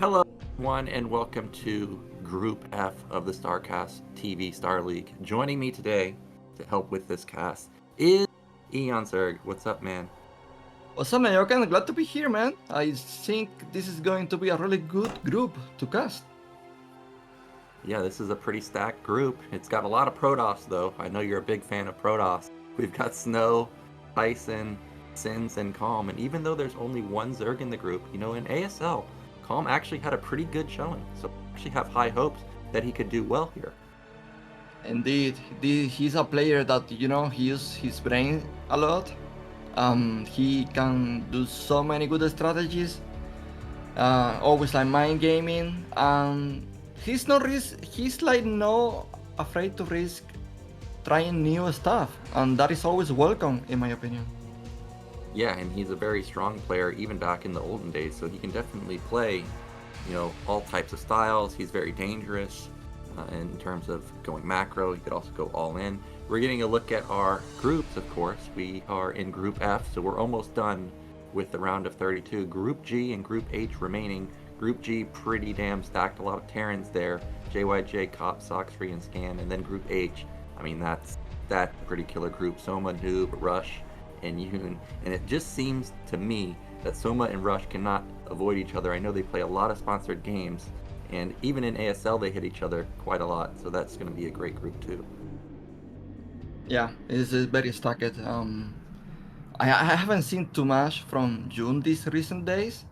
Hello, everyone, and welcome to Group F of the StarCastTV Star League. Joining me today to help with this cast is Eonzerg. What's up, man? What's up, Nyoken? Glad to be here, man. I think this is going to be a really good group to cast. Yeah, this is a pretty stacked group. It's got a lot of Protoss, though. I know you're a big fan of Protoss. We've got Snow, Tyson, Ssinz, and Calm. And even though there's only one Zerg in the group, in ASL, Calm actually had a pretty good showing. So I actually have high hopes that he could do well here. Indeed, he's a player that, he uses his brain a lot. He can do so many good strategies. Always like mind gaming. He's not afraid to risk trying new stuff. And that is always welcome, in my opinion. Yeah, and he's a very strong player even back in the olden days, so he can definitely play, all types of styles. He's very dangerous in terms of going macro. He could also go all in. We're getting a look at our groups, of course. We are in Group F, so we're almost done with the round of 32. Group G and Group H remaining. Group G pretty damn stacked, a lot of Terrans there. JYJ, Cop, Soxfree, and Scan. And then Group H, that's pretty killer group. Soma, Noob, Rush, and Yoon. And it just seems to me that Soma and Rush cannot avoid each other. I know they play a lot of sponsored games, and even in ASL they hit each other quite a lot, so that's going to be a great group too. Yeah, it's very stacked. I haven't seen too much from June these recent days.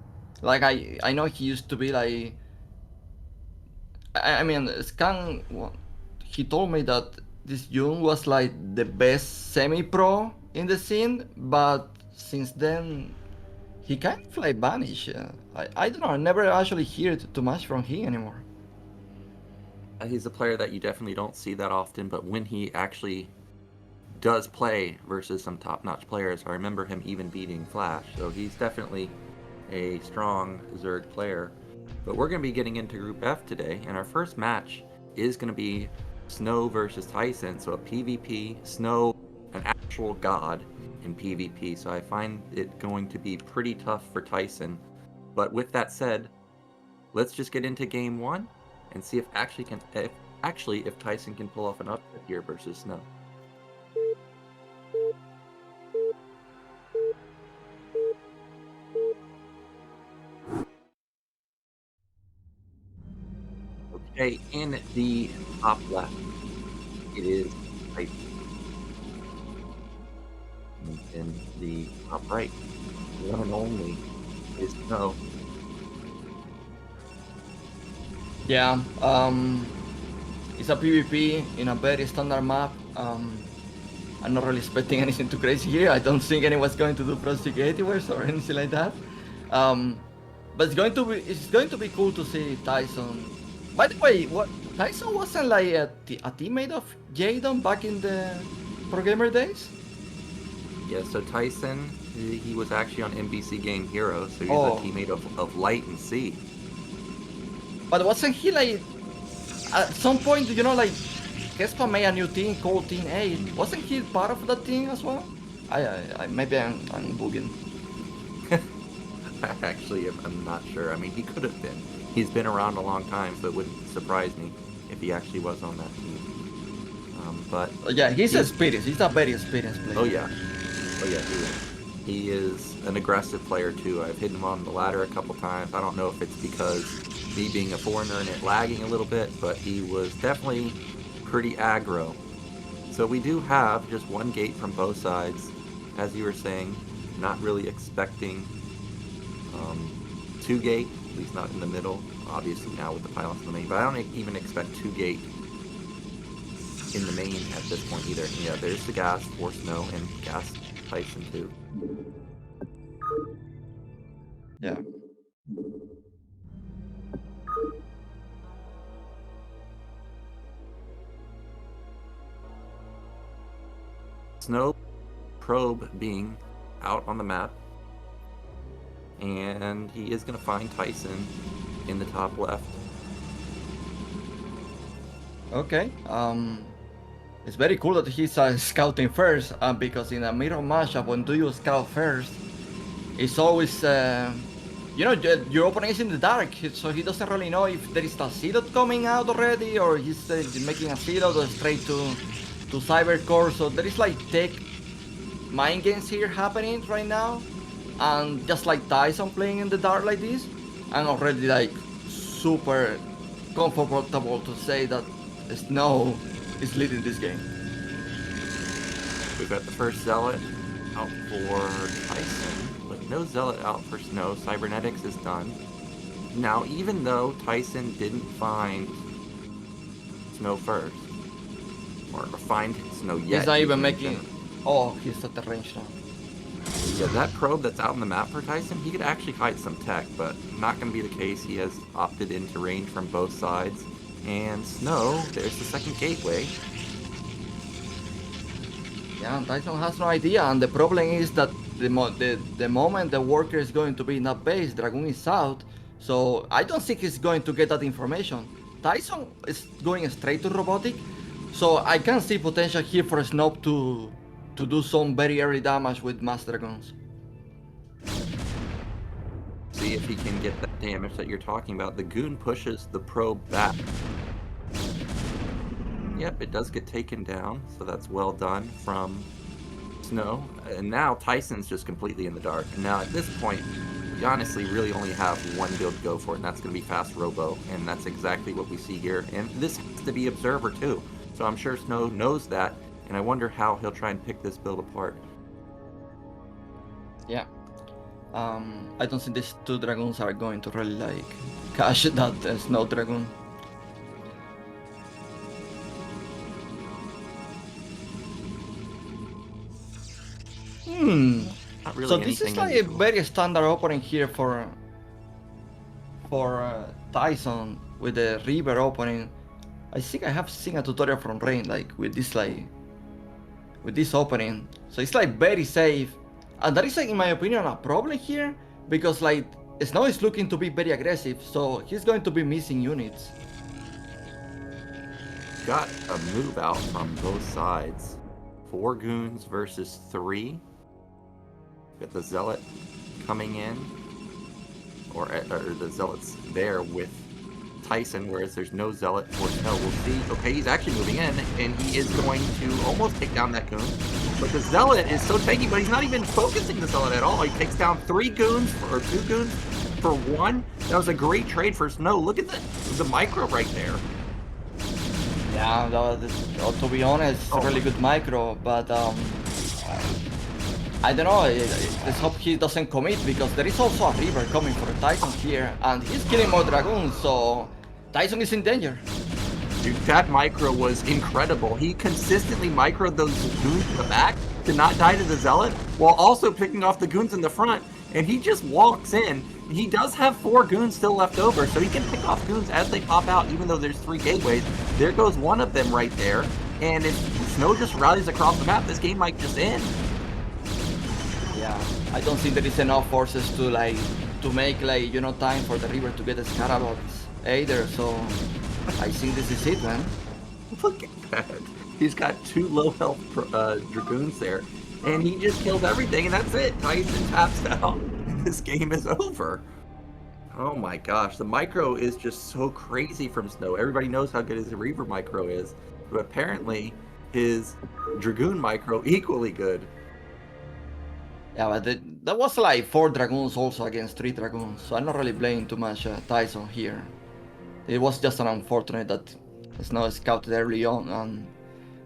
Like I know he used to be like. Scan. He told me that this June was like the best semi-pro in the scene, but since then he kind of like vanished. I don't know. I never actually heard too much from him anymore. He's a player that you definitely don't see that often, but when he actually does play versus some top-notch players, I remember him even beating Flash, so he's definitely a strong Zerg player. But we're going to be getting into Group F today, and our first match is going to be Snow versus Tyson, so a PvP. Snow, an actual god in PvP, so I find it going to be pretty tough for Tyson. But with that said, let's just get into game one and see if Tyson can pull off an upset here versus Snow. Okay, in the top left, it is Tyson. In the top right, one and only is Snow. Yeah, it's a PvP in a very standard map. I'm not really expecting anything too crazy here. I don't think anyone's going to do proxy gateways or anything like that. But it's going to be cool to see Tyson. By the way, Tyson wasn't like a teammate of Jadon back in the Pro Gamer days? Yeah, so Tyson, he was actually on NBC Game Hero, so he's a teammate of Light and C. But wasn't he like, at some point, Kespa made a new team called Team 8. Wasn't he part of that team as well? Maybe I'm bugging. Actually, I'm not sure. He could have been. He's been around a long time, so it wouldn't surprise me if he actually was on that team. But yeah, he's experienced. He's a very experienced player. Oh yeah, he is. He is an aggressive player too. I've hit him on the ladder a couple times. I don't know if it's because me being a foreigner and it lagging a little bit, but he was definitely pretty aggro. So we do have just one gate from both sides, as you were saying. Not really expecting two gate, at least not in the middle. Obviously now with the pylons in the main, but I don't even expect two gate in the main at this point either. Yeah, there's the gas for Snow and gas Tyson too. Yeah. Snow probe being out on the map, and he is going to find Tyson in the top left. Okay. It's very cool that he's scouting first, because in a mirror matchup, when do you scout first, it's always you know, your opponent is in the dark, so he doesn't really know if there is a silhouette coming out already, or he's making a silhouette or straight to Cybercore. So there is like tech mind games here happening right now, and just like Tyson playing in the dark like this, I'm already like super comfortable to say that Snow is leading this game. We've got the first Zealot out for Tyson, with no Zealot out for Snow. Cybernetics is done. Now, even though Tyson didn't find Snow first, or find Snow yet, He's not even making... Oh, he's at the range now. Yeah, that probe that's out on the map for Tyson, he could actually hide some tech, but not going to be the case. He has opted into range from both sides. And Snow, there's the second gateway. Yeah, Tyson has no idea, and the problem is that the moment the worker is going to be in that base, Dragoon is out, so I don't think he's going to get that information. Tyson is going straight to robotic, so I can see potential here for Snow to do some very early damage with Mass Dragoons. See if he can get that damage that you're talking about. The Goon pushes the probe back. Yep, it does get taken down, so that's well done from Snow. And now Tyson's just completely in the dark. And now at this point, we honestly really only have one build to go for it, and that's going to be Fast Robo. And that's exactly what we see here. And this has to be Observer too. So I'm sure Snow knows that, and I wonder how he'll try and pick this build apart. Yeah. I don't think these two Dragoons are going to really like catch that Snow Dragoon. Really so this is like a very standard opening here for Tyson with the River opening. I think I have seen a tutorial from Rain like with this opening. So it's like very safe, and that is like, in my opinion, a problem here because like Snow is looking to be very aggressive, so he's going to be missing units. Got a move out from both sides. 4 goons versus 3. Got the Zealot coming in, or the Zealot's there with Tyson, whereas there's no Zealot for Snow. We'll see. Okay, he's actually moving in, and he is going to almost take down that goon. But the Zealot is so tanky, but he's not even focusing the Zealot at all. He takes down 3 goons, or 2 goons for 1. That was a great trade for Snow. Look at the micro right there. Yeah, to be honest, it's a really good micro, but I don't know, let's hope he doesn't commit, because there is also a River coming for Tyson here, and he's killing more Dragoons, so Tyson is in danger. Dude, that micro was incredible. He consistently microed those goons in the back to not die to the Zealot, while also picking off the goons in the front, and he just walks in. He does have 4 goons still left over, so he can pick off goons as they pop out, even though there's 3 gateways. There goes one of them right there, and if Snow just rallies across the map, this game might just end. Yeah, I don't think there is enough forces to make time for the River to get the Scarabots either, so I think this is it, man. Look at that. He's got 2 low health Dragoons there, and he just kills everything, and that's it. Tyson taps out, and this game is over. Oh my gosh, the micro is just so crazy from Snow. Everybody knows how good his Reaver micro is, but apparently his Dragoon micro equally good. Yeah, but that was like 4 Dragoons also against 3 Dragoons, so I'm not really blaming too much Tyson here. It was just an unfortunate that Snow scouted early on and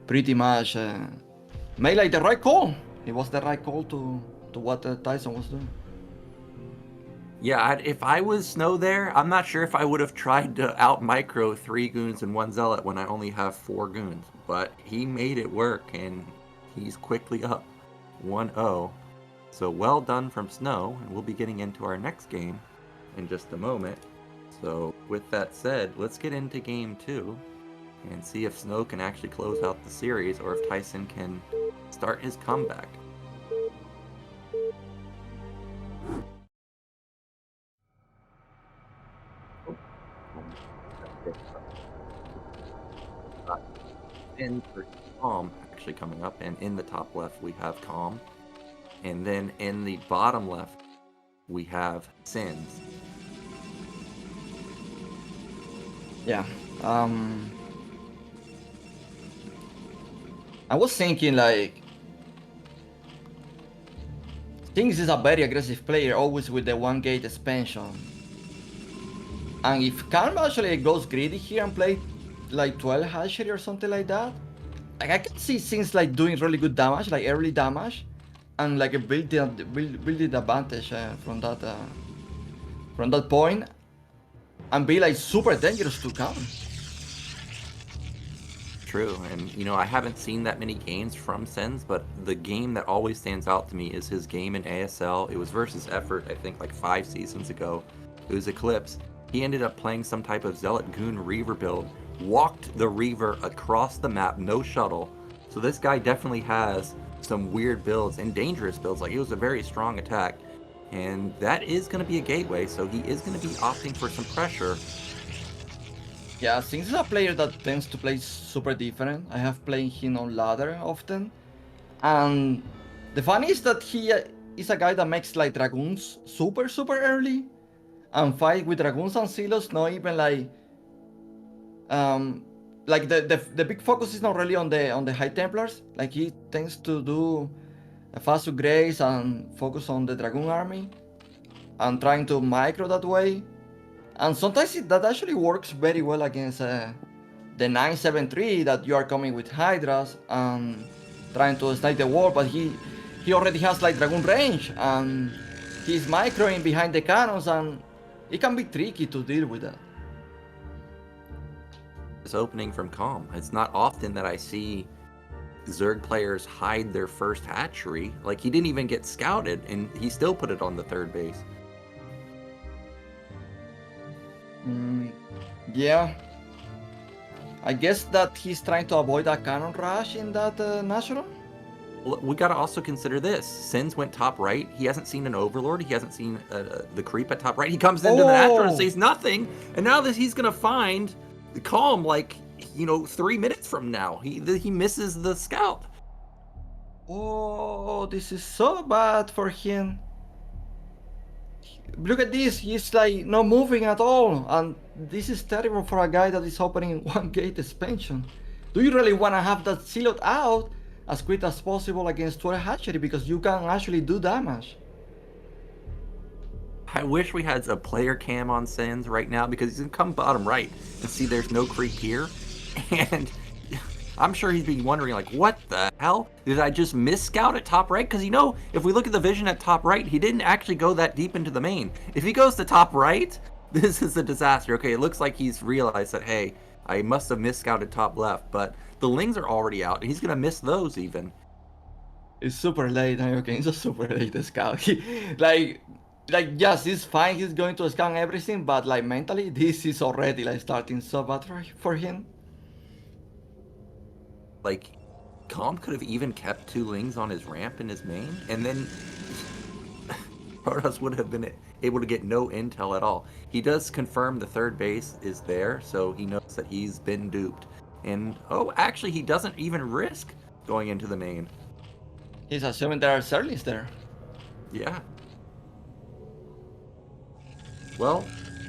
pretty much made like the right call. It was the right call to what Tyson was doing. Yeah, if I was Snow there, I'm not sure if I would have tried to out-micro 3 goons and 1 Zealot when I only have 4 goons. But he made it work, and he's quickly up 1-0. So well done from Snow, and we'll be getting into our next game in just a moment. So with that said, let's get into game 2 and see if Snow can actually close out the series or if Tyson can start his comeback. In for Calm actually coming up, and in the top left we have Calm, and then in the bottom left we have Ssinz. Yeah. I was thinking like Ssinz is a very aggressive player, always with the one gate expansion. And if Calm actually goes greedy here and play like 12 hatchery or something like that, like I can see Ssinz like doing really good damage, like early damage, and like a building advantage from that point, and be like super dangerous to Calm. True, and you know, I haven't seen that many games from Sens, but the game that always stands out to me is his game in ASL. It was versus Effort, I think like 5 seasons ago. It was Eclipse. He ended up playing some type of Zealot Goon Reaver build, walked the Reaver across the map, no shuttle. So this guy definitely has some weird builds and dangerous builds. Like, it was a very strong attack, and that is going to be a gateway, so he is going to be opting for some pressure. Yeah, Ssinz is a player that tends to play super different. I have played him on ladder often. And the fun is that he is a guy that makes like dragoons super early and fight with dragoons and silos, not even like the big focus is not really on the high templars. Like he tends to do a fast upgrades and focus on the dragoon army and trying to micro that way. And sometimes that actually works very well against the 973 that you are coming with Hydras and trying to snipe the wall, but he already has like Dragoon range and he's microing behind the cannons, and it can be tricky to deal with that. This opening from Calm. It's not often that I see Zerg players hide their first hatchery. Like, he didn't even get scouted, and he still put it on the third base. Yeah. I guess that he's trying to avoid a cannon rush in that national. We gotta also consider this. Sins went top right. He hasn't seen an Overlord. He hasn't seen the creep at top right. He comes into the natural and sees nothing. And now that he's gonna find Calm, like, you know, 3 minutes from now. He misses the scout. Oh, this is so bad for him. Look at this, he's like not moving at all, and this is terrible for a guy that is opening one gate expansion. Do you really want to have that siloed out as quick as possible against 12 hatchery, because you can actually do damage? I wish we had a player cam on Sins right now, because he's gonna come bottom right and see there's no creep here, and I'm sure he'd be wondering, like, what the hell? Did I just miss scout at top right? Because, you know, if we look at the vision at top right, he didn't actually go that deep into the main. If he goes to top right, this is a disaster. Okay, it looks like he's realized that, hey, I must have missed scouted top left, but the Lings are already out, and he's going to miss those even. It's super late, okay, it's a super late scout. Like, yes, it's fine, he's going to scan everything, but like mentally, this is already like starting so bad for him. Like, Calm could have even kept 2 Lings on his ramp in his main, and then Preuss would have been able to get no intel at all. He does confirm the third base is there, so he knows that he's been duped. And, oh, actually, he doesn't even risk going into the main. He's assuming there are Zerglings there. Yeah. Well,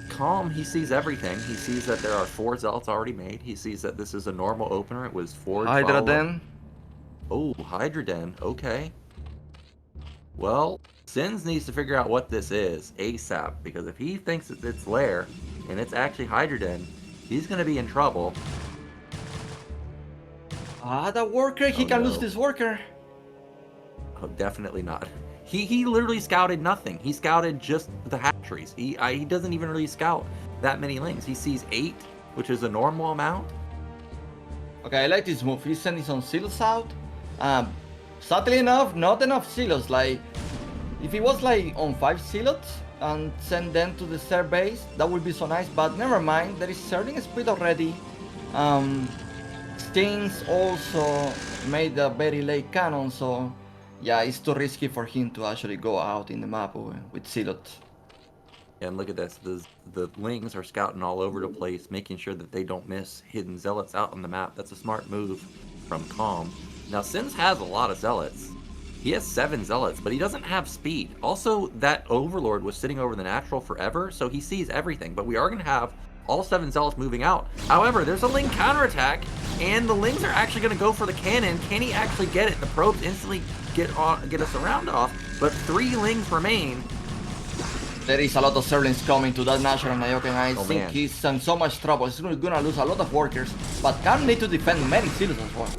Calm, he sees everything. He sees that there are 4 Zealots already made. He sees that this is a normal opener. It was 4 Hydra Den. Oh, Hydra Den. Okay. Well, Sins needs to figure out what this is ASAP, because if he thinks that it's Lair and it's actually Hydra Den, he's going to be in trouble. Ah, the worker! He can lose this worker! Oh, definitely not. He literally scouted nothing. He scouted just the hatcheries. He doesn't even really scout that many Lings. He sees 8, which is a normal amount. Okay, I like this move. He's sending some silos out. Sadly enough, not enough silos. Like, if he was like on 5 silos and send them to the third base, that would be so nice. But never mind, there is certain speed already. Stinks also made a very late cannon, so yeah, it's too risky for him to actually go out in the map with silos. And look at this, the Lings are scouting all over the place, making sure that they don't miss hidden Zealots out on the map. That's a smart move from Calm. Now, Sins has a lot of Zealots. He has 7 Zealots, but he doesn't have speed. Also, that Overlord was sitting over the natural forever, so he sees everything. But we are going to have all 7 Zealots moving out. However, there's a Ling counterattack, and the Lings are actually going to go for the cannon. Can he actually get it? The probes instantly get us around off, but 3 Lings remain. There is a lot of Zerlings coming to that national Nyoken. I think man. he's in so much trouble. He's gonna lose a lot of workers, but can need to defend many silos as well.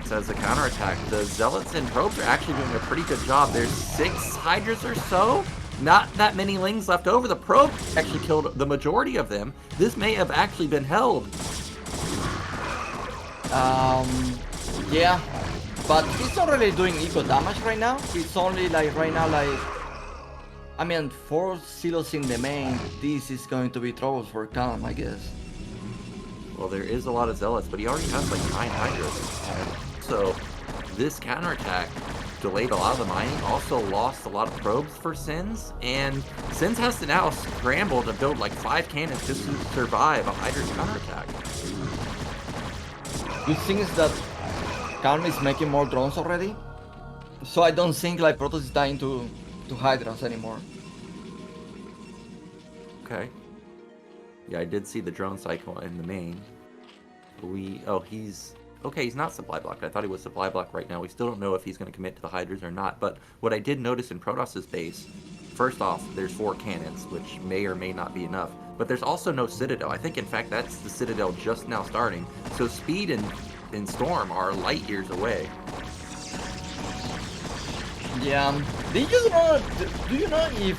Says the counterattack. The Zealots and probes are actually doing a pretty good job. There's 6 Hydras or so. Not that many Lings left over. The probe actually killed the majority of them. This may have actually been held. Yeah, but he's not really doing eco damage right now. It's only like right now, like, I mean, 4 silos in the main. This is going to be troubles for Calm, I guess. Well, there is a lot of Zealots, but he already has like 9 Hydras. So this counterattack delayed a lot of the mining, also lost a lot of probes for Ssinz, and Ssinz has to now scramble to build like 5 cannons just to survive a Hydra's counterattack. Good thing is that Calm is making more drones already, so I don't think like Protoss is dying to Hydras anymore. Okay. Yeah, I did see the drone cycle in the main. Okay, he's not supply blocked. I thought he was supply blocked right now. We still don't know if he's going to commit to the Hydras or not. But what I did notice in Protoss's base, first off, there's 4 cannons, which may or may not be enough. But there's also no Citadel. I think, in fact, that's the Citadel just now starting. So Speed and Storm are light years away. Yeah. Do you know if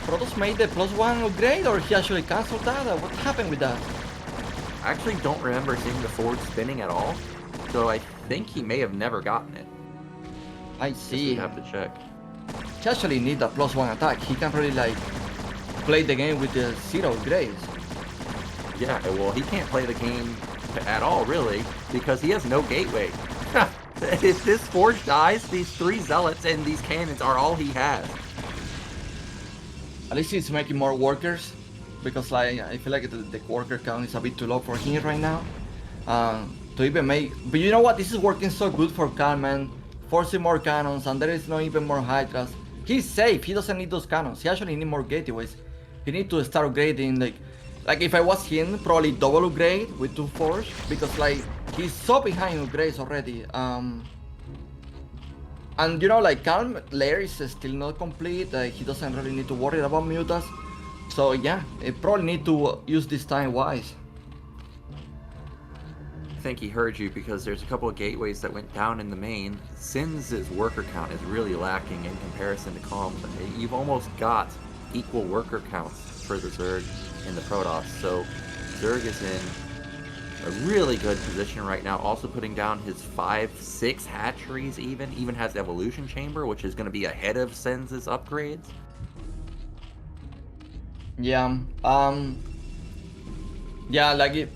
Protoss made the +1 upgrade or he actually cancelled that? Or what happened with that? I actually don't remember seeing the forward spinning at all. So I think he may have never gotten it. I see. We have to check. He actually needs a +1 attack. He can't really like play the game with the 0 upgrades. Yeah, well, he can't play the game at all, really, because he has no gateway. If this forge dies, these 3 Zealots and these cannons are all he has. At least he's making more workers, because like I feel like the worker count is a bit too low for him right now. To even make, but you know what? This is working so good for Calm, man. Forcing more cannons, and there is no even more Hydras. He's safe. He doesn't need those cannons. He actually needs more gateways. He needs to start upgrading. Like if I was him, probably double upgrade with 2 forge, because like he's so behind upgrades already. And you know, like Calm layer is still not complete. He doesn't really need to worry about mutas. So yeah, he probably need to use this time wise. I think he heard you because there's a couple of gateways that went down in the main. Ssinz's worker count is really lacking in comparison to Calm. You've almost got equal worker counts for the Zerg and the Protoss. So Zerg is in a really good position right now, also putting down his 5-6 hatcheries even has Evolution Chamber, which is going to be ahead of Ssinz's upgrades. Yeah, yeah, like it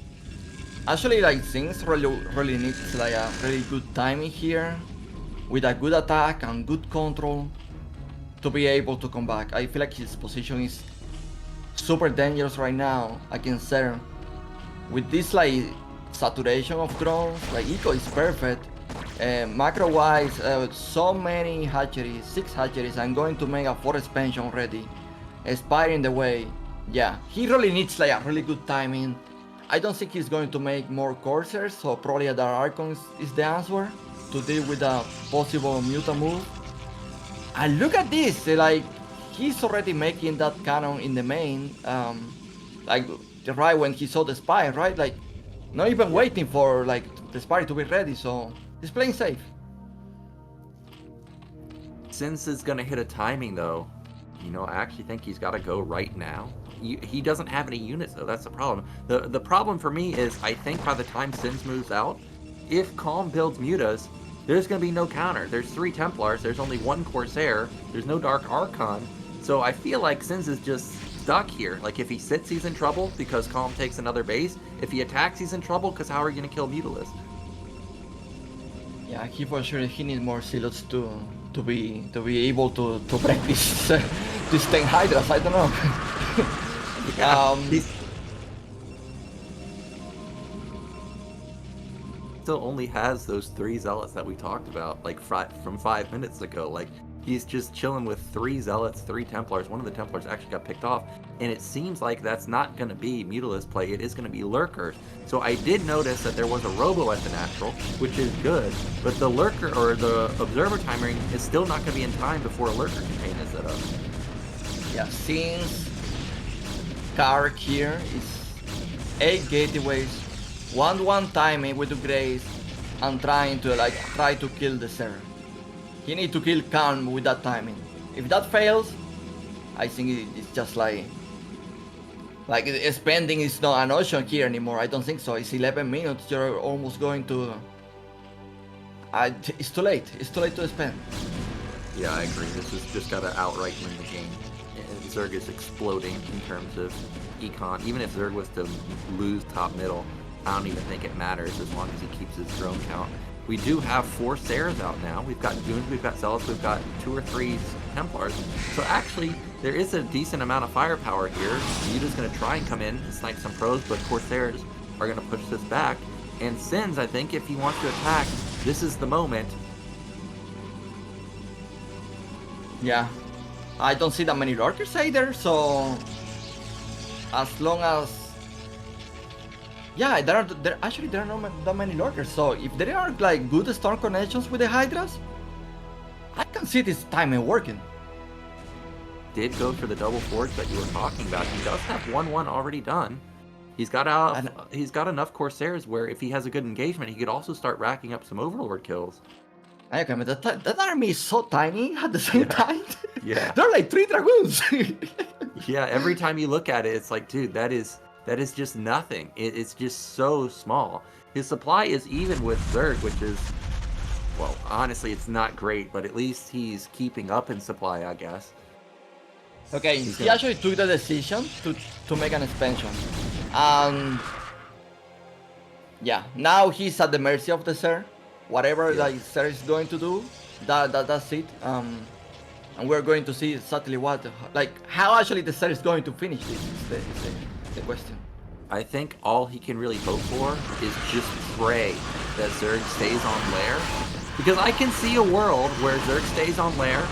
actually, like things really needs like a really good timing here with a good attack and good control to be able to come back. I feel like his position is super dangerous right now against Zerg. With this like saturation of drones, like eco is perfect. Macro wise, so many hatcheries, 6 hatcheries. I'm going to make a 4 expansion already. Spire in the way. Yeah, he really needs like a really good timing. I don't think he's going to make more coursers, so probably the Archon is the answer to deal with a possible muta move. And look at this, like he's already making that cannon in the main, like right when he saw the Spire, right? Like not even waiting for like the Spire to be ready, so he's playing safe. Ssinz is gonna hit a timing though. You know, I actually think he's got to go right now. He doesn't have any units though. That's the problem. The problem for me is I think by the time Ssinz moves out, if Calm builds mutas, there's gonna be no counter. There's 3 Templars. There's only 1 Corsair. There's no Dark Archon. So I feel like Ssinz is just stuck here. Like if he sits, he's in trouble because Calm takes another base. If he attacks, he's in trouble because how are you gonna kill Mutalis? Yeah, he for sure he needs more silos to be able to break this this 10 Hydras. I don't know. still only has those 3 zealots that we talked about, like from 5 minutes ago. Like, he's just chilling with 3 zealots, 3 Templars. One of the Templars actually got picked off, and it seems like that's not going to be Mutalisk play. It is going to be Lurkers. So I did notice that there was a Robo at the natural, which is good, but the Lurker or the Observer timing is still not going to be in time before a Lurker campaign is set up. Yeah, since card here is 8 gateways, 1-1 timing with the Grace, and try to kill the Zerg. He need to kill Calm with that timing. If that fails, I think it's just like spending is not an option here anymore. I don't think so. It's 11 minutes. You're almost going to. It's too late. It's too late to spend. Yeah, I agree. This is just gotta outright win the game. And Zerg is exploding in terms of econ. Even if Zerg was to lose top middle, I don't even think it matters as long as he keeps his drone count. We do have 4 Sares out now. We've got Goons, we've got Zealots, we've got 2 or 3 Templars. So actually, there is a decent amount of firepower here. Muta's going to try and come in and snipe some pros, but Corsairs are going to push this back. And Ssinz, I think, if he wants to attack, this is the moment. Yeah. I don't see that many Lurkers either, so as long as there are not that many Lurkers, so if there are like good storm connections with the Hydras, I can see this timing working. Did go for the double forge that you were talking about. He does have 1-1 already done. He's got enough Corsairs where if he has a good engagement, he could also start racking up some Overlord kills. Okay, but that army is so tiny at the same time. Yeah. They're like 3 Dragoons. Yeah, every time you look at it, it's like, dude, that is just nothing. It's just so small. His supply is even with Zerg, which is, well, honestly, it's not great, but at least he's keeping up in supply, I guess. Okay, he actually took the decision to make an expansion. Yeah, now he's at the mercy of the Zerg. Whatever the Zerg is going to do, that's it. And we're going to see exactly how actually the Zerg is going to finish this is the question. I think all he can really hope for is just pray that Zerg stays on lair. Because I can see a world where Zerg stays on lair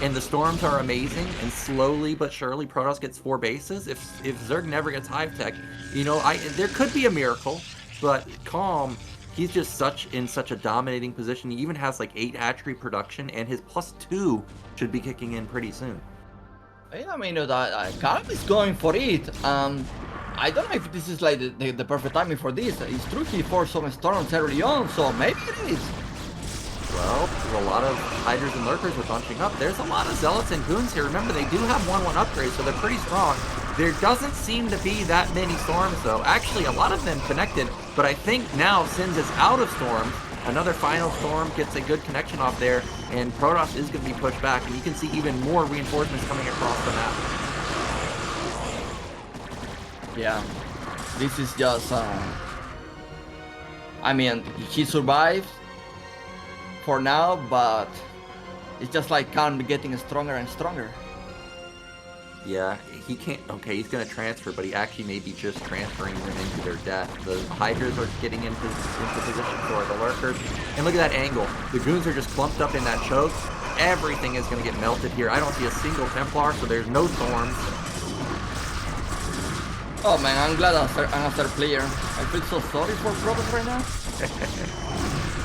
and the storms are amazing and slowly but surely Protoss gets 4 bases. If Zerg never gets Hive Tech, there could be a miracle, but Calm, he's just in such a dominating position. He even has like 8 hatchery production, and his +2 should be kicking in pretty soon. I mean, Calm is going for it. I don't know if this is like the perfect timing for this. It's true he forced some storms early on, so maybe it is. Well, a lot of Hydras and Lurkers are bunching up. There's a lot of Zealots and Goons here. Remember, they do have 1-1 upgrades, so they're pretty strong. There doesn't seem to be that many storms, though. Actually, a lot of them connected, but I think now Ssinz is out of storms. Another final storm gets a good connection off there, and Protoss is going to be pushed back, and you can see even more reinforcements coming across the map. Yeah, this is just, I mean, he survived for now, but it's just like Calm getting stronger and stronger. Yeah, he can't. Okay, he's going to transfer, but he actually may be just transferring them into their death. The Hydras are getting into position for the Lurkers. And look at that angle. The Goons are just clumped up in that choke. Everything is going to get melted here. I don't see a single Templar, so there's no storms. Oh man, I'm glad I'm a third player. I feel so sorry for Protoss right now.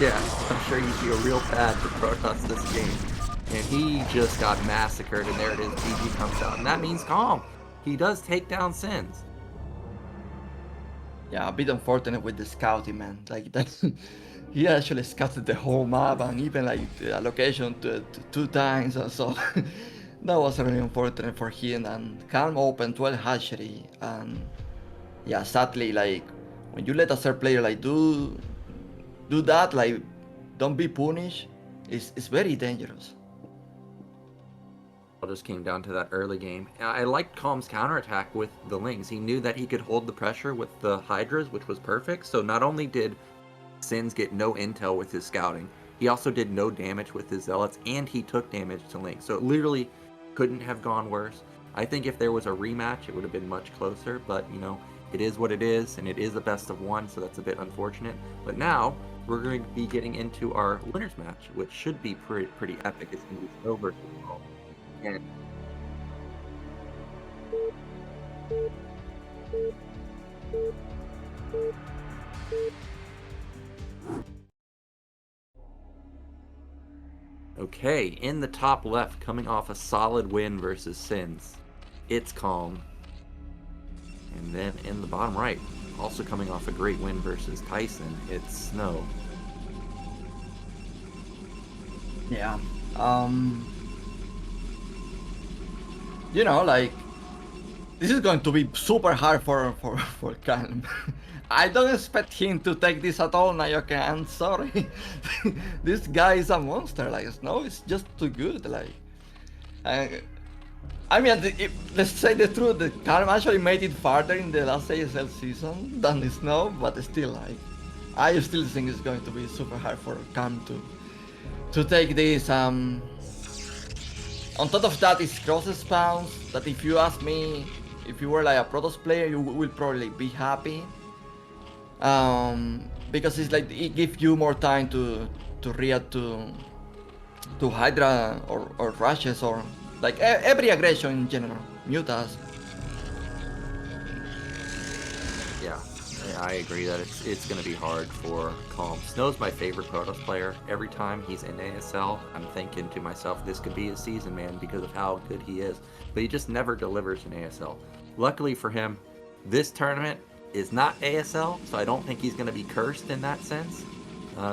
Yeah, I'm sure you feel real bad for Protoss this game. And he just got massacred, and there it is, PG comes out. And that means Calm. He does take down Ssinz. Yeah, a bit unfortunate with the scouting, man. Like, that, he actually scouted the whole map, and even like the location 2 times or so. That was really unfortunate for him. And Calm opened 12 hatchery, and yeah, sadly, like, when you let a third player like do that, like, don't be punished, it's very dangerous. It just came down to that early game. I liked Calm's counterattack with the Lings. He knew that he could hold the pressure with the Hydras, which was perfect. So not only did Ssinz get no intel with his scouting, he also did no damage with his Zealots, and he took damage to Lings. So it literally couldn't have gone worse. I think if there was a rematch, it would have been much closer, but it is what it is, and it is a best of 1, so that's a bit unfortunate. But now, we're going to be getting into our winners match, which should be pretty epic. It's going to be Snow versus Tarolg. And okay, in the top left, coming off a solid win versus Ssinz, it's Calm. And then in the bottom right, also coming off a great win versus Tyson, it's Snow. Yeah. You know, like, this is going to be super hard for Calm. I don't expect him to take this at all, Nyoken. I'm sorry. This guy is a monster. Like, Snow is just too good. Like, I mean, let's say the truth. The Calm actually made it farther in the last ASL season than the Snow, but still, like, I still think it's going to be super hard for Calm to take this. On top of that, it's cross spawns. That if you ask me, if you were like a Protoss player, you will probably be happy. Because it's like it gives you more time to react to Hydra or rushes or like every aggression in general. Mutas. Yeah, I agree that it's going to be hard for Calm. Snow's my favorite Protoss player. Every time he's in ASL, I'm thinking to myself, this could be his season, man, because of how good he is. But he just never delivers in ASL. Luckily for him, this tournament is not ASL, so I don't think he's going to be cursed in that sense.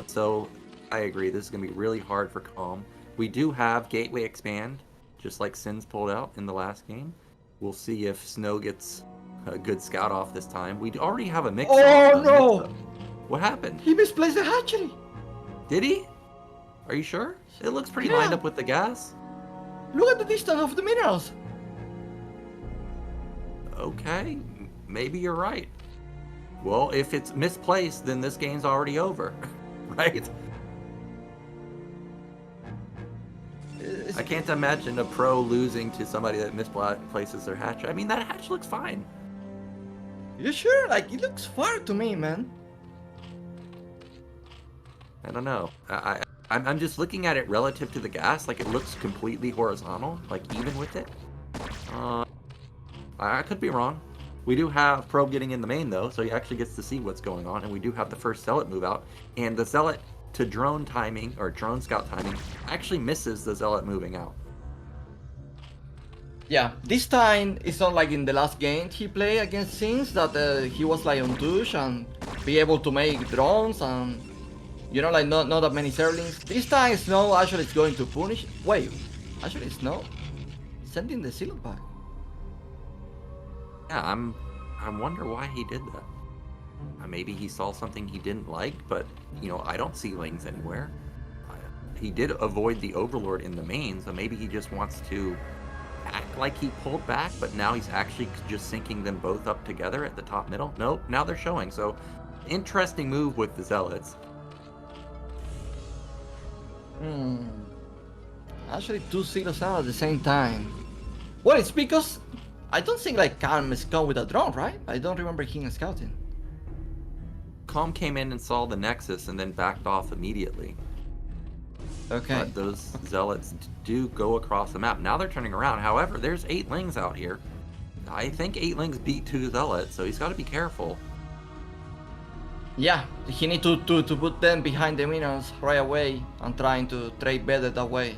So I agree, this is going to be really hard for Calm. We do have Gateway Expand, just like Ssinz pulled out in the last game. We'll see if Snow gets a good scout off this time. We already have a mix. Oh no! Mix-up. What happened? He misplaced the hatchery. Did he? Are you sure? It looks pretty lined up with the gas. Look at the distance of the minerals. Okay, maybe you're right. Well, if it's misplaced, then this game's already over, right? I can't imagine a pro losing to somebody that misplaces their hatch. I mean, that hatch looks fine. You sure? Like, it looks far to me, man. I don't know. I'm just looking at it relative to the gas. Like, it looks completely horizontal, like even with it. I could be wrong. We do have Probe getting in the main, though, so he actually gets to see what's going on. And we do have the first Zealot move out. And the Zealot to drone timing, or drone scout timing, actually misses the Zealot moving out. Yeah, this time it's not like in the last game he played against Ssinz that he was like on douche and be able to make drones and, you know, like not that many Zerlings. This time Snow actually is going to punish. Wait, actually Snow sending the Zealot back. Yeah, I wonder why he did that. Maybe he saw something he didn't like, but, you know, I don't see Lings anywhere. He did avoid the Overlord in the main, so maybe he just wants to act like he pulled back, but now he's actually just syncing them both up together at the top middle. Nope, now they're showing, so interesting move with the Zealots. Actually, two Zealots out at the same time. Well, it's because I don't think like Calm scout with a drone, right? I don't remember him scouting. Calm came in and saw the Nexus and then backed off immediately. Okay. But those Zealots do go across the map. Now they're turning around. However, there's 8 Lings out here. I think 8 Lings beat 2 Zealots, so he's got to be careful. Yeah, he need to put them behind the minions right away and trying to trade better that way.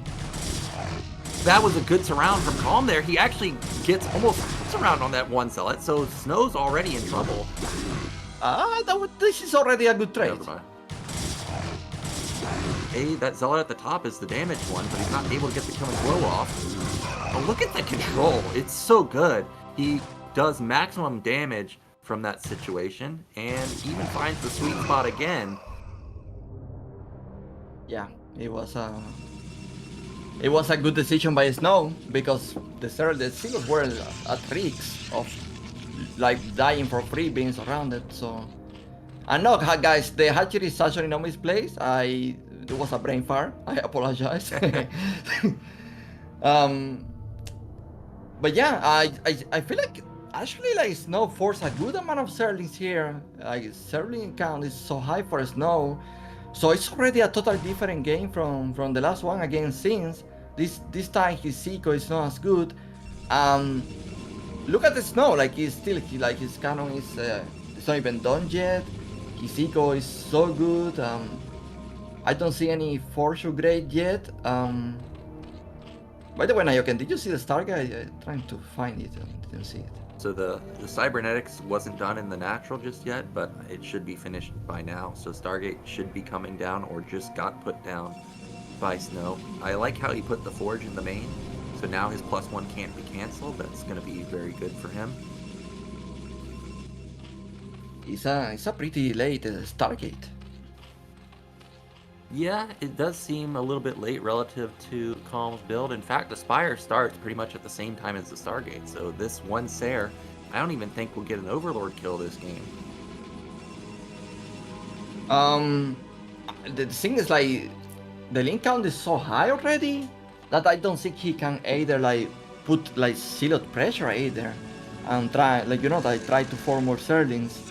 That was a good surround from Calm there. He actually gets almost surround on that one Zealot, so Snow's already in trouble. This is already a good trade. Hey, that Zealot at the top is the damaged one, but he's not able to get the killing blow off. Oh, look at the control. It's so good. He does maximum damage from that situation and even finds the sweet spot again. Yeah, it was a good decision by Snow because the Zealots were at risk of like dying for free being surrounded. So, and no, guys, the hatchery is actually not misplaced. It was a brain fart. I apologize. But yeah, I feel like actually like Snow forced a good amount of Zerlings here. Like Zerling count is so high for Snow. So it's already a totally different game from the last one against Ssinz. This time his eco is not as good. Look at the snow, like he's still like his cannon is it's not even done yet. His eco is so good. I don't see any force upgrade yet. By the way, Nyoken, did you see the star guy? Trying to find it and didn't see it. So the cybernetics wasn't done in the natural just yet, but it should be finished by now. So Stargate should be coming down or just got put down by Snow. I like how he put the forge in the main. So now his +1 can't be canceled. That's going to be very good for him. It's a pretty late Stargate. Yeah, it does seem a little bit late relative to Calm's build. In fact, the Spire starts pretty much at the same time as the Stargate. So this one Sair, I don't even think we'll get an Overlord kill this game. The thing is, like, the link count is so high already that I don't think he can either like put like silhouette pressure either and try, like, you know, like try to form more Zerlings.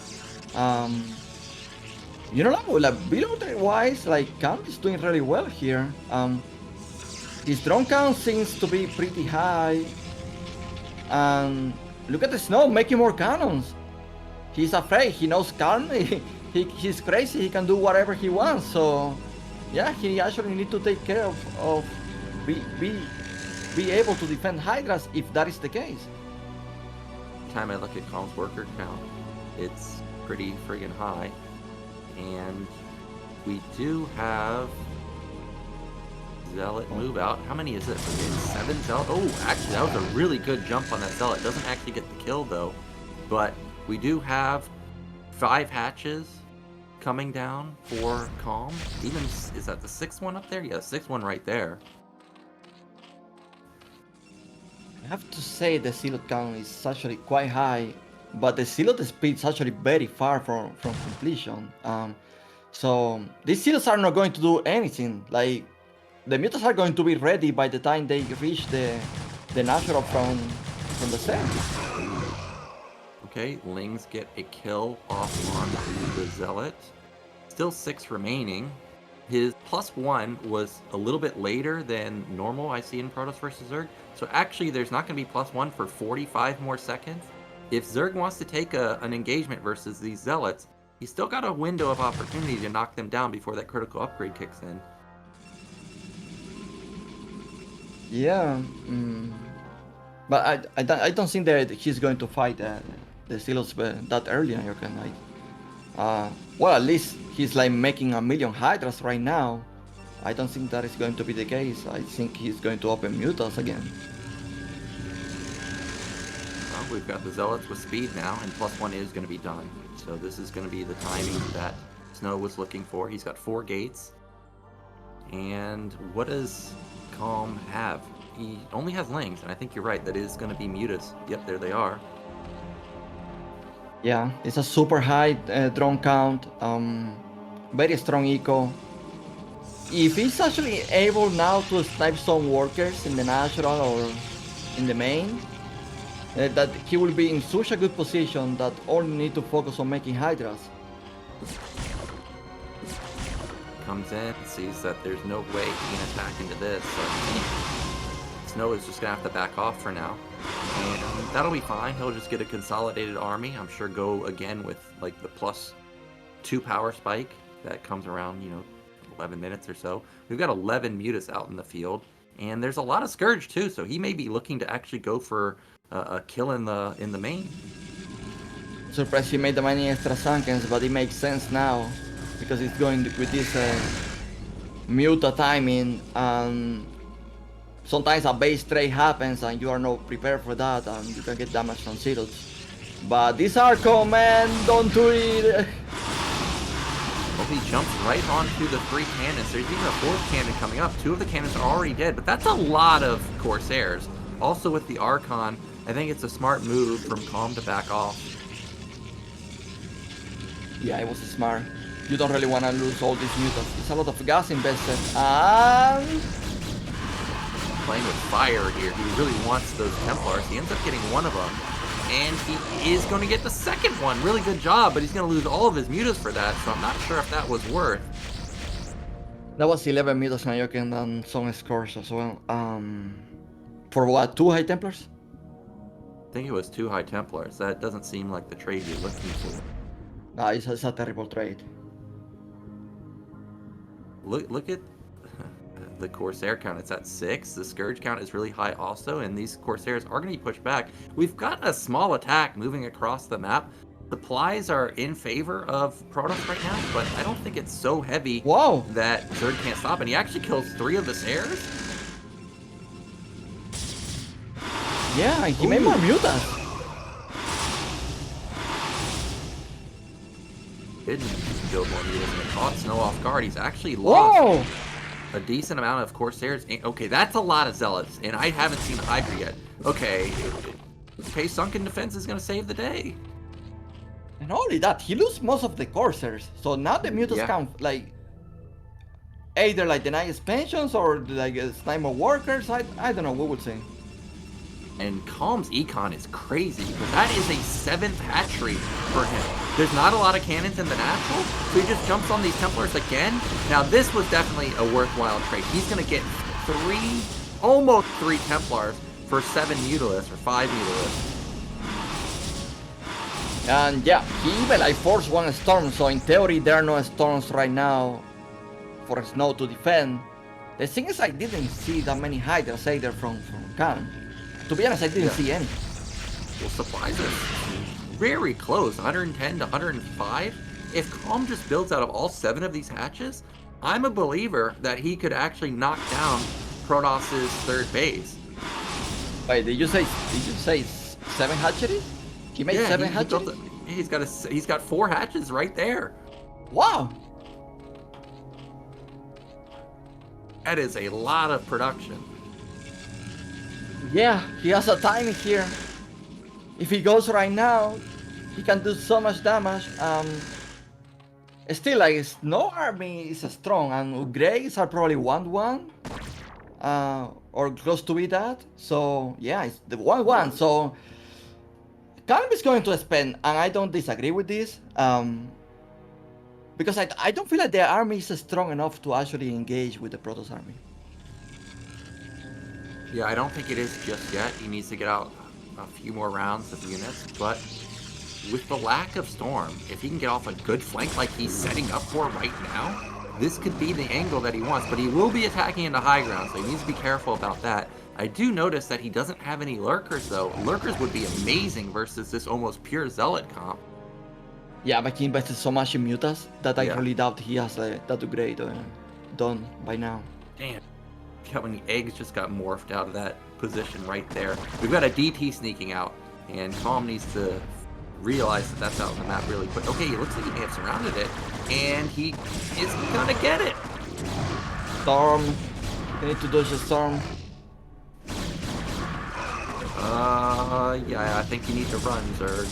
You know, like build wise, like count is doing really well here. His drone count seems to be pretty high. And look at the Snow making more cannons. He's afraid. He knows Calm. He's crazy. He can do whatever he wants. So yeah, he actually need to take care of be able to defend Hydras if that is the case. Time I look at Calm's worker count, it's pretty friggin' high. And we do have Zealot move out. How many is it? 7 Zealot? Oh, actually, that was a really good jump on that Zealot. Doesn't actually get the kill, though. But we do have 5 hatches coming down for Calm. Even, is that the 6th one up there? Yeah, 6th one right there. I have to say the silhouette count is actually quite high, but the silhouette speed is actually very far from completion. So these silhouettes are not going to do anything. Like, the mutants are going to be ready by the time they reach the natural from the set. Okay, Lings get a kill off on the Zealot. Still 6 remaining. His +1 was a little bit later than normal I see in Protoss vs Zerg. So actually there's not going to be +1 for 45 more seconds. If Zerg wants to take an engagement versus these Zealots, he's still got a window of opportunity to knock them down before that critical upgrade kicks in. Yeah, but I don't think that he's going to fight the Silos that early. You can like, well, at least he's like making 1 million Hydras right now. I don't think that is going to be the case. I think he's going to open Mutas again. Well, we've got the Zealots with speed now, and +1 is going to be done. So this is going to be the timing that Snow was looking for. He's got 4 gates. And what does Calm have? He only has Lings, and I think you're right, that is going to be Mutas. Yep, there they are. Yeah, it's a super high drone count, very strong eco. If he's actually able now to snipe some workers in the natural or in the main, that he will be in such a good position that only need to focus on making Hydras. Comes in, sees that there's no way he can attack into this, so I think Snow is just going to have to back off for now. And that'll be fine. He'll just get a consolidated army. I'm sure go again with like the +2 power spike that comes around, 11 minutes or so. We've got 11 Mutas out in the field, and there's a lot of Scourge too, so he may be looking to actually go for a kill in the main. Surprised he made the many extra Sankens, but it makes sense now because it's going with this Muta timing, and sometimes a base trade happens and you are not prepared for that and you can get damage from Zealots. But these are man, don't do it! Well, he jumps right onto the 3 cannons. There's even a 4th cannon coming up. 2 of the cannons are already dead, but that's a lot of Corsairs. Also with the Archon, I think it's a smart move from Calm to back off. Yeah, it was smart. You don't really want to lose all these mutants. It's a lot of gas invested. And playing with fire here. He really wants those Templars. He ends up getting one of them. And he is going to get the second one. Really good job, but he's going to lose all of his Mutas for that, so I'm not sure if that was worth. That was 11 meters Nyoken and some scores as well. For what, 2 High Templars? I think it was 2 High Templars. That doesn't seem like the trade you're looking for. Nah, it's a terrible trade. Look at the Corsair count. It's at 6. The Scourge count is really high also, and these Corsairs are going to be pushed back. We've got a small attack moving across the map. Supplies are in favor of Protoss right now, but I don't think it's so heavy that Zerg can't stop. And he actually kills 3 of the Sairs. Yeah, he made more mutants. Didn't build more mutants and it caught Snow off guard. He's actually lost a decent amount of Corsairs. Okay, that's a lot of Zealots, and I haven't seen Hydra yet. Okay, Sunken Defense is going to save the day. And not only that, he loses most of the Corsairs. So now the mutants can, like, either like deny expansions or like snipe more workers. I don't know, we will see. And Calm's econ is crazy because that is a 7th hatchery for him. There's not a lot of cannons in the natural, so he just jumps on these Templars again. Now this was definitely a worthwhile trade. He's going to get almost 3 Templars for 7 Mutalisks or 5 Mutalisks. And yeah, he even like forced 1 storm, so in theory there are no storms right now for Snow to defend. The thing is I didn't see that many Hydras either from Khan. To be honest, I didn't see any. Well, supplies are very close, 110 to 105. If Calm just builds out of all 7 of these hatches, I'm a believer that he could actually knock down Protoss's 3rd base. Wait, did you say 7 hatcheries? He made 7 hatcheries? He's got 4 hatches right there. Wow! That is a lot of production. Yeah, he has a timing here. If he goes right now, he can do so much damage. Still, like, Snow army is strong, and Greys are probably 1-1. Or close to be that. So, yeah, it's the 1-1. So, Calm is going to spend, and I don't disagree with this. Because I don't feel like their army is strong enough to actually engage with the Protoss army. Yeah, I don't think it is just yet. He needs to get out a few more rounds of units, but with the lack of Storm, if he can get off a good flank like he's setting up for right now, this could be the angle that he wants, but he will be attacking into high ground, so he needs to be careful about that. I do notice that he doesn't have any Lurkers, though. Lurkers would be amazing versus this almost pure Zealot comp. Yeah, but he invested so much in Mutas that I really doubt he has that upgrade done by now. Damn. How many eggs just got morphed out of that position right there. We've got a DT sneaking out, and Calm needs to realize that that's out on the map really quick. Okay, it looks like he may have surrounded it, and he is gonna get it. Storm. You need to dodge the storm. Yeah, I think you need to run, Zerg.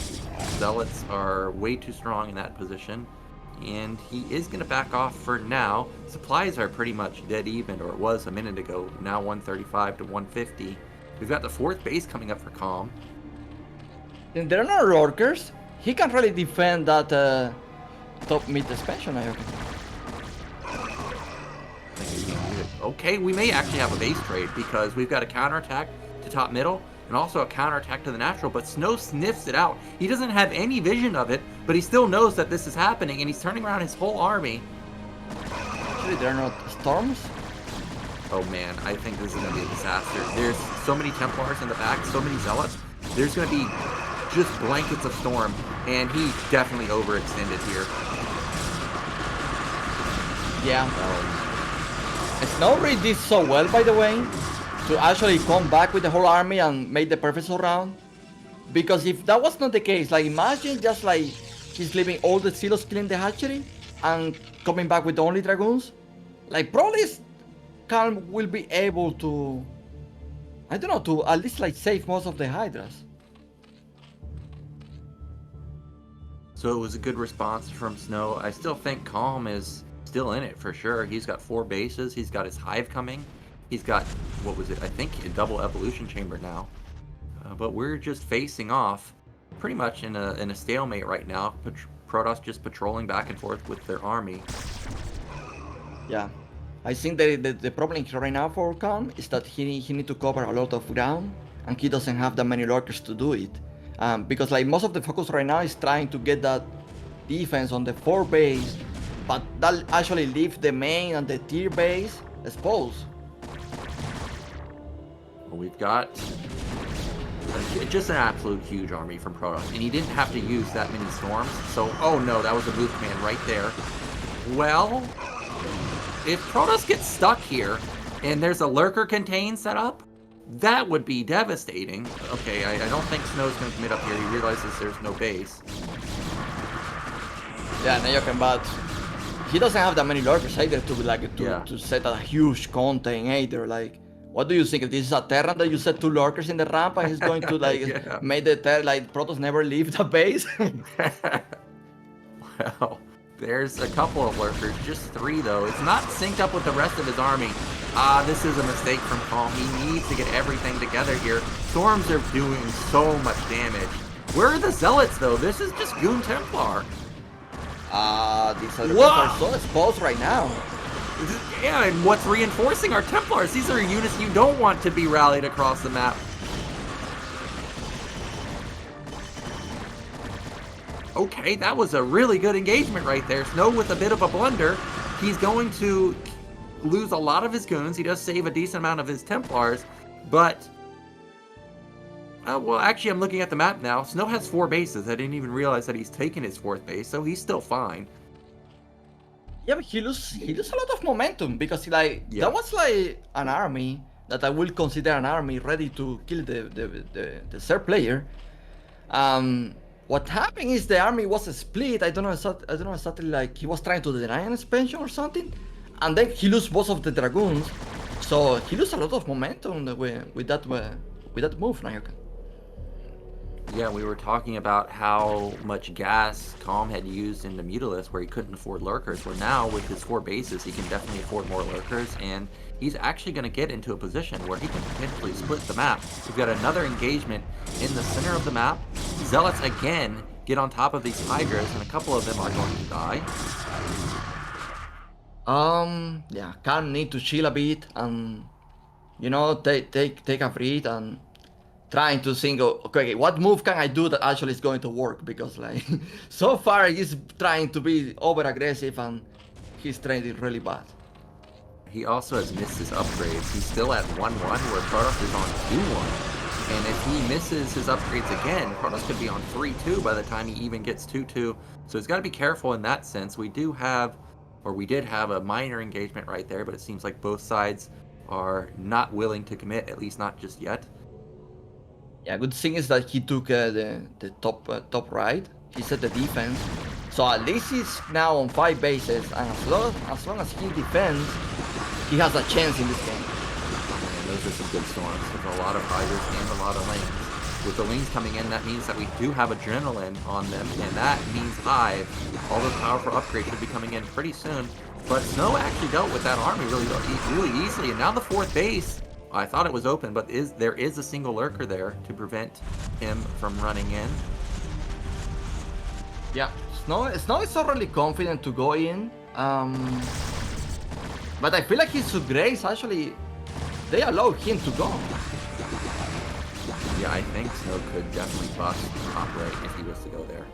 Zealots are way too strong in that position. And he is going to back off for now. Supplies are pretty much dead even, or it was a minute ago. Now 135 to 150. We've got the 4th base coming up for Calm. And there are no Lurkers. He can really defend that top mid expansion, I reckon. Okay, we may actually have a base trade because we've got a counterattack to top middle and also a counterattack to the natural, but Snow sniffs it out. He doesn't have any vision of it, but he still knows that this is happening, and he's turning around his whole army. Actually, there are no storms. Oh man, I think this is going to be a disaster. There's so many Templars in the back, so many Zealots. There's going to be just blankets of storm, and he definitely overextended here. Yeah. Snow really did so well, by the way, to actually come back with the whole army and make the perfect surround. Because if that was not the case, like imagine just like he's leaving all the silos killing the hatchery and coming back with only dragoons. Like probably Calm will be able to, I don't know, to at least like save most of the hydras. So it was a good response from Snow. I still think Calm is still in it for sure. He's got 4 bases. He's got his hive coming. He's got, what was it? I think a double evolution chamber now. But we're just facing off pretty much in a stalemate right now. Protoss just patrolling back and forth with their army. Yeah. I think the problem right now for Khan is that he need to cover a lot of ground, and he doesn't have that many lurkers to do it. Because like most of the focus right now is trying to get that defense on the 4 base, but that actually leave the main and the tier base exposed. Well, we've got just an absolute huge army from Protoss, and he didn't have to use that many storms. So, oh no, that was a move command right there. Well, if Protoss gets stuck here and there's a lurker contain set up, that would be devastating. Okay, I don't think Snow's going to commit up here. He realizes there's no base. Yeah, Nyoken, but he doesn't have that many lurkers either to set a huge contain either. Like, what do you think? If this is a Terran that you set 2 lurkers in the ramp and he's going to like make the Protoss never leave the base? Well, there's a couple of lurkers, just 3 though. It's not synced up with the rest of his army. This is a mistake from Calm. He needs to get everything together here. Storms are doing so much damage. Where are the Zealots though? This is just Goon Templar. These other are so exposed right now. Yeah, and what's reinforcing our Templars? These are units you don't want to be rallied across the map. Okay, that was a really good engagement right there. Snow with a bit of a blunder. He's going to lose a lot of his goons. He does save a decent amount of his Templars, but... well, actually, I'm looking at the map now. Snow has 4 bases. I didn't even realize that he's taken his 4th base, so he's still fine. Yeah, but he lose a lot of momentum because that was like an army that I will consider an army ready to kill the 3rd player. What happened is the army was split. I don't know exactly, like he was trying to deny an expansion or something, and then he lose both of the dragoons, so he lose a lot of momentum with that move, Nyoken. Yeah, we were talking about how much gas Calm had used in the Mutalisk where he couldn't afford lurkers. Where now, with his 4 bases, he can definitely afford more lurkers, and he's actually going to get into a position where he can potentially split the map. We've got another engagement in the center of the map. Zealots again get on top of these Hydras, and a couple of them are going to die. Yeah, Khan need to chill a bit and, you know, take a breath and trying to think, okay, what move can I do that actually is going to work? Because like, so far he's trying to be over aggressive and he's training really bad. He also has missed his upgrades. He's still at 1-1 where Protoss is on 2-1. And if he misses his upgrades again, Protoss could be on 3-2 by the time he even gets 2-2. So he's got to be careful in that sense. We did have a minor engagement right there, but it seems like both sides are not willing to commit, at least not just yet. Yeah, good thing is that he took the top right. He set the defense, so at least he's now on 5 bases, and as long as he defends, he has a chance in this game. And those are some good storms with a lot of fighters and a lot of lanes. With the lanes coming in, that means that we do have adrenaline on them, and that means Hive. All those powerful upgrades should be coming in pretty soon. But Snow actually dealt with that army really easily, and now the 4th base. I thought it was open, but there is a single lurker there to prevent him from running in. Yeah, Snow is not really confident to go in, but I feel like his upgrades actually, they allow him to go. Yeah, I think Snow could definitely bust top right if he was to go there.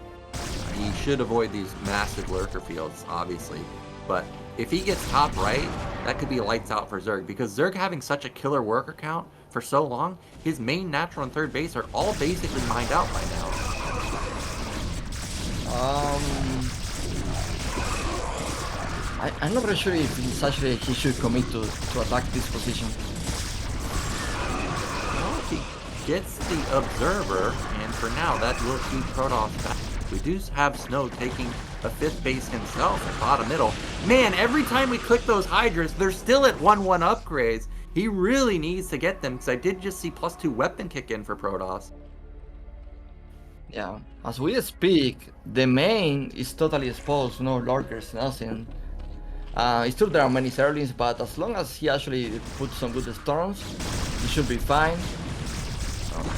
He should avoid these massive lurker fields, obviously, but if he gets top right, that could be lights out for Zerg, because Zerg having such a killer worker count for so long, his main natural and 3rd base are all basically mined out by now. I'm not really sure if he should commit to attack this position. Well, if he gets the Observer, and for now that will keep Protoss back. We do have Snow taking a 5th base himself at bottom middle. Man, every time we click those Hydras, they're still at 1-1 upgrades. He really needs to get them, because I did just see +2 weapon kick in for Protoss. Yeah, as we speak, the main is totally exposed, no lurkers, nothing. It's true there are many Zerglings, but as long as he actually puts some good storms, he should be fine. Oh no,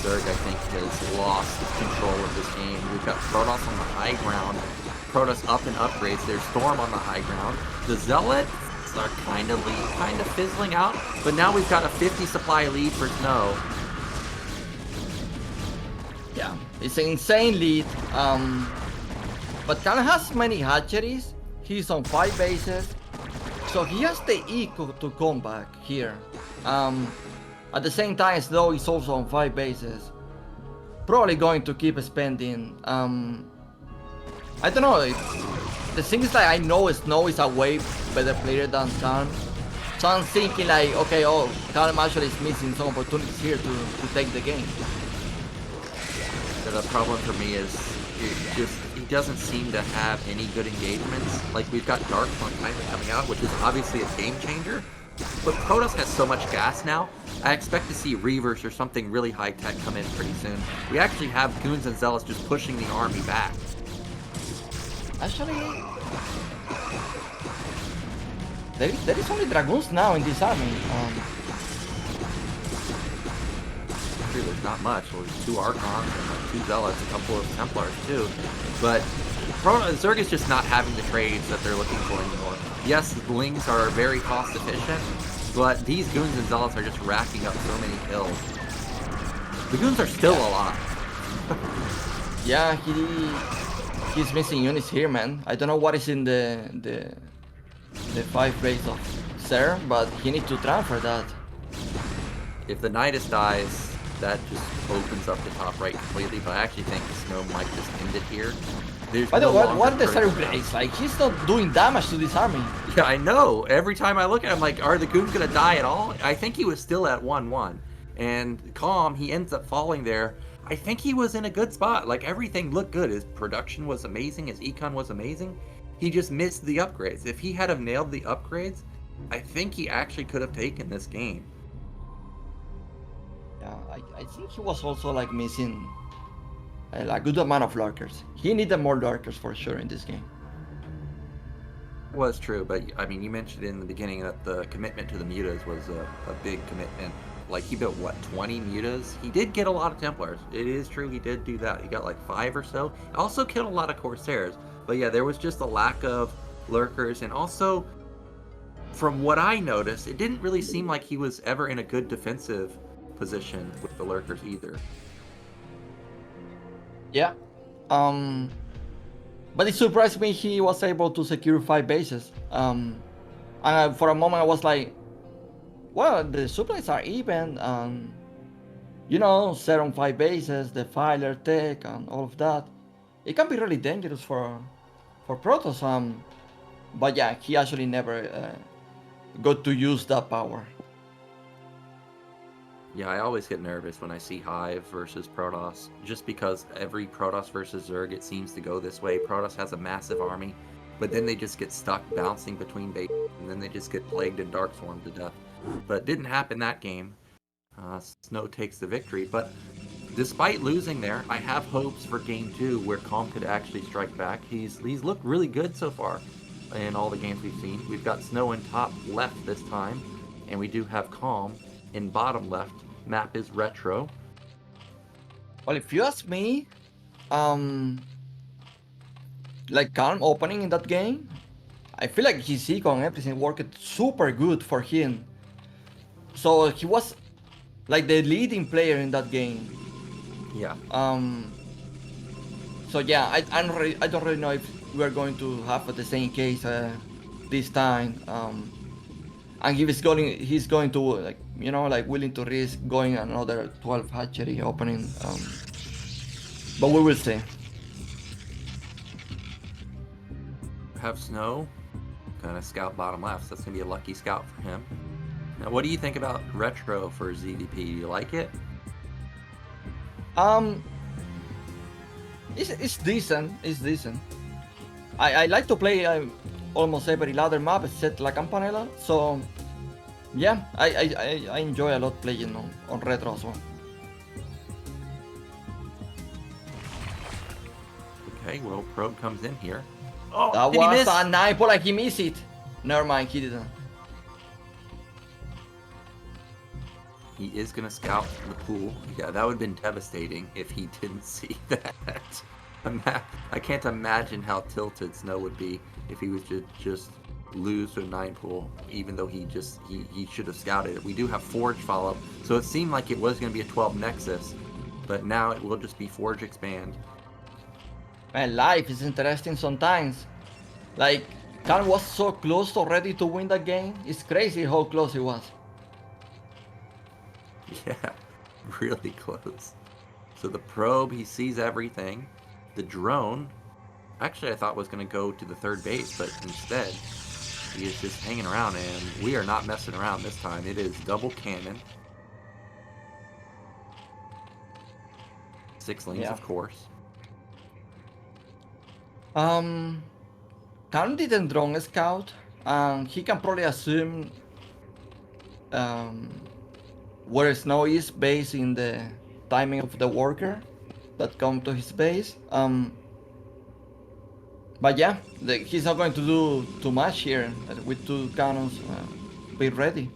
Zerg I think has lost his control of this game. We've got Protoss on the high ground, Protoss up and upgrades, there's Storm on the high ground. The Zealots units are kind of fizzling out, but now we've got a 50 supply lead for Snow. Yeah, it's an insane lead. But Khan has many hatcheries. He's on 5 bases, so he has the eco to come back here. At the same time, Snow is also on 5 bases. Probably going to keep spending. I don't know. The thing is that I know Snow is a way better player than Khan. So I'm thinking like, okay, oh, Khan actually is missing some opportunities here to take the game. The problem for me is he doesn't seem to have any good engagements. Like, we've got Dark finally coming out, which is obviously a game changer. But Protoss has so much gas now, I expect to see Reavers or something really high-tech come in pretty soon. We actually have Goons and Zealots just pushing the army back. Actually, there is only Dragoons now in this army. There's not much. Well, there's 2 Archons and 2 Zealots, a couple of Templars too. But Zerg is just not having the trades that they're looking for anymore. Yes, the Lings are very cost efficient, but these Goons and Zealots are just racking up so many kills. The Goons are still alive. Yeah, he's missing units here, man. I don't know what is in the 5 base of Ser, but he needs to transfer that. If the Nidus dies, that just opens up the top right completely, but I actually think Snow might just end it here. By the way, what the Ser upgrades? Like, he's not doing damage to this army. Yeah, I know. Every time I look at him, like, are the Goons gonna die at all? I think he was still at 1-1. And Calm, he ends up falling there. I think he was in a good spot. Like, everything looked good. His production was amazing. His econ was amazing. He just missed the upgrades. If he had have nailed the upgrades, I think he actually could have taken this game. Yeah, I think he was also like missing a good amount of lurkers. He needed more lurkers for sure in this game. Was true, but I mean, you mentioned in the beginning that the commitment to the mutas was a big commitment. Like, he built, what, 20 mutas? He did get a lot of Templars. It is true, he did do that. He got like 5 or so. Also killed a lot of Corsairs. But yeah, there was just a lack of lurkers, and also, from what I noticed, it didn't really seem like he was ever in a good defensive position with the lurkers either. Yeah. But it surprised me he was able to secure 5 bases. And for a moment I was like, well, the supplies are even. You know, set on 5 bases, the filer tech and all of that. It can be really dangerous for Protoss. But yeah, he actually never got to use that power. Yeah, I always get nervous when I see Hive versus Protoss, just because every Protoss versus Zerg, it seems to go this way. Protoss has a massive army, but then they just get stuck bouncing between bases, and then they just get plagued and dark swarmed to death. But it didn't happen that game. Snow takes the victory, but despite losing there, I have hopes for Game 2 where Calm could actually strike back. He's looked really good so far in all the games we've seen. We've got Snow in top left this time, and we do have Calm in bottom left. Map is retro. Well, if you ask me, like Calm opening in that game, I feel like his eco and everything worked super good for him. So he was like the leading player in that game. Yeah. So yeah, I don't really know if we're going to have the same case this time. And he's going to, like, you know, like willing to risk going another 12 hatchery opening. But we will see. Have Snow kind of scout bottom left, so that's gonna be a lucky scout for him. Now, what do you think about retro for ZVP? Do you like it? It's decent. It's decent. I like to play almost every ladder map except La Campanella. So yeah, I enjoy a lot playing on retro as well. Okay, well, Probe comes in here. Oh, that was a knife, like he missed it. Never mind, he didn't. He is going to scout the pool. Yeah, that would have been devastating if he didn't see that. I can't imagine how tilted Snow would be if he was just lose to a 9 pool, even though he should have scouted it. We do have Forge follow-up, so it seemed like it was going to be a 12 Nexus, but now it will just be Forge expand. Man, life is interesting sometimes. Like, Khan was so close already to win that game. It's crazy how close he was. Yeah, really close. So the probe, he sees everything. The drone, actually I thought was going to go to the third base, but instead he is just hanging around, and we are not messing around this time. It is double cannon. 6 lanes, of course. Khan didn't drone scout, and he can probably assume where Snow is based in the timing of the worker that come to his base. But yeah, he's not going to do too much here with 2 cannons. Be ready.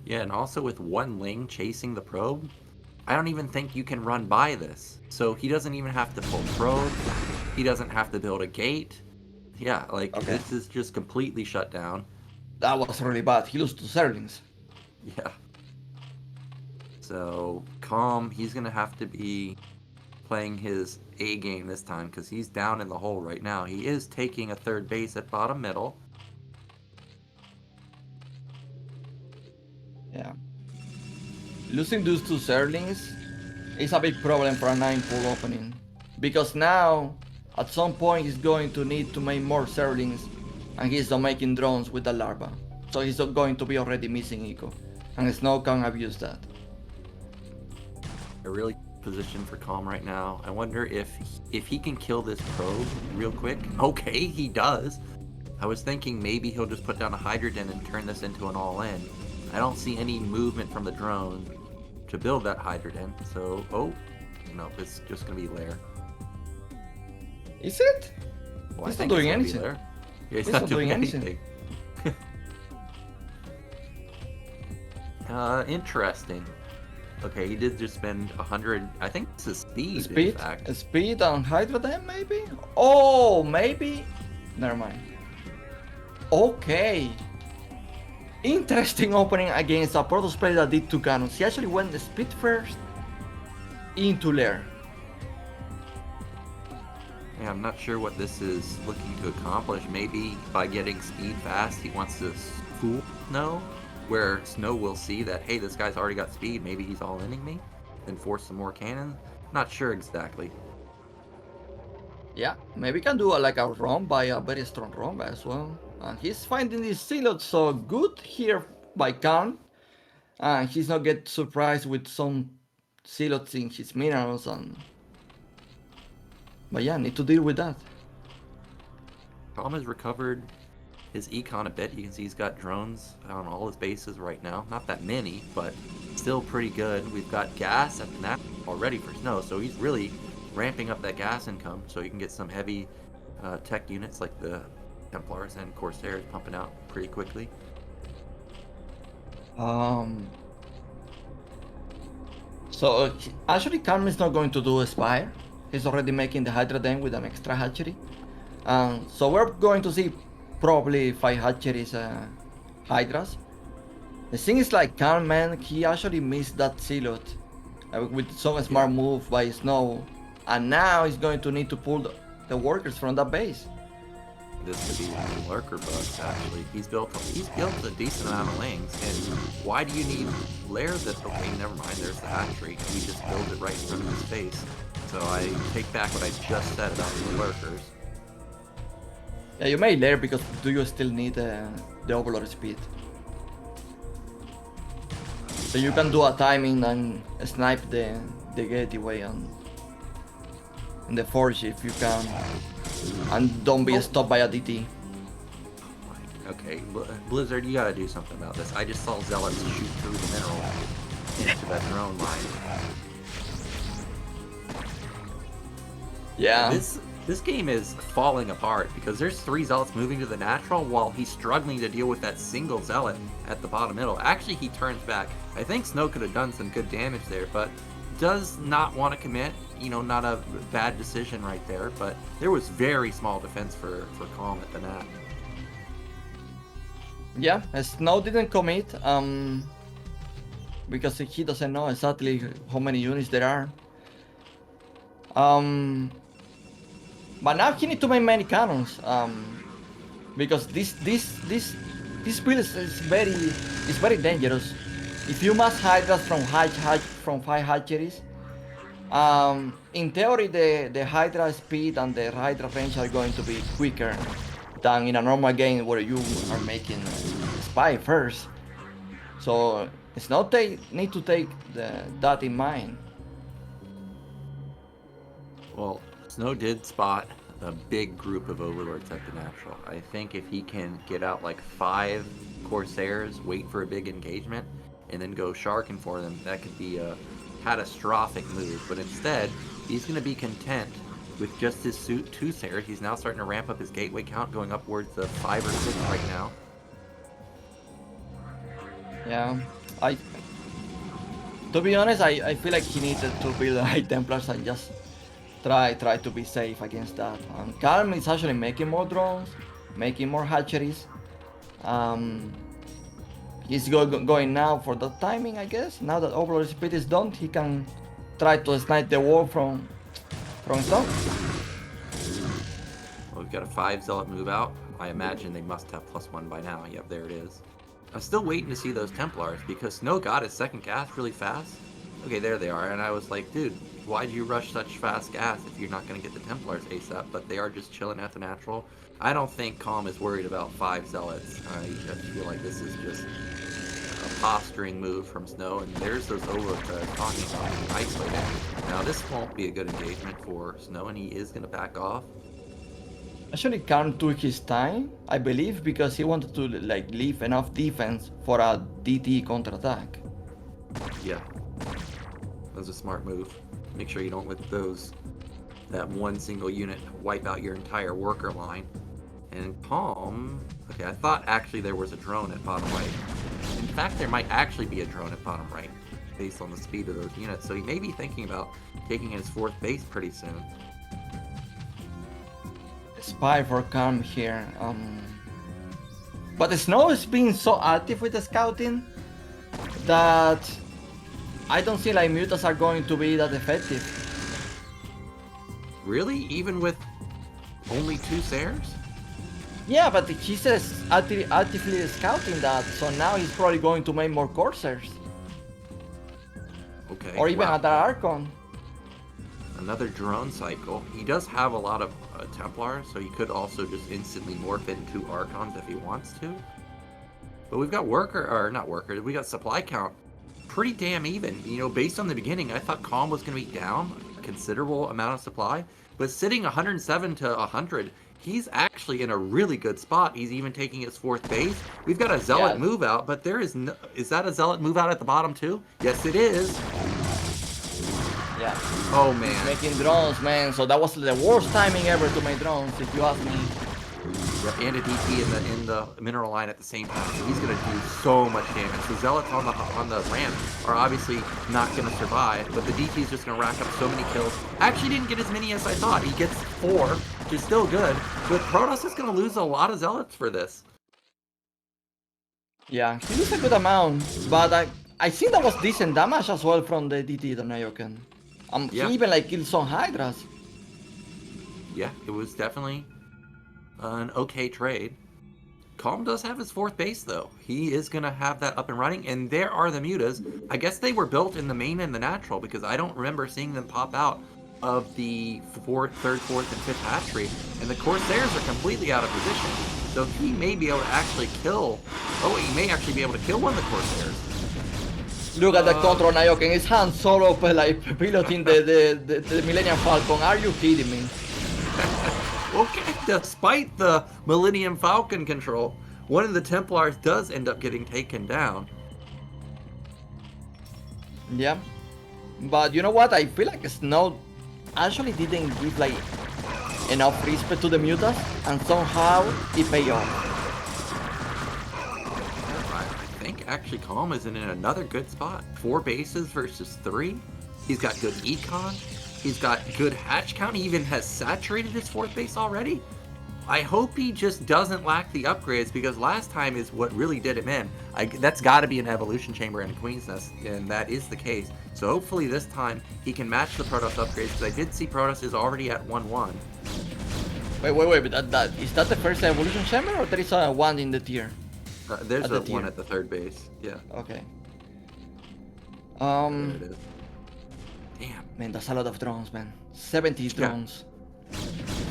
Yeah, and also with 1 Ling chasing the probe, I don't even think you can run by this. So he doesn't even have to pull probe. He doesn't have to build a gate. Yeah, like this is just completely shut down. That was really bad. He lost to Zerlings. Yeah. So Calm, he's gonna have to be playing his A game this time because he's down in the hole right now. He is taking a third base at bottom middle. Yeah. Losing those 2 Zerlings is a big problem for a 9 pool opening. Because now, at some point, he's going to need to make more Zerlings, and he's not making drones with the larva. So he's not going to be already missing eco. And Snow can abuse that. A really position for Calm right now. I wonder if he can kill this probe real quick. Okay, he does. I was thinking maybe he'll just put down a Hydrogen and turn this into an all-in. I don't see any movement from the drone to build that Hydrogen, so, no, it's just gonna be Lair. Is it? Well, he's not doing anything. Yeah, he's not doing anything. Interesting. Okay, he did just spend 100. I think this is speed. In fact. Speed on Hydroden, maybe? Oh, maybe? Never mind. Okay. Interesting opening against a Protoss player that did 2 cannons. He actually went the speed first into Lair. Yeah, I'm not sure what this is looking to accomplish. Maybe by getting speed fast, he wants to fool Snow, where Snow will see that, hey, this guy's already got speed, maybe he's all-inning me, then force some more cannon. Not sure exactly. Yeah, maybe can do like a Romba, a very strong Romba as well. And he's finding this Silot so good here by Khan. And he's not get surprised with some Silots in his minerals. But yeah, need to deal with that. Tom has recovered his econ a bit. You can see he's got drones on all his bases right now. Not that many, but still pretty good. We've got gas at the nap already for Snow, so he's really ramping up that gas income so you can get some heavy tech units like the Templars and Corsairs pumping out pretty quickly. So actually Khan is not going to do a Spire. He's already making the Hydra Den with an extra hatchery. So we're going to see probably 5 hatcheries Hydras. The thing is like Khan, man, he actually missed that Silot with some smart move by Snow. And now he's going to need to pull the workers from that base. This could be one of the lurker bugs, actually. He's built a decent amount of lanes, and why do you need layers that, okay, never mind, there's the hatchery. We just build it right in front of his face. So I take back what I just said about the lurkers. Yeah, you may layer because do you still need the Overlord speed? So you can do a timing and snipe the gateway and the forge if you can, and don't be stopped by a DT. Okay, Blizzard, you gotta do something about this. I just saw Zealots shoot through the mineral into that drone line. Yeah. This game is falling apart because there's 3 Zealots moving to the natural while he's struggling to deal with that single Zealot at the bottom middle. Actually, he turns back. I think Snow could have done some good damage there, but does not want to commit. You know, not a bad decision right there, but there was very small defense for Calm at the nap. Yeah, Snow didn't commit, because he doesn't know exactly how many units there are. But now he needs to make many cannons, because this build is very dangerous. If you mass hydras from from 5 hatcheries, in theory the hydra speed and the hydra range are going to be quicker than in a normal game where you are making spy first. So it's not they need to take that in mind. Well, Snow did spot a big group of overlords at the natural. I think if he can get out like 5 Corsairs, wait for a big engagement, and then go sharking for them, that could be a catastrophic move. But instead, he's going to be content with just his 2 Sairs. He's now starting to ramp up his gateway count, going upwards of 5 or 6 right now. Yeah, to be honest, I feel like he needed to build high Templars and just try to be safe against that. Calm is actually making more drones, making more hatcheries. He's going now for the timing, I guess. Now that Overlord Speed is done, he can try to snipe the wall from Stone. Well, we've got a 5 Zealot move out. I imagine they must have +1 by now. Yep, there it is. I'm still waiting to see those Templars because Snow got his second gas really fast. Okay, there they are. And I was like, dude, why'd you rush such fast gas if you're not going to get the Templars ASAP? But they are just chilling at the natural. I don't think Calm is worried about 5 Zealots. I just feel like this is just a posturing move from Snow. And there's those Overlords that I was talking about being isolated. Now, this won't be a good engagement for Snow, and he is going to back off. Actually, Karn took his time, I believe, because he wanted to like leave enough defense for a DT counterattack. Yeah, that was a smart move. Make sure you don't let that one single unit wipe out your entire worker line. And Calm, okay, I thought actually there was a drone at bottom right. In fact, there might actually be a drone at bottom right, based on the speed of those units. So he may be thinking about taking his 4th base pretty soon. Spy for Calm here. But the Snow is being so active with the scouting that I don't see like mutas are going to be that effective. Really? Even with only 2 Sairs? Yeah, but he says actively scouting that, so now he's probably going to make more Corsairs. Okay. Or even another Archon. Another drone cycle. He does have a lot of Templars, so he could also just instantly morph into Archons if he wants to. But we've got we got supply count pretty damn even. You know, based on the beginning, I thought Calm was going to be down a considerable amount of supply, but sitting 107 to 100, he's actually in a really good spot. He's even taking his 4th base. We've got a Zealot move out, but there is no... Is that a Zealot move out at the bottom too? Yes, it is. Yeah. Oh man. Making drones, man. So that was the worst timing ever to make drones, if you ask me. Yeah, and a DP in the mineral line at the same time. So he's gonna do so much damage. The Zealots on the ramp are obviously not gonna survive, but the DP is just gonna rack up so many kills. Actually didn't get as many as I thought. He gets 4, which is still good. But Protoss is gonna lose a lot of Zealots for this. Yeah, he loses a good amount, but I think that was decent damage as well from the DT, the Nyoken. Yeah. He even like killed some Hydras. Yeah, it was definitely an okay trade. Calm does have his 4th base though. He is gonna have that up and running, and there are the mutas. I guess they were built in the main and the natural because I don't remember seeing them pop out of the 3rd, 4th, and 5th hatchery, and the Corsairs are completely out of position. So he may be able to actually kill. Oh, he may actually be able to kill one of the Corsairs. Look at the control Nyoken. It's Han Solo like piloting the Millennium Falcon. Are you kidding me? Okay, despite the Millennium Falcon control, one of the Templars does end up getting taken down. Yeah. But you know what? I feel like Snow actually didn't give like enough respect to the mutas, and somehow it paid off. I think actually Calm is in another good spot. 4 bases versus 3. He's got good econ. He's got good hatch count. He even has saturated his 4th base already. I hope he just doesn't lack the upgrades, because last time is what really did him in. That's got to be an evolution chamber and a queen's nest, and that is the case. So hopefully this time he can match the Protoss upgrades, because I did see Protoss is already at 1-1. Wait, but is that the first evolution chamber, or there is a one in the tier? There's a one at the third base. Yeah. Okay. There it is. Damn. Man, that's a lot of drones, man. 70 drones.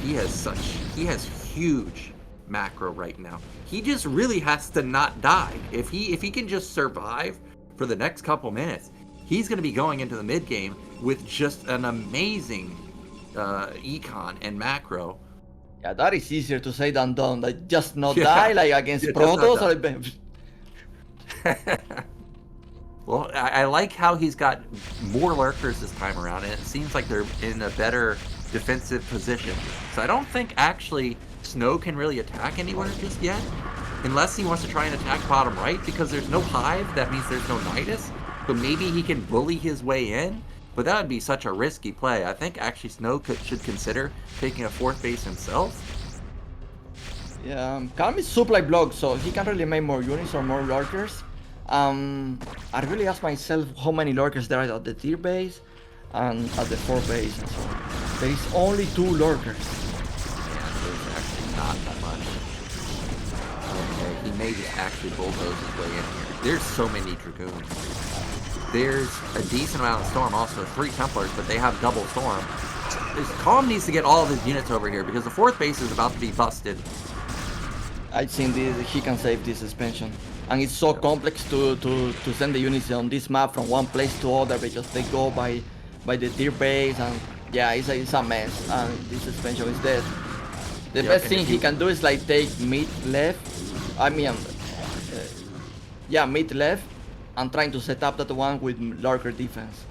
He has huge macro right now. He just really has to not die. If he can just survive for the next couple minutes, he's going to be going into the mid game with just an amazing econ and macro. Yeah, that is easier to say than done. Like, just not die like against Protoss. Well, I like how he's got more lurkers this time around, and it seems like they're in a better defensive position. So I don't think actually Snow can really attack anywhere just yet, unless he wants to try and attack bottom right, because there's no hive. That means there's no Nidus. But maybe he can bully his way in. But that would be such a risky play. I think actually Snow should consider taking a fourth base himself. Yeah, Calm is supply block, so he can really make more units or more lurkers. I really ask myself how many lurkers there are at the tier base and at the 4 base and so on. There is only 2 lurkers. Yeah, there's actually not that much. Okay, he may just actually bulldoze his way in here. There's so many Dragoons. There's a decent amount of Storm also, 3 Templars, but they have double Storm. Calm needs to get all of his units over here, because the 4th base is about to be busted. I think he can save this suspension. And it's so complex to send the units on this map from one place to other, because they go by the tier base, and yeah, it's a mess, and this suspension is dead. The best thing he can do is like take mid left, mid left, and trying to set up that one with lurker defense.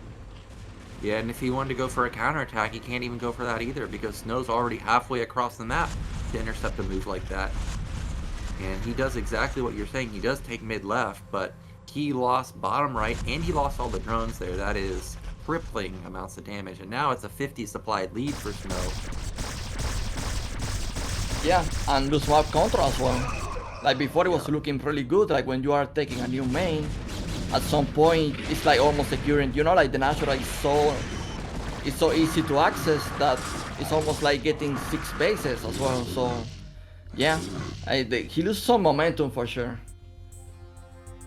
Yeah, and if he wanted to go for a counterattack, he can't even go for that either, because Snow's already halfway across the map to intercept a move like that. And he does exactly what you're saying. He does take mid-left, but he lost bottom right, and he lost all the drones there. That is crippling amounts of damage. And now it's a 50 supplied lead for Snow. Yeah, and lose map control as well. Like before it was looking really good, like when you are taking a new main, at some point it's like almost securing, like the natural is so easy to access that it's almost like getting 6 bases as well, so yeah, he loses some momentum for sure.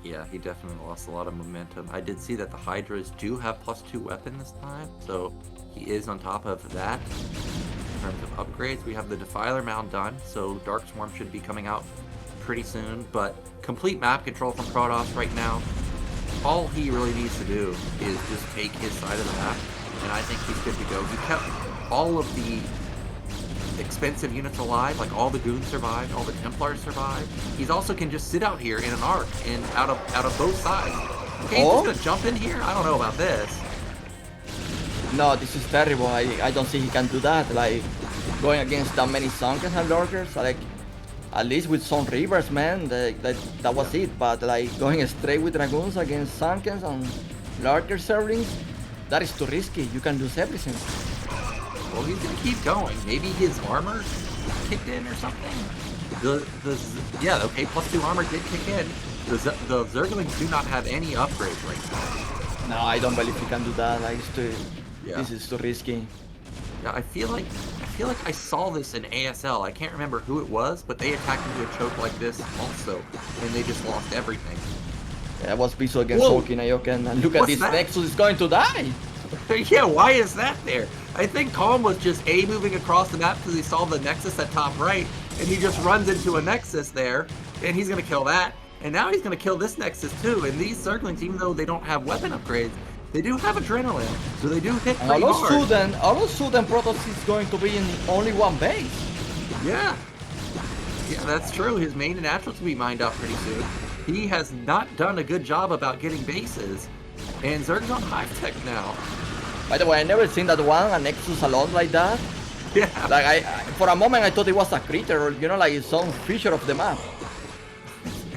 Yeah, he definitely lost a lot of momentum. I did see that the Hydras do have +2 weapon this time, so he is on top of that. In terms of upgrades, we have the Defiler Mound done, so Dark Swarm should be coming out pretty soon, but complete map control from Protoss right now. All he really needs to do is just take his side of the map, and I think he's good to go. He kept all of the expensive units alive, like all the goons survived, all the Templars survived. He's also can just sit out here in an arc and out of both sides. Okay, he's just gonna jump in here? I don't know about this. No, this is terrible. I don't think he can do that. Like going against that many Sunkens and lurkers, like at least with some Reavers, man, that was it. But like going straight with Dragoons against Sunkens and lurker servings, that is too risky. You can lose everything. Well, he's gonna keep going. Maybe his armor kicked in or something. Yeah, okay, +2 armor did kick in. The Zerglings do not have any upgrades right now. No, I don't believe he can do that. Like, this is too risky. Yeah, I feel like I saw this in ASL. I can't remember who it was, but they attacked into a choke like this also, and they just lost everything. Yeah, it was Piso against Hulky Nyoken, and look at this, Nexus is going to die! Yeah, why is that there? I think Calm was just moving across the map because he saw the Nexus at top right, and he just runs into a Nexus there, and he's going to kill that. And now he's going to kill this Nexus too, and these Zerglings, even though they don't have weapon upgrades, they do have Adrenaline, so they do hit pretty hard. Also, Protoss is going to be in only one base. Yeah. Yeah, that's true. His main and naturals will be mined out pretty soon. He has not done a good job about getting bases. And Zerg's on Hive Tech now. By the way, I never seen that one, a Nexus alone like that. Yeah. Like, for a moment I thought it was a critter, or, like some feature of the map.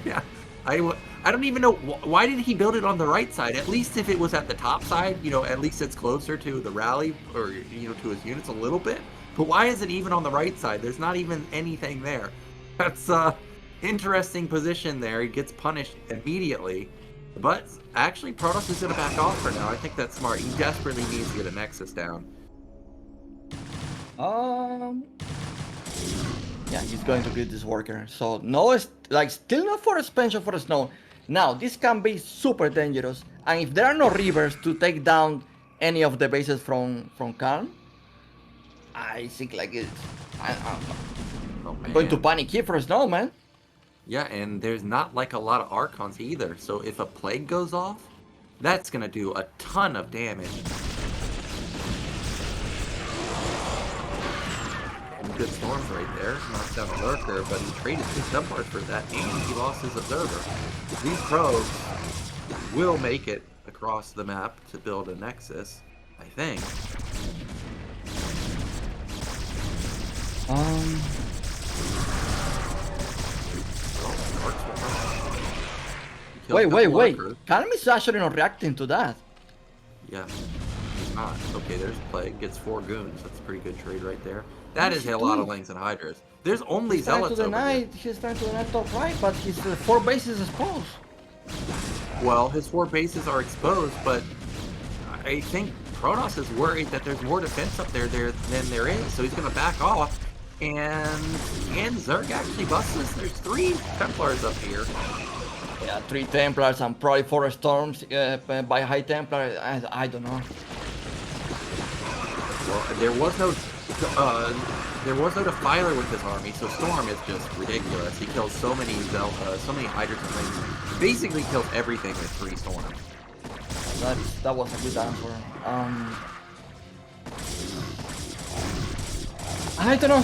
Yeah. I don't even know, why did he build it on the right side? At least if it was at the top side, at least it's closer to the rally, or, to his units a little bit. But why is it even on the right side? There's not even anything there. That's interesting position there. He gets punished immediately. But actually, Protoss is going to back off for now. I think that's smart. He desperately needs to get a Nexus down. Yeah, he's going to get this worker. So no, like still not for expansion for Snow. Now this can be super dangerous, and if there are no rivers to take down any of the bases from Calm, I think like I'm going to panic here for Snow, man. Yeah, and there's not like a lot of Archons either. So if a Plague goes off, that's gonna do a ton of damage. Good storms right there, knocks down a lurker, but he traded his Templars for that, and he lost his observer. These pros will make it across the map to build a Nexus, I think. Wait. Calm is actually not reacting to that. Yeah, he's not. Okay, there's Plague, gets 4 goons. That's a pretty good trade right there. That is a lot of Lings and Hydras. There's only Zealots over here. He's trying to deny top right, but his 4 bases exposed. Well, his 4 bases are exposed, but I think Protoss is worried that there's more defense up there than there is, so he's going to back off. And Eonzerg actually busts this. There's 3 Templars up here. Yeah, 3 Templars and probably 4 Storms by High Templar. I don't know. Well, there was no Defiler with his army, so Storm is just ridiculous. He kills so many Hydras and things. Basically kills everything with 3 Storms. That was a good answer. I don't know.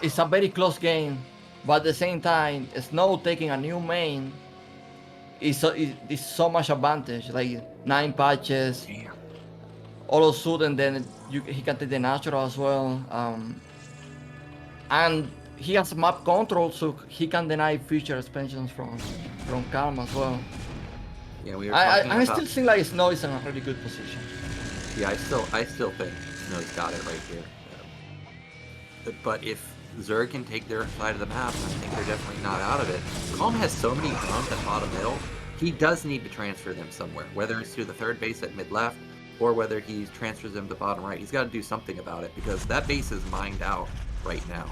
It's a very close game, but at the same time, Snow taking a new main is so much advantage. Like 9 patches. Damn. All of a sudden, then he can take the natural as well, and he has map control, so he can deny future expansions from Calm as well. Yeah, we were talking I still think like Snow is in a really good position. Yeah, I still think Snow's got it right here. But if Zerg can take their side of the map, I think they're definitely not out of it. Calm has so many drones at bottom middle. He does need to transfer them somewhere, whether it's to the 3rd base at mid left, or whether he transfers them to bottom right. He's got to do something about it, because that base is mined out right now.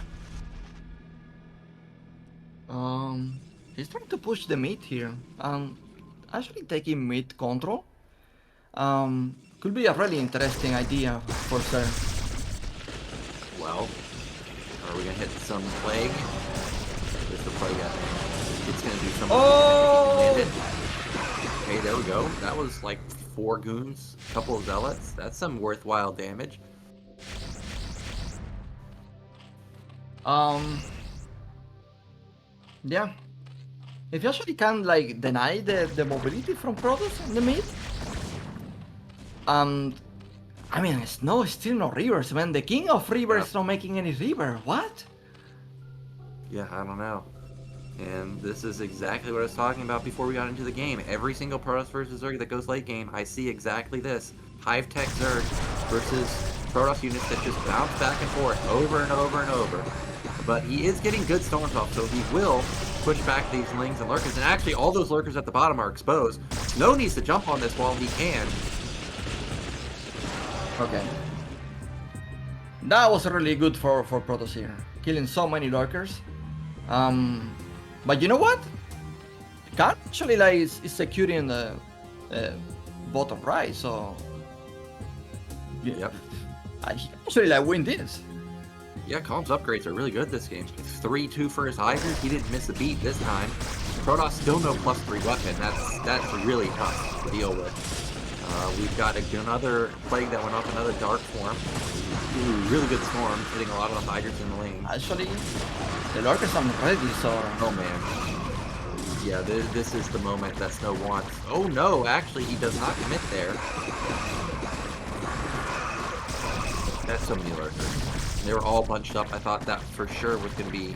He's trying to push the mid here. Actually taking mid control. Could be a really interesting idea for sure. Well, are we gonna hit some Plague? There's the Plague. It's gonna do something. Oh! Okay, there we go. That was like 4 goons, a couple of Zealots. That's some worthwhile damage. Yeah. If you actually can like deny the mobility from Protoss in the mid. I mean, Snow is still no rivers, man. The king of rivers is not making any river. What? Yeah, I don't know. And this is exactly what I was talking about before we got into the game. Every single Protoss versus Zerg that goes late game, I see exactly this. Hive Tech Zerg versus Protoss units that just bounce back and forth over and over and over. But he is getting good storms off, so he will push back these Lings and Lurkers. And actually, all those Lurkers at the bottom are exposed. Snow needs to jump on this while he can. Okay. That was really good for Protoss here. Killing so many Lurkers. But you know what? Khan actually like is securing the bottom right, so Yep. he actually like win this. Yeah, Calm's upgrades are really good this game. 3-2 for his Hydras. He didn't miss a beat this time. Protoss still no +3 weapon. That's really tough to deal with. We've got another Plague that went off, another Dark Form. Ooh, really good storm, hitting a lot of the Hydras in the lane. Actually, the Lurkers are ready, so... Oh man. Yeah, this is the moment that Snow wants. Oh no, actually he does not commit there. That's so many Lurkers. They were all bunched up. I thought that for sure was going to be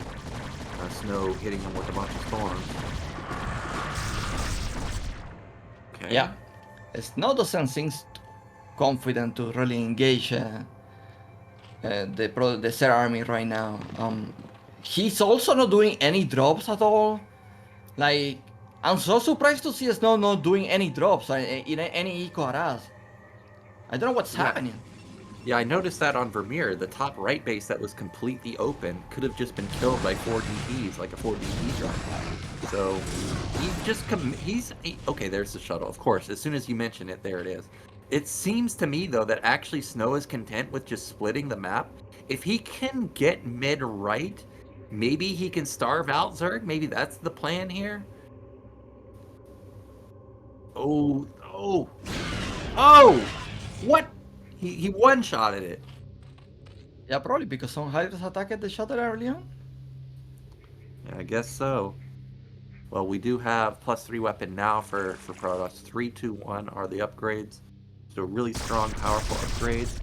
Snow hitting them with a bunch of storms. Okay. Yeah. Snow doesn't seem confident to really engage the Ser army right now. He's also not doing any drops at all. Like, I'm so surprised to see Snow not doing any drops in any eco harass. I don't know what's Yeah. happening. Yeah, I noticed that on Vermeer. The top right base that was completely open could have just been killed by 4 DPs, like a 4 DP drop. So okay, there's the shuttle. Of course, as soon as you mention it, there it is. It seems to me, though, that actually Snow is content with just splitting the map. If he can get mid-right, maybe he can starve out Zerg. Maybe that's the plan here. Oh, oh, oh! What? He one-shotted it. Yeah, probably because some Hydras attacked the shuttle early on. Yeah, I guess so. Well, we do have +3 weapon now for Protoss. 3, 2, 1 are the upgrades. So really strong, powerful upgrades.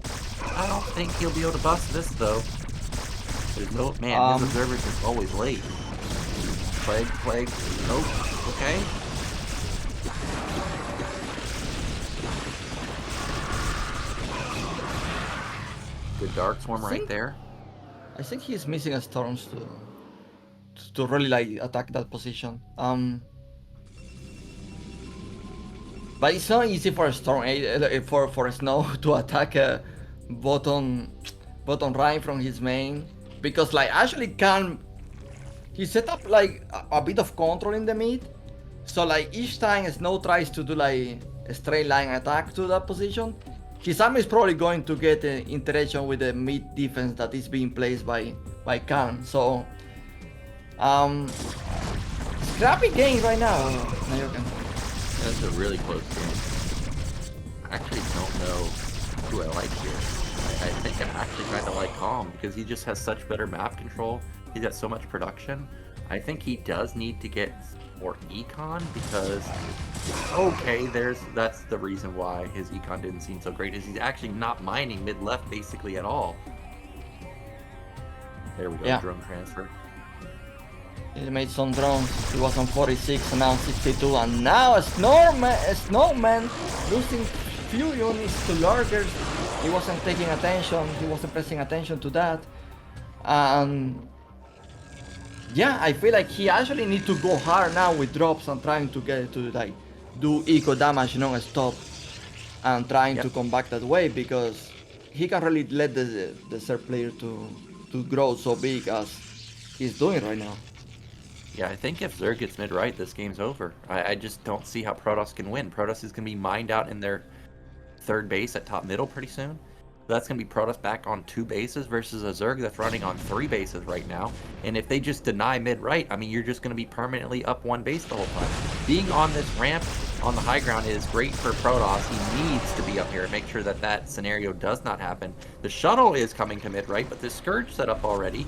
I don't think he'll be able to bust this, though. There's no... Man, his observers is always late. Plague. Nope. Okay. Good Dark Swarm right there. I think he's missing a Storms to really like attack that position. But it's not easy for a Storm for Snow to attack a bottom right from his main, because like actually he set up like a bit of control in the mid, so like each time Snow tries to do like a straight line attack to that position, his army is probably going to get interaction with the mid defense that is being placed by Khan. So scrappy game right now, Nyoken. That's a really close game. I actually don't know who I like here. I think I'm actually kind of like Calm, because he just has such better map control. He's got so much production. I think he does need to get more econ, because okay, that's the reason why his econ didn't seem so great, is he's actually not mining mid-left basically at all. There we go, yeah. Drone transfer. He made some drones. He was on 46, now 62, and now a Snowman losing few units to Lurkers. He wasn't taking attention. He wasn't pressing attention to that. Yeah, I feel like he actually needs to go hard now with drops and trying to get to like do eco damage non-stop and trying to come back that way, because he can really let the third player to grow so big as he's doing right now. Yeah, I think if Zerg gets mid-right, this game's over. I just don't see how Protoss can win. Protoss is going to be mined out in their third base at top middle pretty soon. That's going to be Protoss back on 2 bases versus a Zerg that's running on 3 bases right now. And if they just deny mid-right, I mean, you're just going to be permanently up 1 base the whole time. Being on this ramp on the high ground is great for Protoss. He needs to be up here and make sure that that scenario does not happen. The shuttle is coming to mid-right, but the Scourge set up already.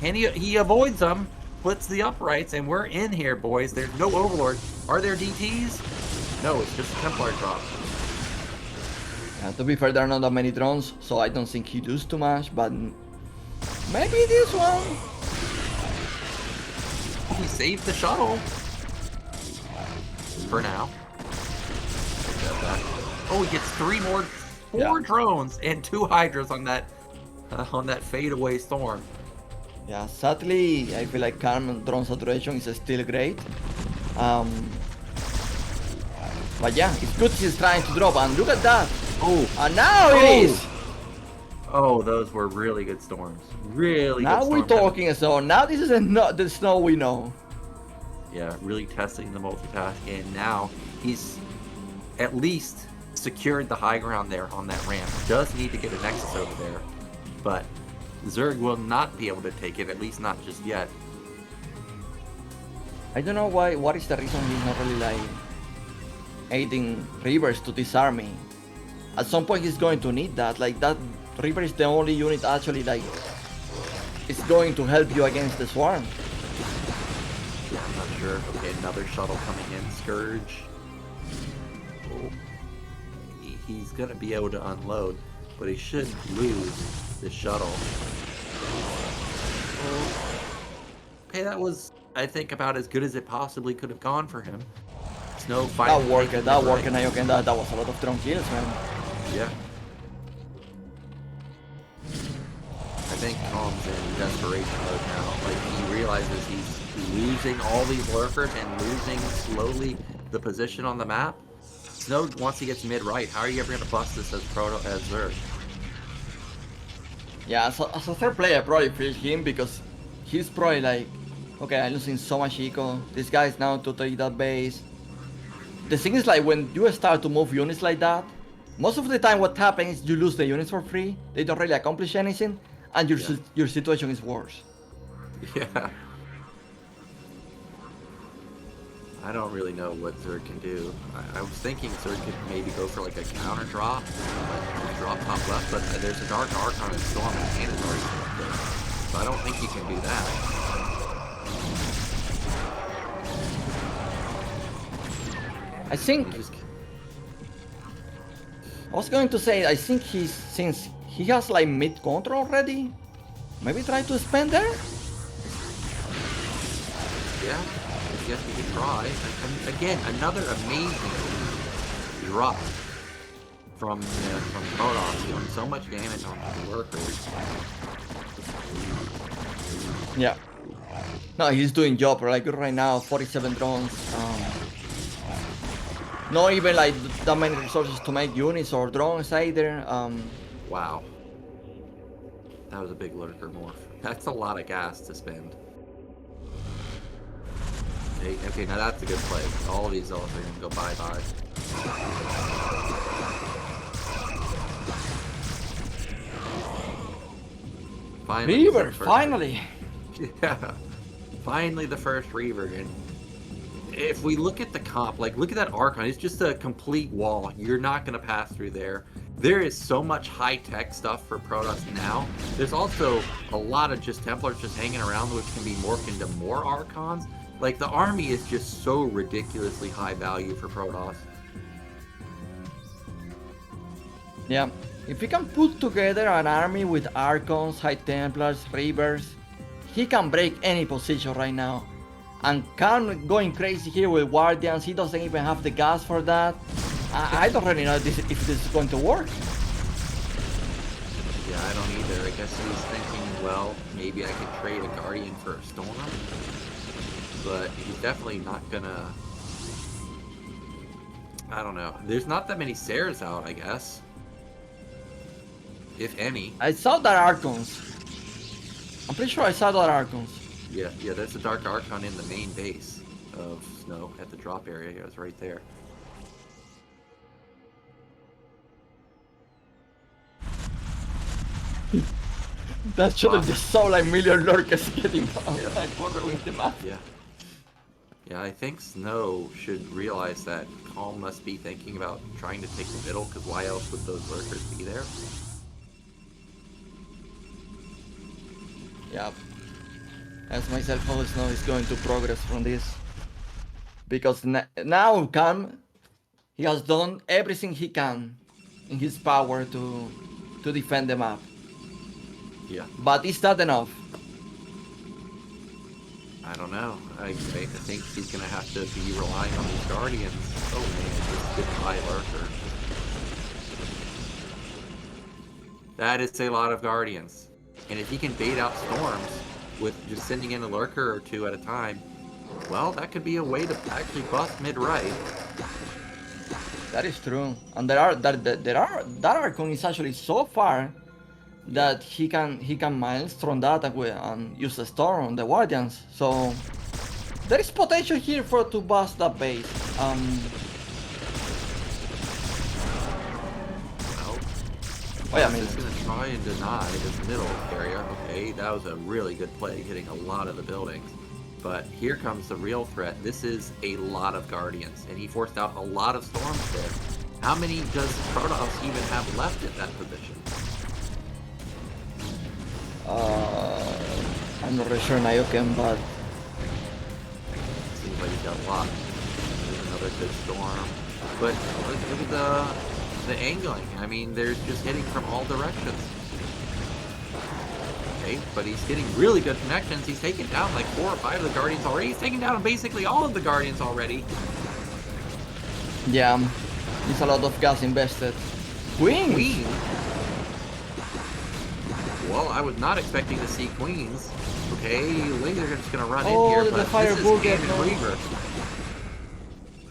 He avoids them. Splits the uprights, and we're in here, boys. There's no Overlord. Are there DTs? No, it's just a Templar drop. To be fair, there are not that many drones, so I don't think he does too much, but maybe this one. He saved the shuttle. For now. Oh, he gets 4 drones and 2 Hydras on that fadeaway storm. Yeah, sadly, I feel like Calm drone saturation is still great. But yeah, it's good he's trying to drop, and look at that! Oh! And now it is! Oh, those were really good storms. Really now good we're talking, so now this is not the Snow we know. Yeah, really testing the multitasking, and now he's at least secured the high ground there on that ramp. Does need to get a Nexus over there, but Zerg will not be able to take it, at least not just yet. I don't know why. What is the reason he's not really like aiding Rivers to this army? At some point he's going to need that. Like that River is the only unit actually like is going to help you against the swarm. Yeah, I'm not sure. Okay, another shuttle coming in. Scourge. Oh. He's gonna be able to unload, but he should lose the shuttle. Okay, that was, I think, about as good as it possibly could have gone for him. Snow fight. That worked, Nyoken. That was a lot of drone kills, man. Yeah. think Calm's in desperation mode now. Like, he realizes he's losing all these lurkers and losing slowly the position on the map. Snow, once he gets mid-right, how are you ever going to bust this as Zerg? Yeah, as a third player, I probably feel him because he's probably like, okay, I'm losing so much eco. This guy is now to take that base. The thing is, like, when you start to move units like that, most of the time what happens is you lose the units for free. They don't really accomplish anything, and your situation is worse. Yeah. I don't really know what Zerg can do. I was thinking Zerg could maybe go for like a counter drop, like drop top left, but there's a Dark Archon and Storm and Cannon already up there. So I don't think you can do that. I think... I was going to say, I think since he has like mid control already, maybe try to spend there? Yeah. Yes, we could try. And again, another amazing drop from Protoss, doing so much damage on the workers. Yeah. No, he's doing job like right now. 47 drones. Not even like that many resources to make units or drones either. Wow. That was a big lurker morph. That's a lot of gas to spend. Okay, now that's a good play. All these elves are gonna go bye-bye. Finally, Reaver, finally! Yeah, finally the first Reaver. And if we look at the comp, like, look at that Archon. It's just a complete wall. You're not gonna pass through there. There is so much high-tech stuff for Protoss now. There's also a lot of just Templars just hanging around, which can be morphed into more Archons. Like, the army is just so ridiculously high value for Protoss. Yeah, if he can put together an army with Archons, High Templars, Reavers, he can break any position right now. And Khan going crazy here with Guardians, he doesn't even have the gas for that. I don't really know if this is going to work. Yeah, I don't either. I guess he's thinking, well, maybe I could trade a Guardian for a Storm. But he's definitely not gonna... I don't know. There's not that many Sares out, I guess. If any. I saw that Archons. I'm pretty sure I saw that Archons. Yeah, there's a Dark Archon in the main base of Snow at the drop area. It was right there. That should have just saw like million lurkers getting following the map. Yeah, I think Snow should realize that Calm must be thinking about trying to take the middle, because why else would those lurkers be there? Yeah. As myself, how Snow is going to progress from this. Because now Calm, he has done everything he can in his power to defend the map. Yeah. But is that enough? I don't know. I think he's going to have to be relying on these Guardians. Oh man, this goodbye lurker. That is a lot of Guardians. And if he can bait out Storms with just sending in a lurker or two at a time, well, that could be a way to actually bust mid-right. That is true. And that Archon is actually so far that he can milestone that and use the storm on the Guardians. So there is potential here to bust that base. Well, I mean, he's gonna try and deny this middle area. Okay, that was a really good play, hitting a lot of the buildings. But here comes the real threat. This is a lot of Guardians, and he forced out a lot of Storms there. How many does Protoss even have left at that position? I'm not really sure Nyoken, but seems like he's got a lot. There's another good Storm, but look at the angling. I mean, they're just hitting from all directions. Okay, but he's getting really good connections. He's taken down like 4 or 5 of the Guardians already. He's taken down basically all of the Guardians already. Yeah, it's a lot of gas invested. Queen! Well, I was not expecting to see queens. Okay, they're just gonna run in Oh, here, the but Defiler this is Bullet, Cannon no. Reaver.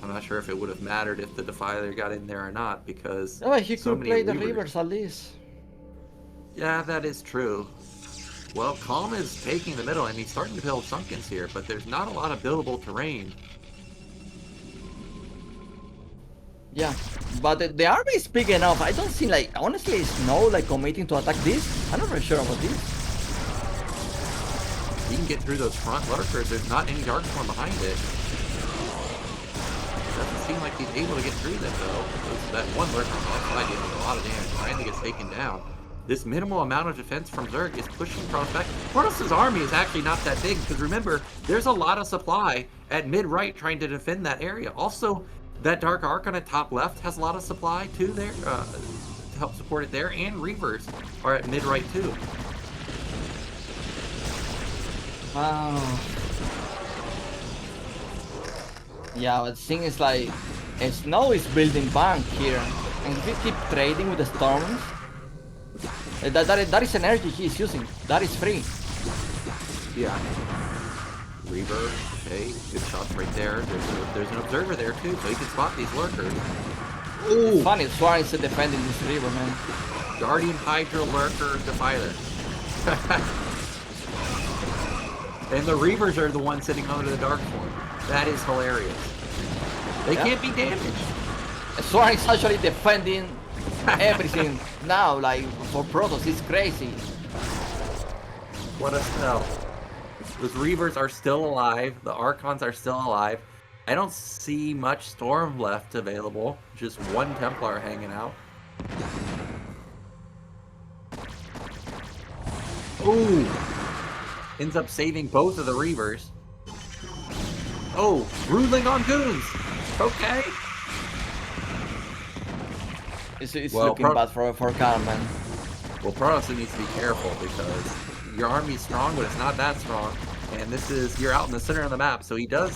I'm not sure if it would have mattered if the Defiler got in there or not, because No, he so could many play the Reavers. Reavers at least. Yeah, that is true. Well, Calm is taking the middle, and he's starting to build Sunkens here, but there's not a lot of buildable terrain. Yeah, but the army is big enough. I don't see, like, honestly, Snow, like, committing to attack this. I'm not very sure about this. He can get through those front lurkers. There's not any Darkstorm behind it. Doesn't seem like he's able to get through them, though. That one lurker on the left side deals a lot of damage. Finally gets taken down. This minimal amount of defense from Zerg is pushing Preuss back. Preuss's army is actually not that big, because remember, there's a lot of supply at mid-right trying to defend that area. Also, that Dark Archon at top left has a lot of supply, too, there, to help support it there, and Reavers are at mid-right, too. Wow. Yeah, but the thing is, like, Snow is building bank here, and if he keep trading with the storms, that is energy he's using. That is free. Yeah. Reaver, okay, good shots right there. There's an observer there too, so he can spot these lurkers. Ooh. It's funny, Swarm is defending this Reaver, man. Guardian Hydra Lurker Defiler. And the Reavers are the ones sitting under the Darkstorm. That is hilarious. They can't be damaged. Swarm is actually defending everything now, like, for Protoss. It's crazy. What a spell. Those Reavers are still alive. The Archons are still alive. I don't see much Storm left available. Just one Templar hanging out. Ooh! Ends up saving both of the Reavers. Oh! Broodling on Goons! Okay! It's looking bad for Khan, man. Well, Preuss needs to be careful, because your army's strong, but it's not that strong. And this is, you're out in the center of the map, so he does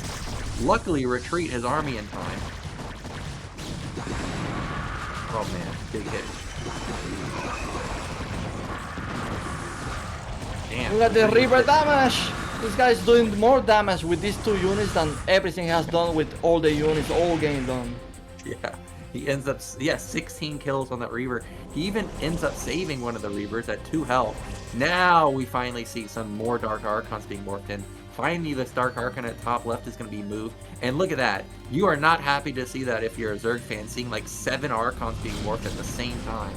luckily retreat his army in time. Oh man, big hit. Damn. Look at the Reaver damage! This guy's doing more damage with these two units than everything has done with all the units all game done. Yeah, he ends up, 16 kills on that Reaver. He even ends up saving one of the Reavers at 2 health. Now we finally see some more Dark Archons being morphed in. Finally, this Dark Archon at top left is going to be moved. And look at that. You are not happy to see that if you're a Zerg fan, seeing like 7 Archons being morphed at the same time.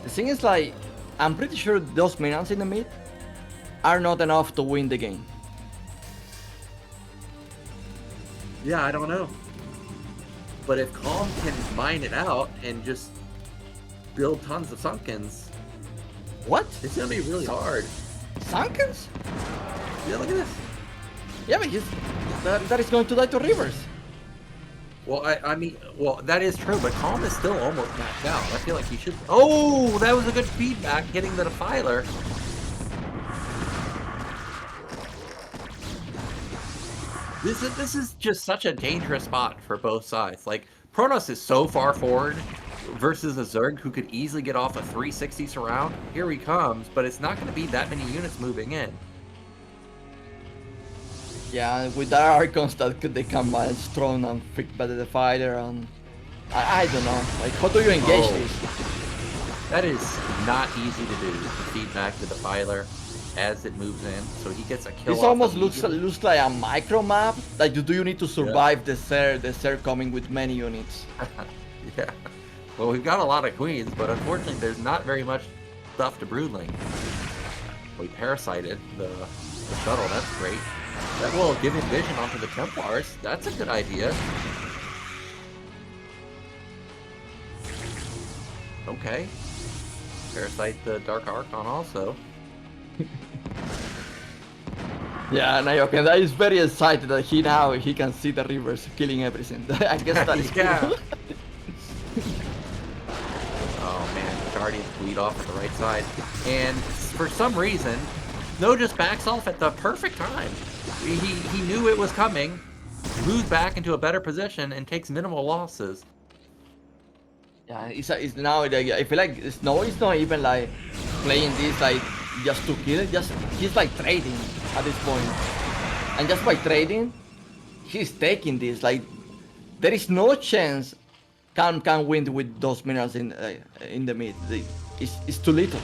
The thing is, like, I'm pretty sure those minions in the mid are not enough to win the game. Yeah, I don't know. But if Calm can mine it out and just build tons of Sunkens, What? it's going to be really hard. Sunkens? Yeah, look at this. Yeah, but that is going to die to Reavers. Well, I mean, well, that is true, but Calm is still almost maxed out. I feel like he should... Oh, that was a good feedback, hitting the Defiler. This is just such a dangerous spot for both sides. Like, Protoss is so far forward versus a Zerg who could easily get off a 360 surround. Here he comes, but it's not going to be that many units moving in. Yeah, with that Archons that they can manage strong and freak by the Defiler, and I don't know. Like, how do you engage this? That is not easy to do, to feed back the Defiler as it moves in, so he gets a kill. This almost looks like a micro map. Like, do you need to survive the Ser coming with many units? Yeah. Well, we've got a lot of queens, but unfortunately there's not very much stuff to broodling. We parasited the shuttle, that's great. That will give him vision onto the Templars. That's a good idea. Okay. Parasite the Dark Archon also. Yeah, Nyoken, that is very excited that he can see the Reavers killing everything. I guess that is cool. Oh man, Guardians bleed off at the right side. And for some reason, No just backs off at the perfect time. He knew it was coming, moves back into a better position, and takes minimal losses. Yeah, it's now, I feel like Snow is not even like playing this like just to kill it. He's like trading at this point, and just by trading, he's taking this. Like there is no chance can win with those minerals in the mid. It's too little.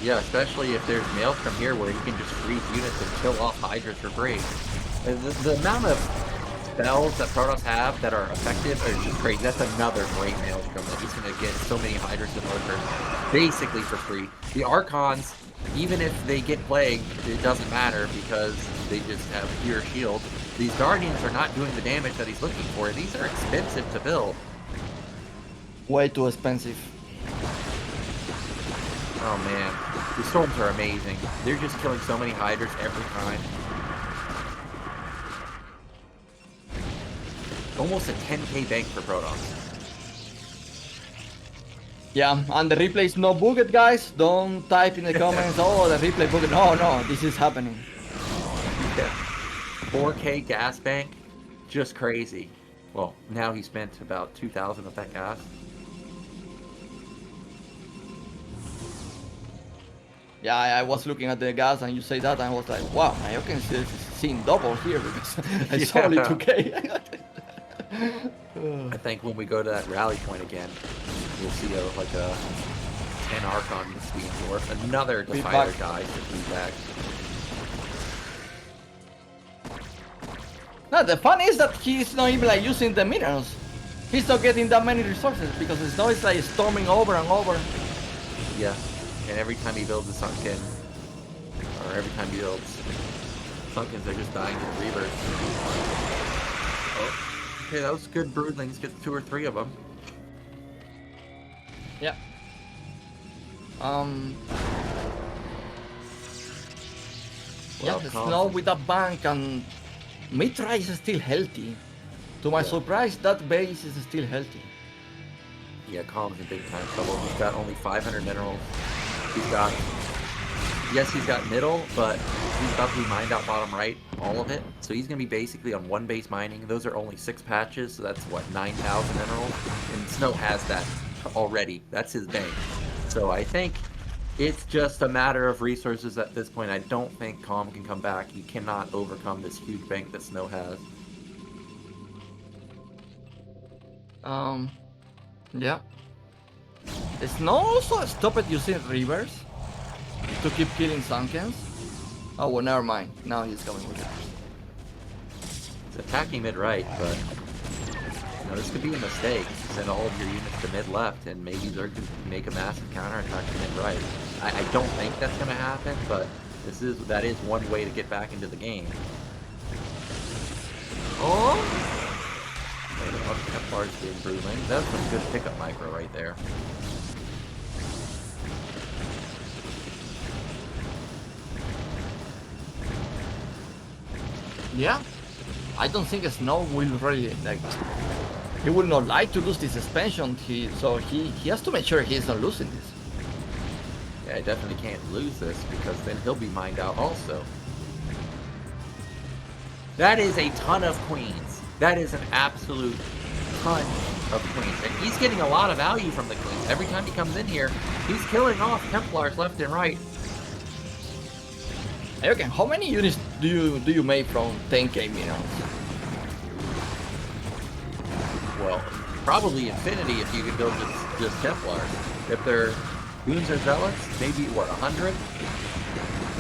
Yeah, especially if there's Maelstrom here where he can just freeze units and kill off Hydras for free. The amount of spells that Protoss have that are effective are just crazy. That's another great Maelstrom that he's going to get so many Hydras and Lurkers basically for free. The Archons, even if they get plagued, it doesn't matter because they just have pure shield. These Guardians are not doing the damage that he's looking for. These are expensive to build. Way too expensive. Oh man, the storms are amazing. They're just killing so many Hydras every time. Almost a 10k bank for Protoss. Yeah, and the replay is no bugged, guys. Don't type in the comments, oh, the replay bugged. No, this is happening. Yeah. 4k gas bank, just crazy. Well, now he spent about 2,000 of that gas. Yeah, I was looking at the gas and you say that and I was like, wow, Nyoken is seeing double here because it's only 2k. I think when we go to that rally point again, we'll see like a 10 Archon being dwarf. Another Defiler dies to be back. No, the fun is that he's not even like using the minerals. He's not getting that many resources because the snow is like storming over and over. Yeah. And every time he builds a Sunken, or every time he builds Sunkens, they're just dying to the Reavers. Oh. Okay, that was good. Broodlings, get 2 or 3 of them. Yeah. Yeah, the snow with that bank and Mitra is still healthy. To my surprise, that base is still healthy. Yeah, Calm's in big time trouble. He's got only 500 minerals. He's got, yes, he's got middle, but he's about to be mined out bottom right, all of it. So he's going to be basically on 1 base mining. Those are only 6 patches, so that's what, 9,000 minerals? And Snow has that already. That's his bank. So I think it's just a matter of resources at this point. I don't think Calm can come back. He cannot overcome this huge bank that Snow has. Yeah. Snow also stopped using Reavers to keep killing Sunkens. Oh, well, never mind. Now he's going with Reavers. He's attacking mid-right, but this could be a mistake. Send all of your units to mid-left, and maybe Zerg can make a massive counterattack to mid-right. I don't think that's going to happen, but that is one way to get back into the game. Oh! Templars being Broodling. That's some good pickup micro right there. Yeah, I don't think Snow will really he will not like to lose this expansion. So he has to make sure he's not losing this. Yeah, I definitely can't lose this because then he'll be mined out also. That is a ton of queens. That is an absolute ton of queens, and he's getting a lot of value from the queens. Every time he comes in here, he's killing off Templars left and right. Okay, how many units do you make from 10k minerals? Well, probably infinity if you could build just Templars. If they're goons or zealots, maybe what, 100?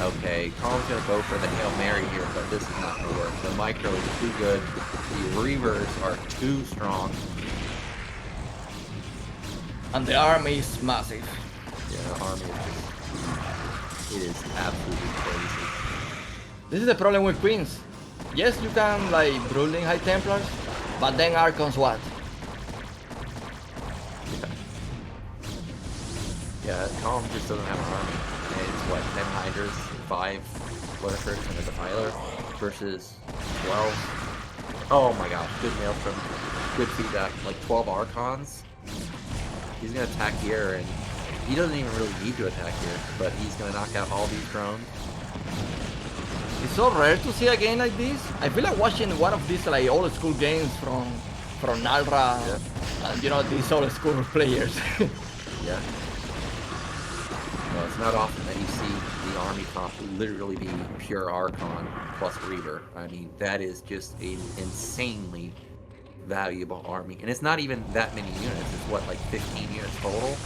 Okay, Carl's gonna go for the Hail Mary here, but this is not gonna work. The micro is too good. The Reavers are too strong. And the army is massive. Yeah, the army is just, it is absolutely crazy. This is the problem with queens. Yes, you can like Broodling High Templars, but then Archons what? Yeah, Column just doesn't have an army. And it's what, 10 Hydras, 5 Lurkers, and a Defiler versus 12. Oh my gosh, good Maelstrom, good feedback. Like 12 Archons. He's gonna attack here, and he doesn't even really need to attack here, but he's gonna knock out all these drones. It's so rare to see a game like this. I feel like watching one of these like old school games from Nalra, and these old school players. Yeah. It's not often that you see the army comp literally be pure Archon plus Reaver. I mean, that is just an insanely valuable army. And it's not even that many units. It's what, like 15 units total?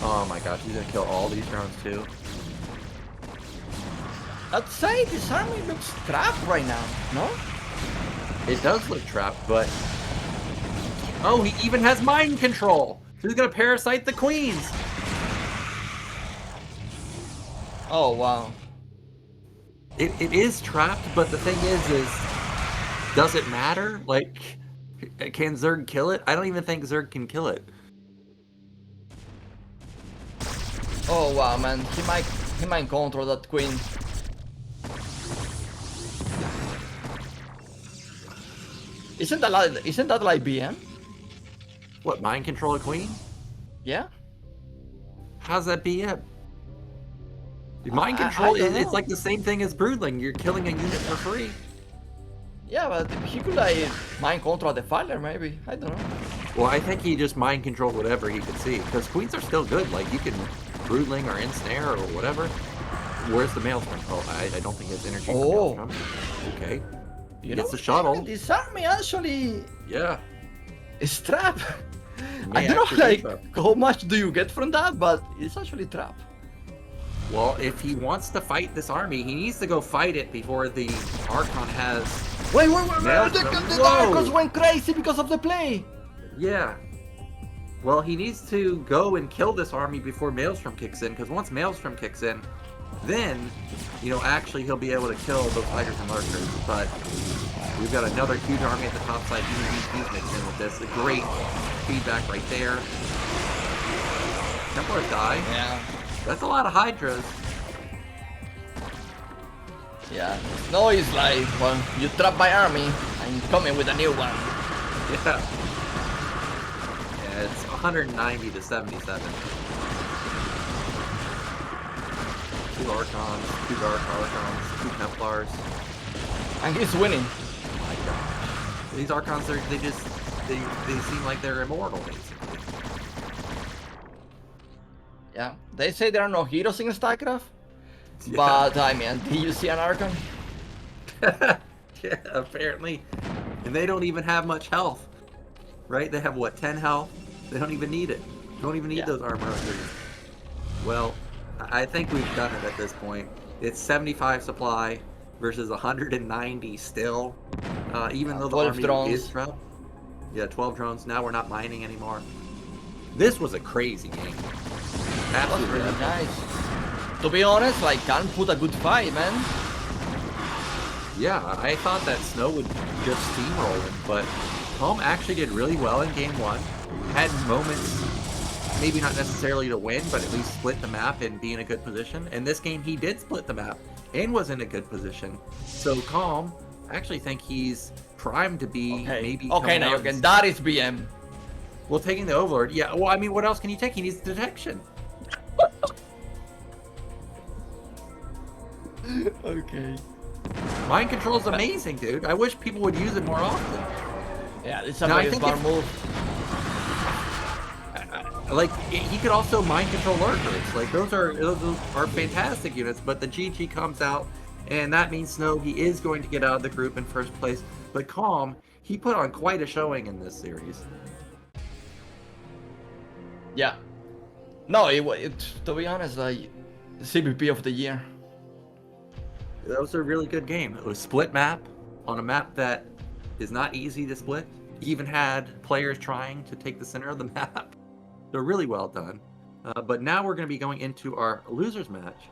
Oh my gosh, he's gonna kill all these drones too. I'd say this army looks trapped right now, no? It does look trapped, but... Oh, he even has mind control! So he's gonna parasite the queens! Oh, wow. It is trapped, but the thing is does it matter? Like, can Zerg kill it? I don't even think Zerg can kill it. Oh wow, man, he might control that queen. Isn't that like BM? What, mind control a queen? Yeah. How's that BM? Mind control I don't it's know. like the same thing as Broodling. You're killing a unit for free. Yeah, but he could like mind control the fighter maybe. I don't know. Well, I think he just mind controlled whatever he could see, because queens are still good. Like, you can Broodling or Ensnare or whatever. Where's the Maelstrom? Oh, I don't think it's energy. Oh. For Maelstrom. Okay. You It's know, a shuttle. this army actually Yeah. is trap. May I don't actually know, be like, trap. how much do you get from that, but it's actually trap. Well, if he wants to fight this army, he needs to go fight it before the Archon has... Wait, Maelstrom. the Whoa. Darkos went crazy because of the play. Yeah. Well, he needs to go and kill this army before Maelstrom kicks in, because once Maelstrom kicks in, then, you know, actually he'll be able to kill those fighters and lurkers. But we've got another huge army at the top side. He's mixed in with this. A great feedback right there. Templars die. Yeah. That's a lot of Hydras. Yeah. No, it's like, well, you trap my army, I'm coming with a new one. Yeah. Yeah, it's 190 to 77. Two Archons, two Dark Archons, two Templars. And he's winning. Oh my gosh. These Archons, they seem like they're immortal, basically. Yeah. They say there are no heroes in StarCraft. Yeah. But, I mean, did you see an Archon? Yeah, apparently. And they don't even have much health. Right? They have, what, 10 health? They don't even need it. Don't even need those armor upgrades. Well, I think we've done it at this point. It's 75 supply versus 190 still. Even though the 12 army drones. is trapped. Yeah, 12 drones. Now we're not mining anymore. This was a crazy game. That was Absolutely. really nice. To be honest, like, Khan put a good fight, man. Yeah, I thought that Snow would just steamroll him, but Home actually did really well in game one. Had moments, maybe not necessarily to win, but at least split the map and be in a good position. And this game, he did split the map and was in a good position. So Calm, I actually think he's primed to be maybe. Okay, now again, that is BM. Well, taking the Overlord, yeah. Well, I mean, what else can he take? He needs detection. Okay. Mind control is amazing, dude. I wish people would use it more often. Yeah, it's a Now, I very think smart if- move. Like, he could also mind control lurkers. Like, those are fantastic units, but the GG comes out, and that means Snow, he is going to get out of the group in first place. But Calm, he put on quite a showing in this series. Yeah. No, to be honest, like, CVP of the year. That was a really good game. It was split map on a map that is not easy to split. He even had players trying to take the center of the map. They're really well done. But now we're going to be going into our losers match,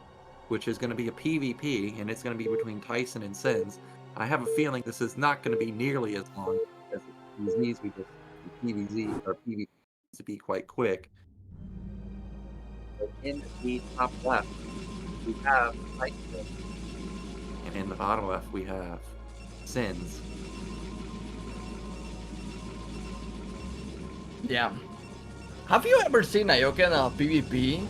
which is going to be a PvP, and it's going to be between Tyson and Ssinz. I have a feeling this is not going to be nearly as long as the PvZs we did. PvZ or PvP to be quite quick. But in the top left, we have Tyson. And in the bottom left, we have Ssinz. Yeah. Have you ever seen Nyoken PvP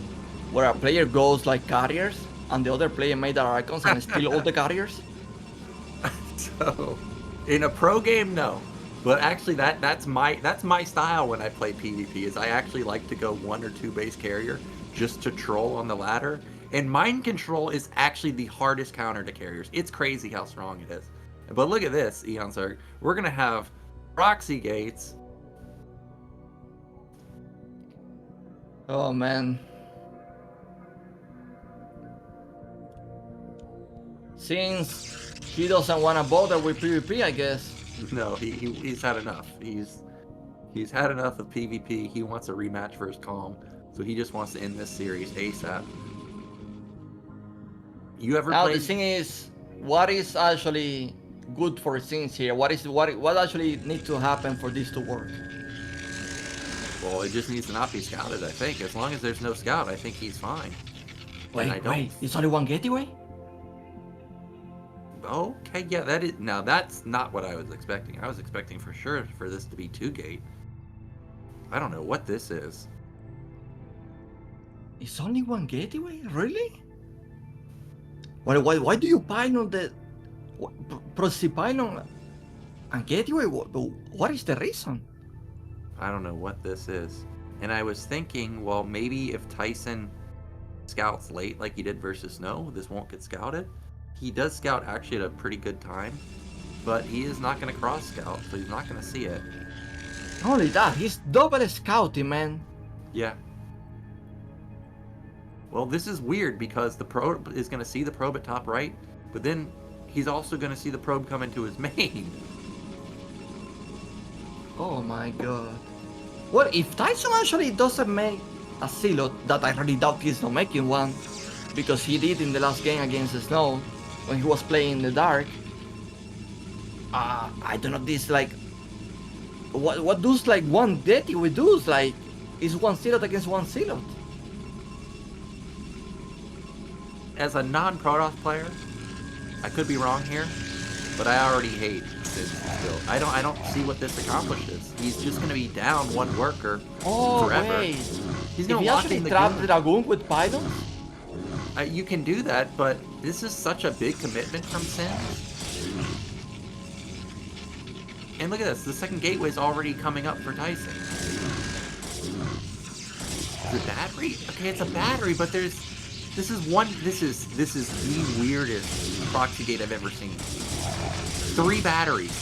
where a player goes like carriers and the other player made their icons and steal all the carriers? So, in a pro game, no. But actually, that's my style when I play PvP. Is I actually like to go 1 or 2 base carrier just to troll on the ladder, And mind control is actually the hardest counter to carriers. It's crazy how strong it is. But look at this, Eonzerg. We're gonna have proxy gates. Oh man. Since he doesn't want to bother with PvP, I guess. No, he's had enough. He's had enough of PvP. He wants a rematch for his calm. So he just wants to end this series ASAP. You ever Now played? the thing is, what is actually good for Ssinz here? What actually needs to happen for this to work? Well, it just needs to not be scouted, I think. As long as there's no scout, I think he's fine. Wait, it's only one gateway? Okay, yeah, that is. Now, that's not what I was expecting. I was expecting for sure for this to be 2-gate. I don't know what this is. It's only one gateway? Really? Why do you pile on the proxy pile on a gateway? What is the reason? I don't know what this is. And I was thinking, well, maybe if Tyson scouts late like he did versus Snow, this won't get scouted. He does scout actually at a pretty good time, but he is not going to cross scout, so he's not going to see it. Not only that, he's double scouting, man. Yeah. Well, this is weird because the probe is going to see the probe at top right, but then he's also going to see the probe come into his main. Oh my god. Well, if Tyson actually doesn't make a silhouette, that I really doubt he's not making one, because he did in the last game against Snow, when he was playing in the dark. I don't know, this like... What does like one deity we do? Like, is one silhouette against one silhouette? As a non-Protoss player, I could be wrong here, but I already hate this build. I don't see what this accomplishes. He's just going to be down one worker forever. Wait. He's If going he to lock actually in the trapped gun. Dragoon with pylons? You can do that, but this is such a big commitment from Ssinz. And look at this, the second gateway is already coming up for Tyson. The battery? Okay, it's a battery, but this is the weirdest proxy gate I've ever seen. 3 batteries.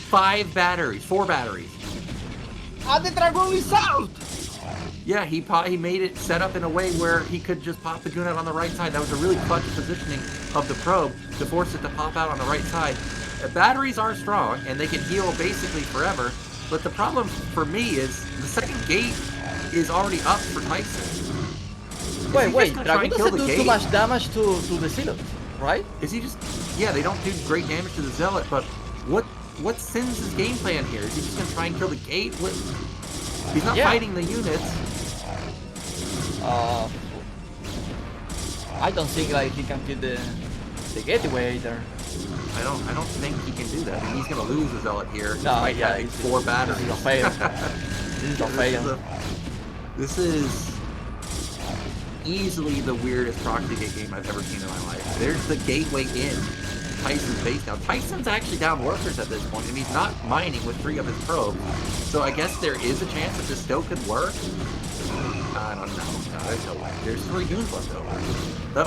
5 batteries. 4 batteries. And the Dragoon is out! Yeah, he made it set up in a way where he could just pop the goon out on the right side. That was a really clutch positioning of the probe to force it to pop out on the right side. Batteries are strong, and they can heal basically forever, but the problem for me is the second gate is already up for Tyson. Wait, Dragoon doesn't do too much damage to the Zealot, right? Is he just... Yeah, they don't do great damage to the Zealot, but what's Ssinz's game plan here? Is he just going to try and kill the gate? He's not fighting the units. I don't think like he can kill the gateway either. I don't think he can do that. I mean, he's going to lose the Zealot here. No, By having 4 batteries. This is a fail. This is a fail. This is easily the weirdest proxy gate game I've ever seen in my life. There's the gateway in Tyson's base now. Tyson's actually down workers at this point, and he's not mining with 3 of his probes. So I guess there is a chance that this still could work. I don't know. No, there's no way. There's 3 goons left over.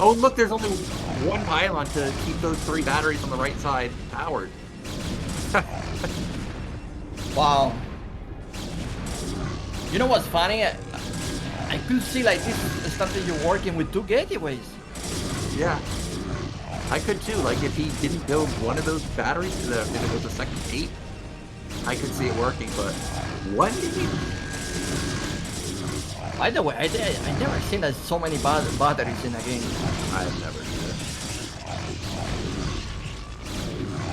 Oh, look, there's only 1 pylon to keep those 3 batteries on the right side powered. Wow. You know what's funny? I could see like this strategy working with 2 gateways. Yeah. I could too. Like if he didn't build one of those batteries, if it was a second gate, I could see it working, but one gate? By the way, I never seen that so many batteries in a game. I've never seen it.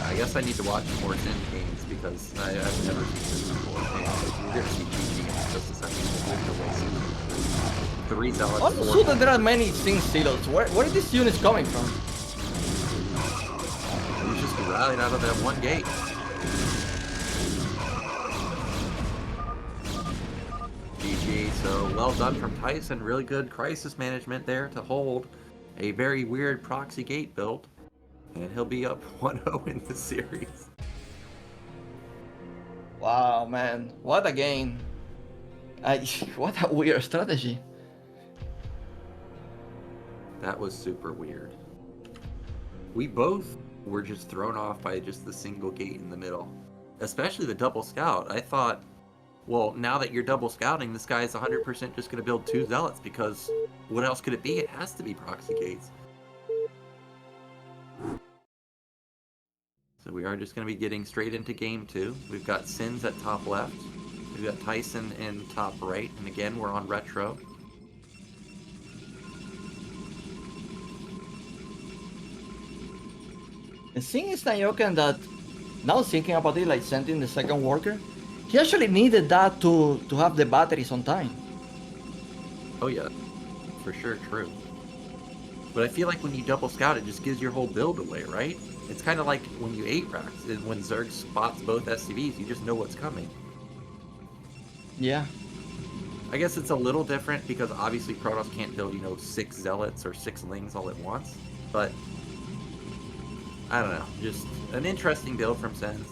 I guess I need to watch more Ssinz games because I've never seen this before. We're going to see GG in just a second. There's no way Ssinz. 3 zealots. Also, that there are many Ssinz silos. Where are these units coming from? He's just rallied out of that one gate. GG. So well done from Tyson. Really good crisis management there to hold a very weird proxy gate build. And he'll be up 1-0 in the series. Wow, man. What a game. What a weird strategy. That was super weird. We both were just thrown off by just the single gate in the middle. Especially the double scout. I thought, well, now that you're double scouting, this guy's 100% just going to build 2 zealots, because what else could it be? It has to be proxy gates. So we are just going to be getting straight into game 2. We've got Ssinz at top left. We've got Tyson in top right. And again, we're on retro. The thing is, Nyoken, that now thinking about it, like sending the second worker, he actually needed that to have the batteries on time. Oh yeah, for sure, true. But I feel like when you double scout, it just gives your whole build away, right? It's kind of like when you 8 racks, and when Zerg spots both SCVs, you just know what's coming. Yeah. I guess it's a little different because obviously Protoss can't build, 6 zealots or 6 lings all at once. But I don't know, just an interesting build from Ssinz.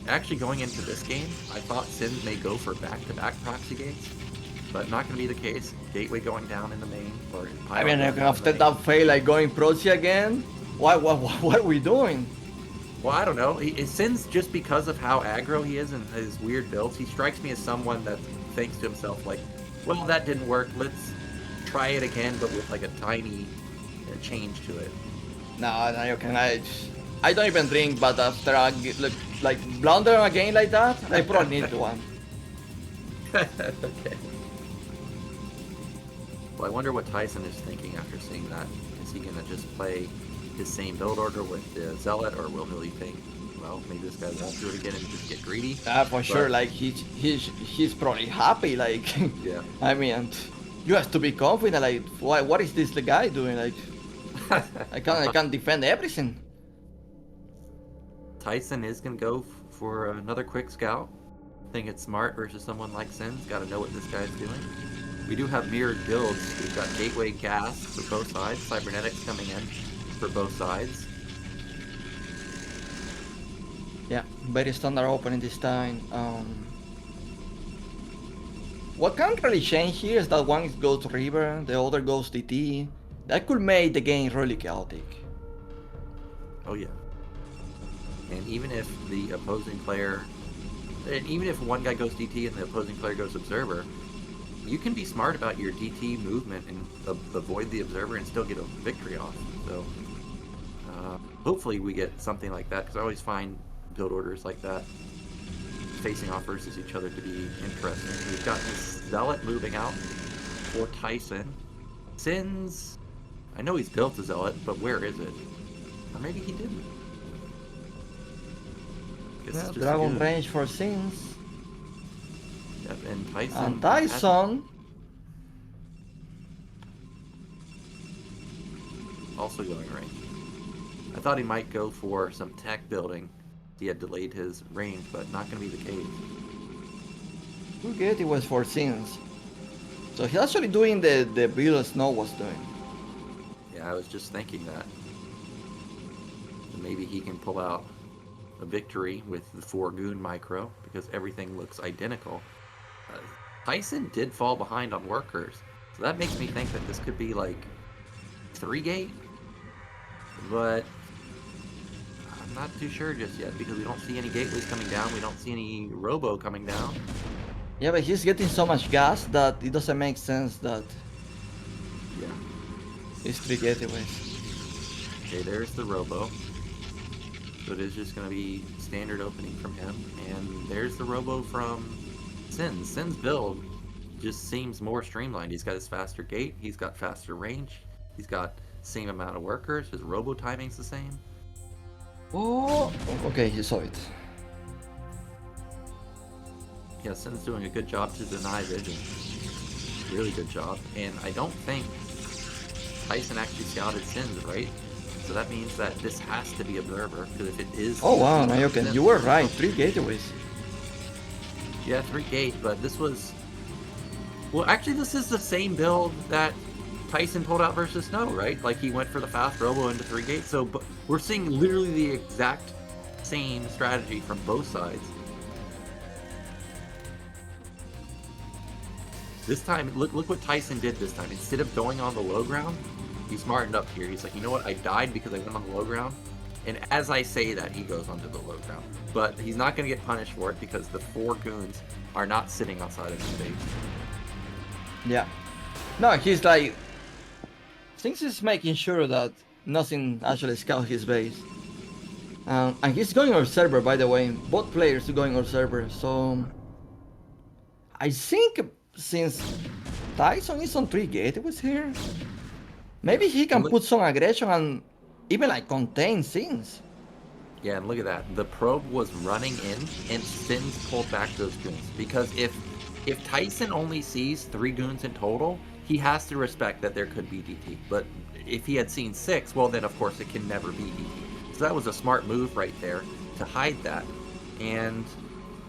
Actually going into this game, I thought Ssinz may go for back-to-back proxy gates, but not going to be the case. Gateway going down in the main, or I mean, after that fail, like going proxy again, what are we doing? Well, I don't know. Ssinz, just because of how aggro he is and his weird builds, he strikes me as someone that thinks to himself, like, well, that didn't work. Let's try it again, but with like a tiny change to it. No, I don't even drink, but after I like blunder again like that, I probably need one. Okay. Well, I wonder what Tyson is thinking after seeing that. Is he going to just play his same build order with the Zealot, or will he think, well, maybe this guy won't do it again and just get greedy? For sure, like he's probably happy, like, yeah. I mean, you have to be confident, like, what is this guy doing, like, I can't defend everything. Tyson is going to go for another quick scout. I think it's smart versus someone like Ssinz. Got to know what this guy's doing. We do have mirrored builds. We've got Gateway Gas for both sides. Cybernetics coming in for both sides. Yeah, very standard opening this time. What can't really change here is that one goes River, the other goes DT. That could make the game really chaotic. Oh yeah. And even if the opposing player, and even if one guy goes DT and the opposing player goes Observer, you can be smart about your DT movement and avoid the Observer and still get a victory off. So hopefully we get something like that, because I always find build orders like that facing off versus each other to be interesting. We've got this Zealot moving out for Tyson. Ssinz, I know he's built a Zealot, but where is it? Or maybe he didn't. Yeah, Dragon range for Ssinz. Yep, and Tyson. And Tyson. Also going range. I thought he might go for some tech building. He had delayed his range, but not going to be the case. Forget it was for Ssinz. So he's actually doing the build Snow was doing. Yeah, I was just thinking that. Maybe he can pull out a victory with the 4 Goon micro, because everything looks identical. Tyson did fall behind on workers, so that makes me think that this could be like 3 gate, but I'm not too sure just yet, because we don't see any gateways coming down, we don't see any robo coming down. Yeah, but he's getting so much gas that it doesn't make sense that it's 3 gateways. Okay, there's the robo. So it is just going to be standard opening from him. And there's the robo from Ssinz. Ssinz build just seems more streamlined. He's got his faster gate, he's got faster range, he's got same amount of workers, his robo timing's the same. Oh, okay, you saw it. Yeah, Ssinz doing a good job to deny vision. Really good job. And I don't think Tyson actually scouted Ssinz, right? So that means that this has to be Observer, because if it is... Oh wow, Nyoken, you were right, 3 gateways. Yeah, 3 gate, but this was... Well, actually this is the same build that Tyson pulled out versus Snow, right? Like he went for the fast robo into 3 gates, so we're seeing literally the exact same strategy from both sides. This time, look what Tyson did this time. Instead of going on the low ground, He smartened up here. He's like, you know what? I died because I went on the low ground. And as I say that, he goes onto the low ground. But he's not going to get punished for it because the 4 goons are not sitting outside of his base. Yeah. No, he's like... Ssinz is making sure that nothing actually scouts his base. And he's going on server, by the way. Both players are going on server, so... I think since Tyson is on 3 gateways here, maybe he can put some aggression and even like contain Ssinz. Yeah, and look at that. The probe was running in, and Ssinz pulled back those goons. Because if Tyson only sees 3 goons in total, he has to respect that there could be DT. But if he had seen 6, well then of course it can never be DT. So that was a smart move right there to hide that. And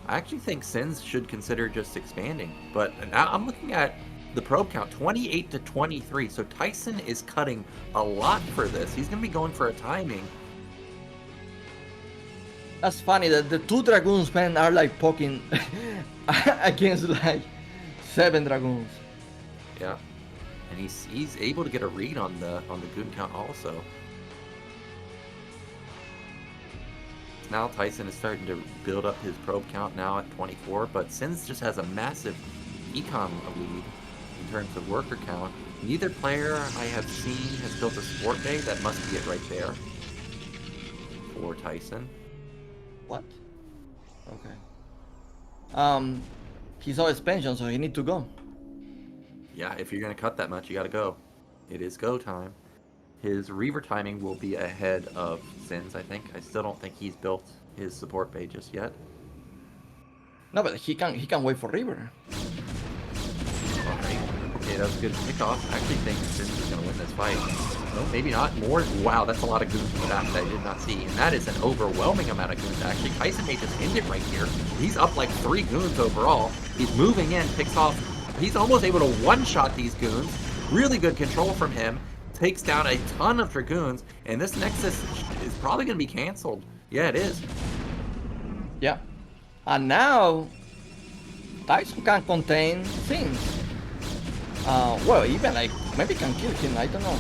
I actually think Ssinz should consider just expanding. But now I'm looking at the probe count, 28 to 23. So Tyson is cutting a lot for this. He's going to be going for a timing. That's funny that the 2 Dragoons men are like poking against like 7 Dragoons. Yeah, and he's able to get a read on the goon count also. Now Tyson is starting to build up his probe count now at 24, but Ssinz just has a massive econ lead in terms of worker count. Neither player I have seen has built a support bay. That must be it right there for Tyson. What? Okay. He's on expansion, so he need to go. Yeah, if you're gonna cut that much, you gotta go. It is go time. His Reaver timing will be ahead of Ssinz, I think. I still don't think he's built his support bay just yet. No, but he can wait for Reaver. Alright. Okay, that was a good kickoff. I actually think Ssinz is gonna win this fight. No, maybe not. More. Wow, that's a lot of goons in the back that I did not see. And that is an overwhelming amount of goons, actually. Tyson may just end it right here. He's up like 3 goons overall. He's moving in, picks off. He's almost able to one-shot these goons. Really good control from him. Takes down a ton of Dragoons. And this Nexus is probably going to be canceled. Yeah, it is. Yeah. And now, Tyson can contain Ssinz. Well, even like, maybe can kill him, I don't know.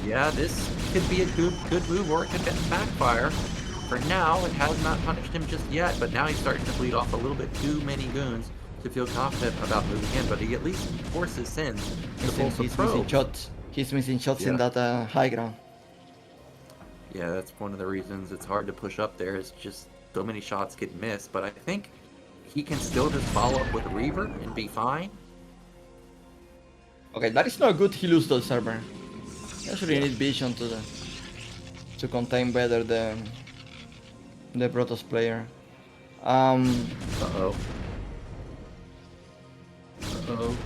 Yeah, this could be a good move, or it could backfire. For now, it has not punished him just yet, but now he's starting to bleed off a little bit too many goons to feel confident about moving in, but he at least forces Ssinz to pull some probes. He's missing shots in that high ground. Yeah, that's one of the reasons it's hard to push up there, is just so many shots get missed, but I think he can still just follow up with a Reaver and be fine. Okay, that is not good. He loses the server. Actually, need vision to contain better the Protoss player. Uh-oh. Uh-oh.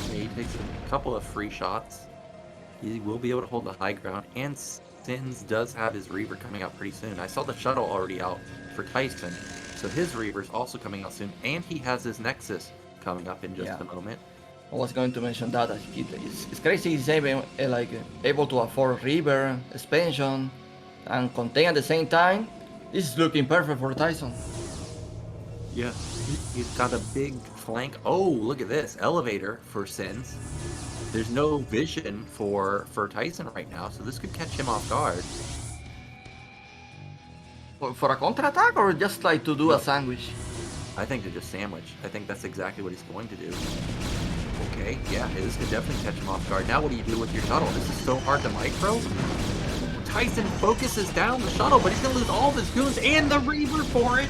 Okay, he takes a couple of free shots. He will be able to hold the high ground, and Ssinz does have his Reaver coming out pretty soon. I saw the shuttle already out for Tyson, so his Reaver's also coming out soon, and he has his Nexus coming up in just a moment. I was going to mention that. It's crazy he's able to afford Reaver, expansion, and contain at the same time. This is looking perfect for Tyson. Yeah, he's got a big flank. Oh, look at this. Elevator for Ssinz. There's no vision for Tyson right now, so this could catch him off guard. For a counter-attack, or just like to do a sandwich? I think to just sandwich. I think that's exactly what he's going to do. Okay, yeah, this could definitely catch him off guard. Now what do you do with your shuttle? This is so hard to micro. Tyson focuses down the shuttle, but he's going to lose all of his goons and the Reaver for it.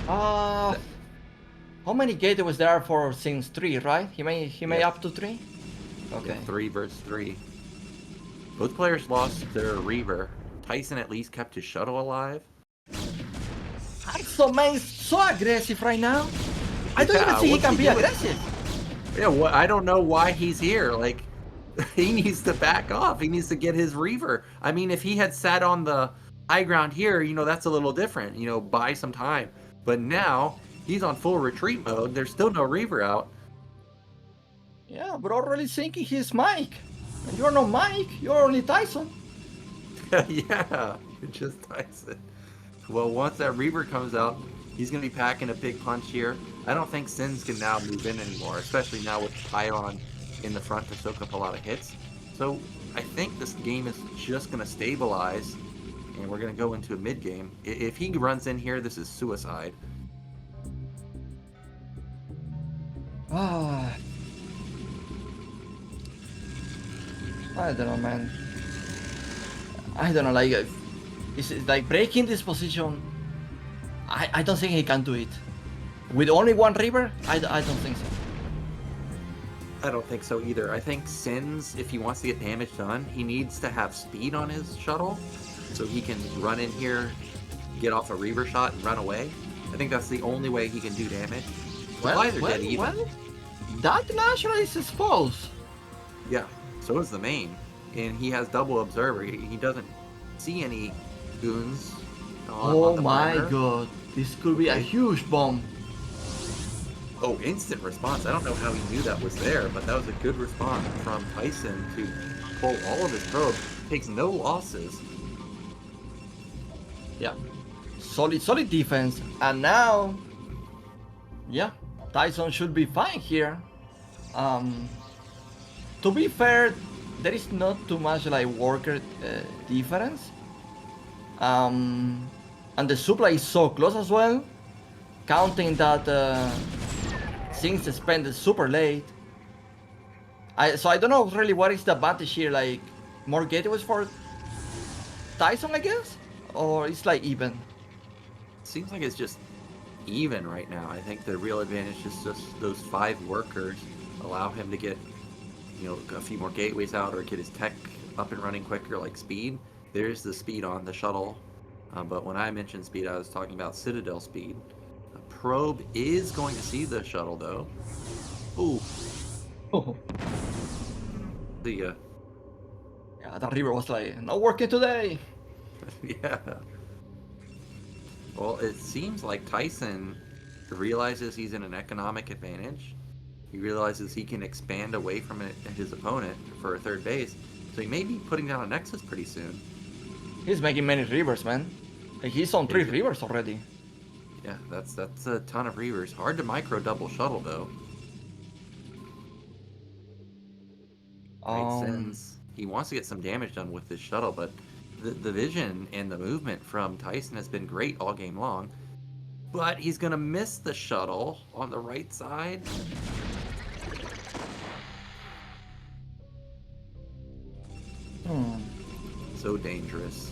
How many gateways there are for Ssinz? 3, right? He may up to 3? Okay. Yeah, 3 versus 3. Both players lost their Reaver. Tyson at least kept his shuttle alive. So man is so aggressive right now. I don't even see he can be aggressive. Yeah, I don't know why he's here. Like, he needs to back off. He needs to get his Reaver. I mean, if he had sat on the high ground here, that's a little different. Buy some time. But now he's on full retreat mode. There's still no Reaver out. Yeah, but already thinking he's Mike. And you're not Mike. You're only Tyson. Yeah, you're just Tyson. Well, once that Reaver comes out, He's going to be packing a big punch here. I don't think Ssinz can now move in anymore, especially now with Pylon in the front to soak up a lot of hits. So I think this game is just going to stabilize, and we're going to go into a mid game. If he runs in here, this is suicide. Ah, I don't know, man. I don't know, like, it's like breaking this position. I don't think he can do it. With only one river, I don't think so. I don't think so either. I think Ssinz, if he wants to get damage done, he needs to have speed on his shuttle, so he can run in here, get off a reaver shot, and run away. I think that's the only way he can do damage. Well, that naturally is exposed. Yeah, so is the main. And he has double observer. He doesn't see any goons on the my monitor. god, this could be a huge bomb. Oh, instant response. I don't know how he knew that was there, but that was a good response from Tyson to pull all of his probes. Takes no losses. Yeah, solid defense. And now, yeah, Tyson should be fine here. To be fair, there is not too much like worker difference. And the supply is so close as well. Counting that Ssinz spent super late. So I don't know really what is the advantage here. Like more gateways for Tyson, I guess, or it's like even. Seems like it's just even right now. I think the real advantage is just those 5 workers allow him to get, you know, a few more gateways out or get his tech up and running quicker, like speed. There's the speed on the shuttle, but when I mentioned speed, I was talking about Citadel speed. A probe is going to see the shuttle though. Ooh. Oh. The Yeah, that river was like not working today. yeah. Well, it seems like Tyson realizes he's in an economic advantage. He realizes he can expand away from his opponent for a third base, so he may be putting down a Nexus pretty soon. He's making many rivers, man. Like, he's on 3 rivers already. Yeah, that's a ton of reavers. Hard to micro double shuttle though. Makes sense. He wants to get some damage done with this shuttle, but the vision and the movement from Tyson has been great all game long. But he's gonna miss the shuttle on the right side. So dangerous.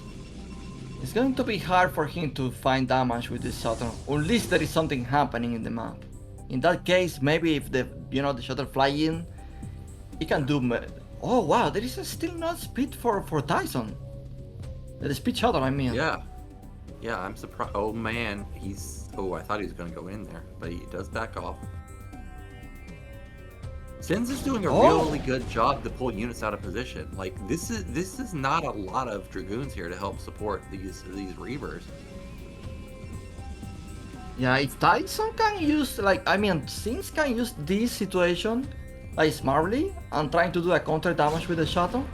It's going to be hard for him to find damage with this shuttle, unless there is something happening in the map. In that case, maybe if the shuttle fly in, he can do. Oh wow, there is still not speed for Tyson. The speed shuttle, I mean. Yeah, I'm surprised. Oh man, Oh, I thought he was gonna go in there, but he does back off. Ssinz is doing a really good job to pull units out of position. Like this is not a lot of dragoons here to help support these reavers. Yeah, if Tyson can use Ssinz can use this situation like smartly and trying to do a counter damage with the shuttle,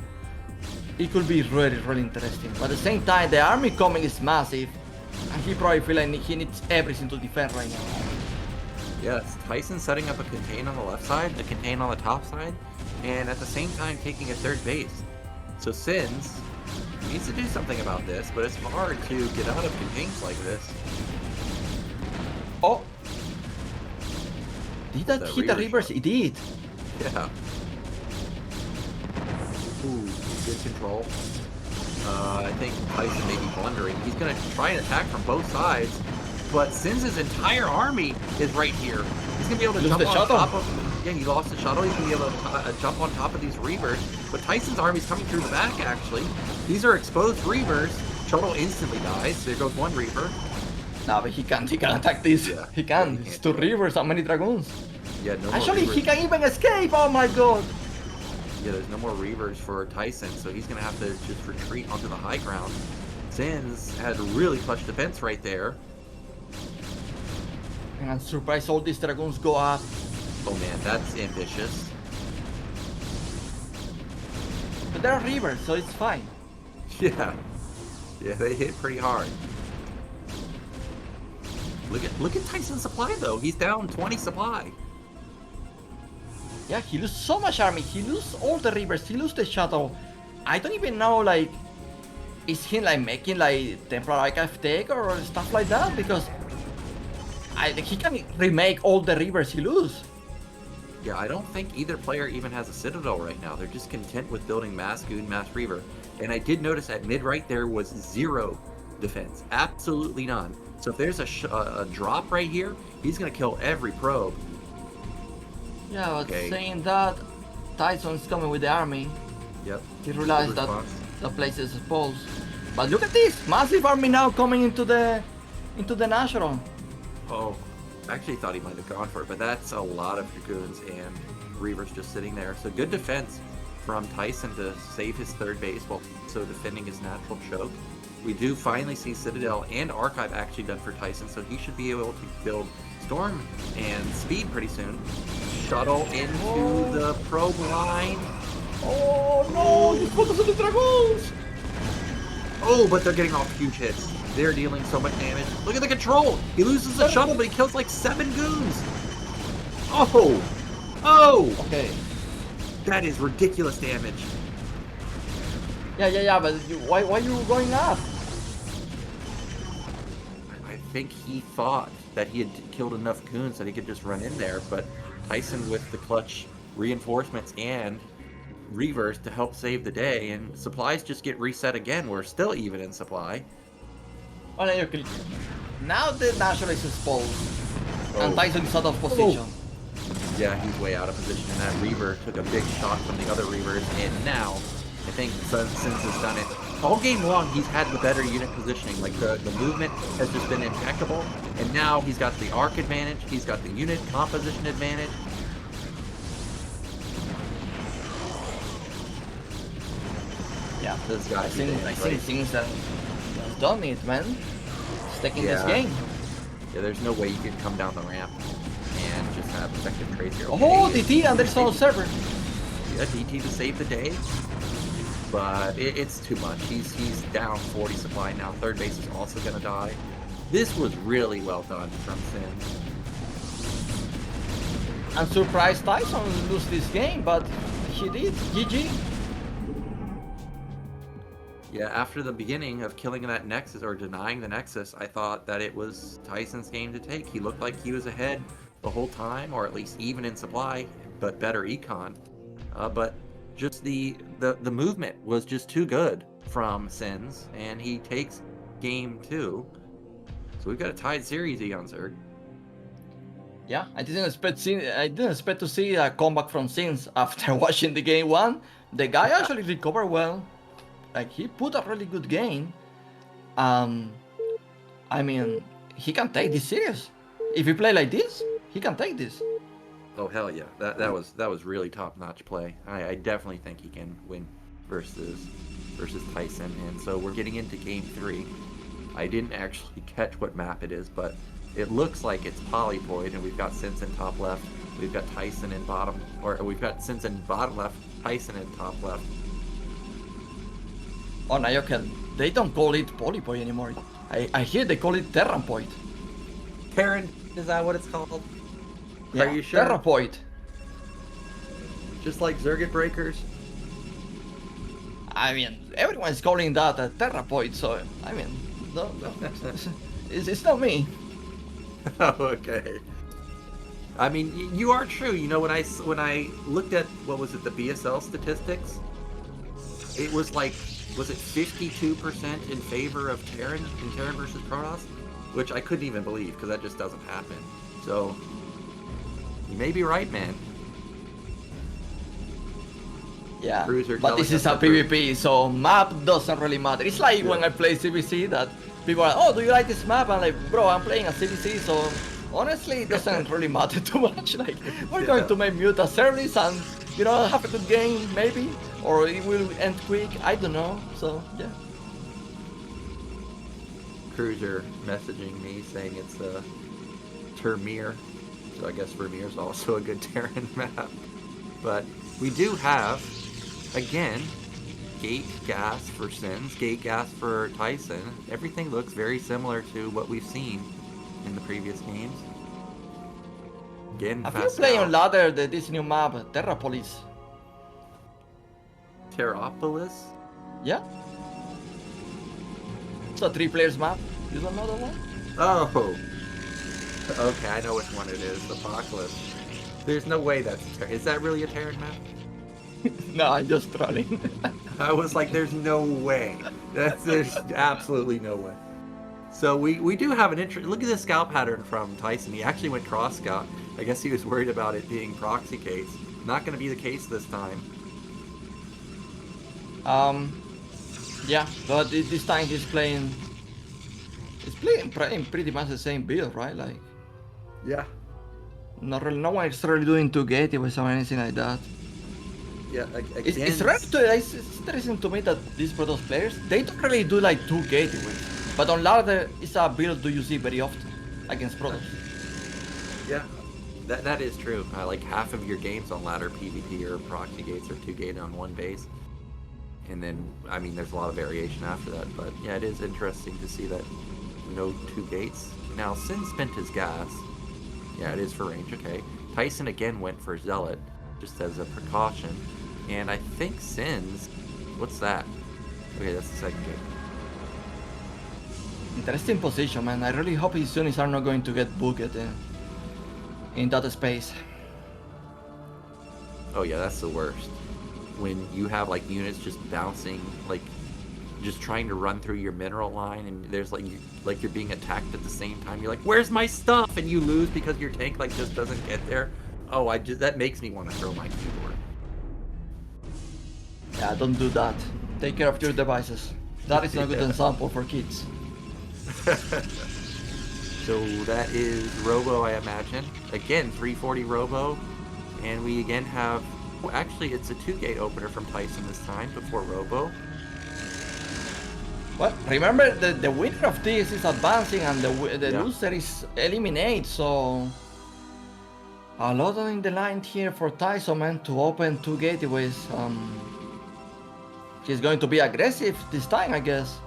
it could be really interesting. But at the same time, the army coming is massive, and he probably feel like he needs everything to defend right now. Yes, Tyson setting up a contain on the left side, a contain on the top side, and at the same time taking a third base. So Ssinz needs to do something about this, but it's hard to get out of contains like this. Oh! Did that hit the rivers? It did. Yeah. Ooh, good control. I think Tyson may be blundering. He's going to try and attack from both sides, but Ssinz's entire army is right here. He's going to be able to jump on top of... Yeah, he lost the shuttle. He's going to be able to jump on top of these reavers, but Tyson's army's coming through the back, actually. These are exposed reavers. Shuttle instantly dies. There goes one reaver. No, but he can attack this. Yeah. He can. It's 2 reavers, how many dragoons? Yeah, no Actually, he can even escape! Oh my god! Yeah, there's no more reavers for Tyson, so he's going to have to just retreat onto the high ground. Ssinz had really clutch defense right there. And I'm surprised all these dragoons go up. Oh man, that's ambitious. But they're reavers, so it's fine. Yeah. Yeah, they hit pretty hard. Look at Tyson's supply though. He's down 20 supply. Yeah, he loses so much army. He loses all the rivers. He loses the shuttle. I don't even know, like, is he like making like Temporal Archive tech or stuff like that? Because he can remake all the rivers he loses. Yeah, I don't think either player even has a Citadel right now. They're just content with building Mass Goon, Mass Reaver. And I did notice at mid-right there was 0 defense. Absolutely none. So if there's a drop right here, he's going to kill every probe. Yeah, but saying that, Tyson's coming with the army. Yep. He realized that the place is exposed. But look at this! Massive army now coming into the National. Oh, I actually thought he might have gone for it, but that's a lot of Dragoons and Reavers just sitting there. So good defense from Tyson to save his third base while also defending his natural choke. We do finally see Citadel and Archive actually done for Tyson, so he should be able to build Storm and Speed pretty soon. Shuttle into the probe line. Oh no, he's focused on the Dragoons! Oh, but they're getting off huge hits. They're dealing so much damage. Look at the control! He loses the shuttle, but he kills like 7 goons! Oh! Oh! Okay. That is ridiculous damage. Yeah, but why are you going up? I think he thought that he had killed enough goons that he could just run in there, but Tyson with the clutch reinforcements and Reavers to help save the day, and supplies just get reset again. We're still even in supply. Oh, now the National is exposed, and Tyson is out of position. Yeah, he's way out of position, and that Reaver took a big shot from the other Reavers, and now I think Ssinz has done it. All game long, he's had the better unit positioning. Like, the movement has just been impeccable, and now he's got the arc advantage, he's got the unit composition advantage. Yeah, this guy. I think things that has done it, man. He's taking this game. Yeah, there's no way you can come down the ramp and just have effective trades here. Oh, DT, and there's no server. Yeah, DT to save the day. But it's too much. He's down 40 supply now. Third base is also going to die. This was really well done from Ssinz. I'm surprised Tyson lose this game, but he did. GG. Yeah, after the beginning of killing that Nexus, or denying the Nexus, I thought that it was Tyson's game to take. He looked like he was ahead the whole time, or at least even in supply, but better econ. But just the movement was just too good from Ssinz, and he takes game 2. So we've got a tied series, Eonzerg. Yeah, I didn't expect to see a comeback from Ssinz after watching the game 1. The guy actually recovered well. Like, he put a really good game. I mean, he can take this series. If he play like this, he can take this. Oh hell yeah, that was really top-notch play. I definitely think he can win versus Tyson. And so we're getting into game 3. I didn't actually catch what map it is, but it looks like it's Polypoid, and we've got Ssinz in top left. We've got Tyson in bottom, or we've got Ssinz in bottom left, Tyson in top left. Oh, Nyoken, they don't call it Polypoid anymore. I hear they call it Terranpoid. Terran, is that what it's called? Yeah, are you sure? Terrapoid. Just like Zergit Breakers? I mean, everyone's calling that a Terrapoid, so, I mean, no, it's not me. Okay. I mean, you are true. You know, when I looked at, what was it, the BSL statistics, it was like, was it 52% in favor of Terran in Terran versus Protoss? Which I couldn't even believe, because that just doesn't happen. So, you may be right, man. Yeah, but this is a PvP, so map doesn't really matter. It's like when I play CBC that people are like, oh, do you like this map? I'm like, bro, I'm playing a CBC, so honestly, it doesn't really matter too much. Like, we're going to make mute a service and, you know, have a good game, maybe. Or it will end quick, I don't know, so, yeah. Cruiser messaging me saying it's a Termir, so I guess Vermeer's also a good Terran map. But we do have, again, gate gas for Ssinz, gate gas for Tyson. Everything looks very similar to what we've seen in the previous games. Again, I feel playing on ladder this new map, Terrapolis. Terrapolis? Yeah. It's a 3 players map. You don't know that one? Oh. Okay, I know which one it is. Apocalypse. There's no way that's is that really a Terran map? No, I'm just trolling. I was like, there's no way. There's absolutely no way. So we do have an interest. Look at the scout pattern from Tyson. He actually went cross scout. I guess he was worried about it being proxy case. Not going to be the case this time. Yeah, but this time he's playing pretty much the same build, right? Like, Yeah. no one is really doing 2 gateways or anything like that. Yeah, It's interesting to me that these Protoss players, they don't really do like 2 gateways. But on ladder, it's a build do you see very often against Protoss. Yeah, that is true. Like half of your games on ladder PvP or proxy gates are 2 gated on one base. And then, I mean, there's a lot of variation after that. But yeah, it is interesting to see that no 2 gates. Now, Ssinz spent his gas. Yeah, it is for range, okay. Tyson again went for Zealot, just as a precaution. And I think Ssinz, what's that? Okay, that's the second gate. Interesting position, man. I really hope his units are not going to get booked in that space. Oh yeah, that's the worst. When you have like units just bouncing, like just trying to run through your mineral line, and there's like you're being attacked at the same time. You're like, "Where's my stuff?" And you lose because your tank like just doesn't get there. Oh, that makes me want to throw my keyboard. Yeah, don't do that. Take care of your devices. That is not a good example for kids. So that is Robo, I imagine. Again, 340 Robo, and we again have. Well, actually, it's a 2-gate opener from Tyson this time before Robo. Well, remember the winner of this is advancing and the loser is eliminated, so a lot in the line here for Tyson, man, to open 2 gateways. He's going to be aggressive this time, I guess.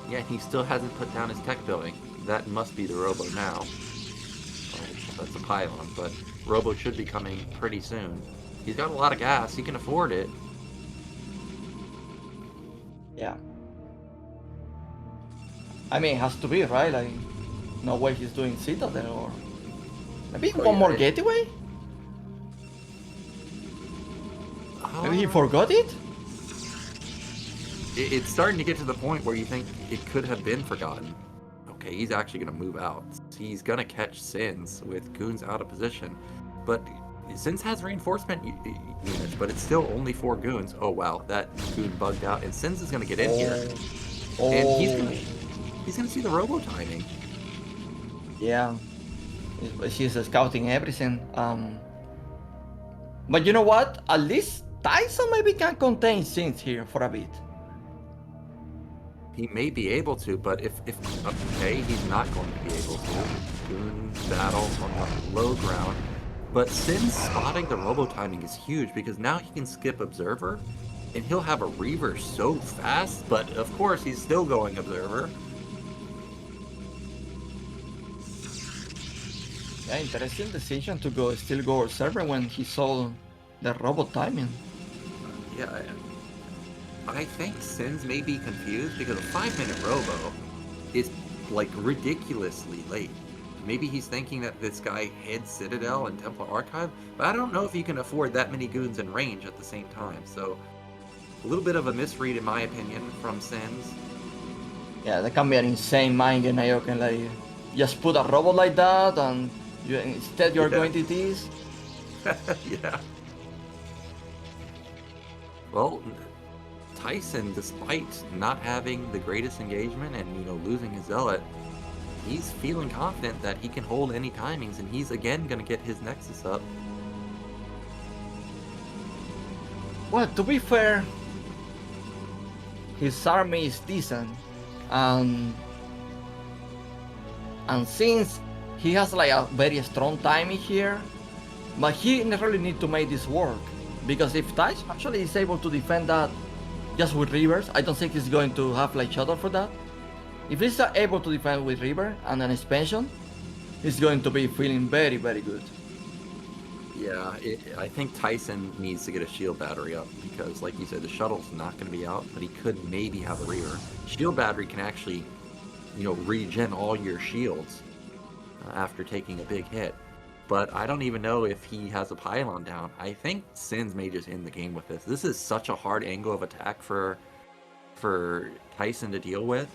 Yeah, he still hasn't put down his tech building. That must be the Robo now. Oh, that's a pylon, but Robo should be coming pretty soon. He's got a lot of gas. He can afford it. Yeah. I mean, it has to be, right? Like, no way he's doing Citadel or... Maybe one more gateway? Maybe he forgot it? It's starting to get to the point where you think it could have been forgotten. Okay, he's actually going to move out. He's going to catch Ssinz with goons out of position. But Ssinz has reinforcement units, but it's still only 4 goons. Oh wow, that goon bugged out, and Ssinz is going to get in here. And he's going to see the Robo timing. Yeah, she's scouting everything. But you know what? At least Tyson maybe can contain Ssinz here for a bit. He may be able to, but if okay, he's not going to be able to. Goon battle on the low ground. But Ssinz spotting the Robo timing is huge because now he can skip Observer, and he'll have a Reaver so fast, but of course he's still going Observer. Yeah, interesting decision to still go Observer when he saw the Robo timing. Yeah, I think Ssinz may be confused because a 5-minute Robo is like ridiculously late. Maybe he's thinking that this guy hid Citadel and Templar Archive, but I don't know if he can afford that many goons in range at the same time. So, a little bit of a misread in my opinion from Ssinz. Yeah, that can be an insane mind game. Nyoken, like, just put a robot like that and instead you're going to this. Yeah. Well, Tyson, despite not having the greatest engagement and losing his Zealot, he's feeling confident that he can hold any timings, and he's again going to get his Nexus up. Well, to be fair, his army is decent, and since he has like a very strong timing here, but he really need to make this work, because if Tyson actually is able to defend that just with Reavers, I don't think he's going to have like shuttle for that. If he's able to defend with River and an expansion, he's going to be feeling very, very good. Yeah, I think Tyson needs to get a shield battery up because, like you said, the shuttle's not going to be out, but he could maybe have a reaver. Shield battery can actually, regen all your shields after taking a big hit. But I don't even know if he has a pylon down. I think Ssinz may just end the game with this. This is such a hard angle of attack for Tyson to deal with.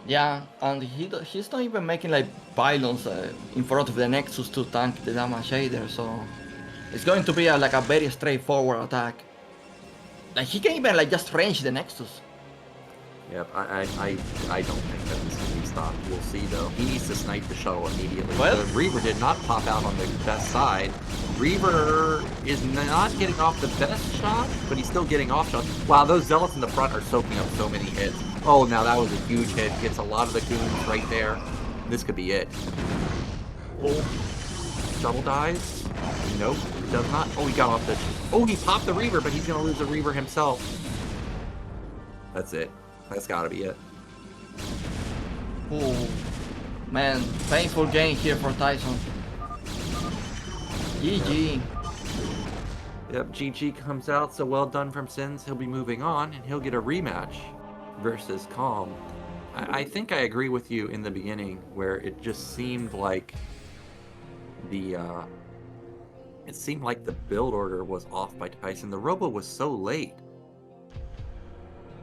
Yeah, and he's not even making like pylons in front of the Nexus to tank the damage either, so it's going to be like a very straightforward attack. Like he can even like just range the Nexus. Yep, I don't think that this can be stopped. We'll see though. He needs to snipe the shuttle immediately. Well, the Reaver did not pop out on the best side. Reaver is not getting off the best shot, but he's still getting off shots. Wow, those Zealots in the front are soaking up so many hits. Oh, now that was a huge hit. Gets a lot of the goons right there. This could be it. Oh, shuttle dies. Nope, does not. Oh, he got off the... Oh, he popped the Reaver, but he's going to lose the Reaver himself. That's it. That's got to be it. Oh, man, painful game here for Tyson. GG. Yep, GG comes out, so well done from Ssinz. He'll be moving on, and he'll get a rematch versus Calm. I think I agree with you in the beginning, where it just seemed like the build order was off by Tyson. The Robo was so late.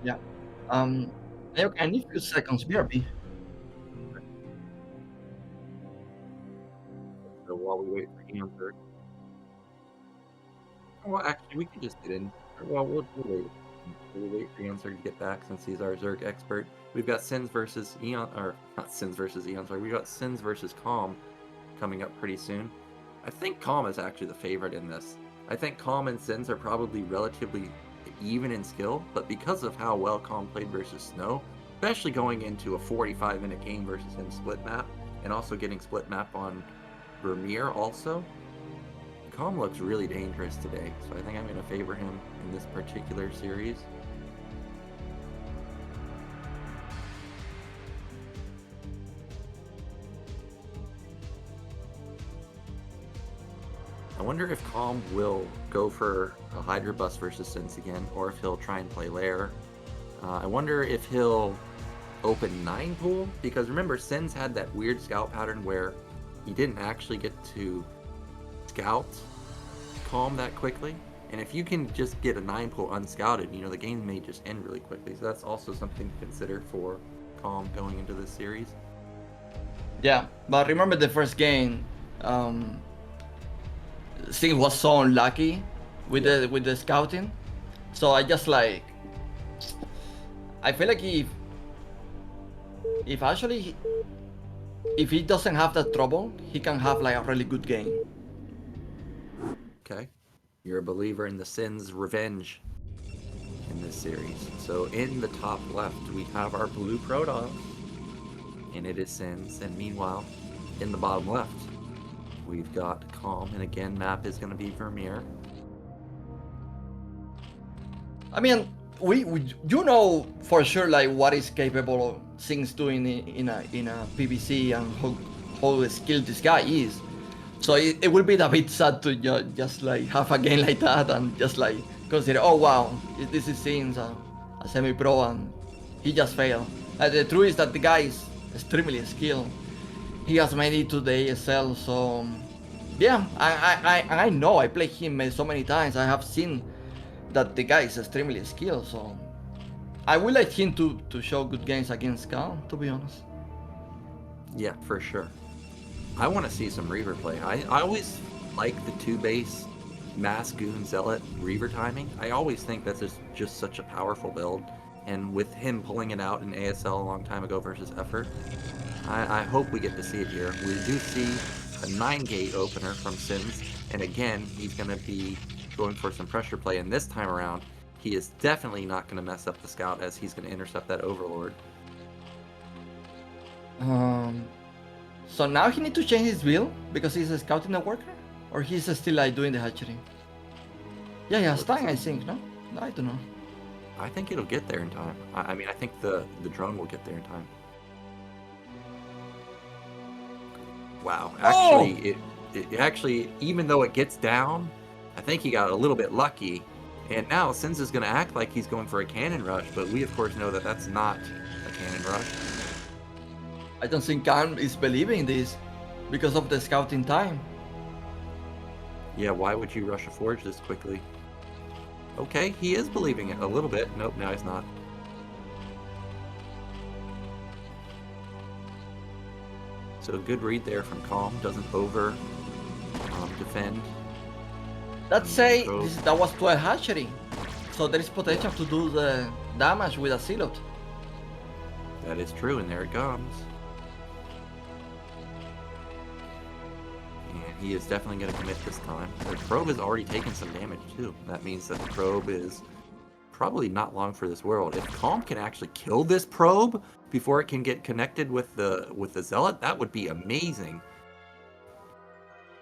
Yeah. Nyoken, I need a few seconds, BRB. So while we wait for Eonzerg. Well, actually, we could just get in. Well, we'll wait. We'll wait for Eonzerg to get back since he's our Zerg expert. We've got Ssinz versus Eon, or not Ssinz versus Eonzerg. We've got Ssinz versus Calm coming up pretty soon. I think Calm is actually the favorite in this. I think Calm and Ssinz are probably relatively even in skill, but because of how well Calm played versus Snow, especially going into a 45-minute game versus him split map, and also getting split map on Vermeer also, Calm looks really dangerous today, so I think I'm going to favor him in this particular series. I wonder if Calm will go for a Hydra bust versus Ssinz again, or if he'll try and play Lair. I wonder if he'll open 9 pool, because remember Ssinz had that weird scout pattern where he didn't actually get to scout Calm that quickly. And if you can just get a 9 pool unscouted, the game may just end really quickly. So that's also something to consider for Calm going into this series. Yeah, but remember the first game, Singh was so unlucky with the scouting, so I just I feel like if he doesn't have that trouble, he can have like a really good game. Okay, you're a believer in the Ssinz revenge in this series. So in the top left we have our blue Protoss, and it is Ssinz, and meanwhile in the bottom left we've got Calm, and again, map is going to be Vermeer. I mean, we for sure like what is capable of Singh doing in a PvC and how skilled this guy is. So it would be a bit sad to just like have a game like that and just like consider, oh wow, this is Singh, a semi-pro, and he just failed. The truth is that the guy is extremely skilled. He has made it to the ASL, so yeah, I know. I played him so many times. I have seen that the guy is extremely skilled, so I would like him to show good games against Cal, to be honest. Yeah, for sure. I want to see some Reaver play. I always like the 2-base Mass Goon Zealot Reaver timing. I always think that's just such a powerful build, and with him pulling it out in ASL a long time ago versus Effort, I hope we get to see it here. We do see a 9-gate opener from Ssinz, and again, he's going to be going for some pressure play, and this time around, he is definitely not going to mess up the scout, as he's going to intercept that Overlord. So now he need to change his build because he's a scouting a worker, or he's still like doing the hatchery? Yeah, stang, I think. No, I don't know. I think it'll get there in time. I mean, I think the drone will get there in time. Wow, actually, it actually, even though it gets down, I think he got a little bit lucky. And now Ssinz is going to act like he's going for a cannon rush, but we of course know that that's not a cannon rush. I don't think Hahn is believing this because of the scouting time. Yeah, why would you rush a forge this quickly? Okay, he is believing it a little bit. Nope, now he's not. So a good read there from Calm. Doesn't over defend. Let's say that was 12 hatchery, so there is potential to do the damage with a Zealot. That is true, and there it comes. And he is definitely going to commit this time. The probe has already taken some damage too. That means that the probe is probably not long for this world. If Calm can actually kill this probe before it can get connected with the Zealot, that would be amazing.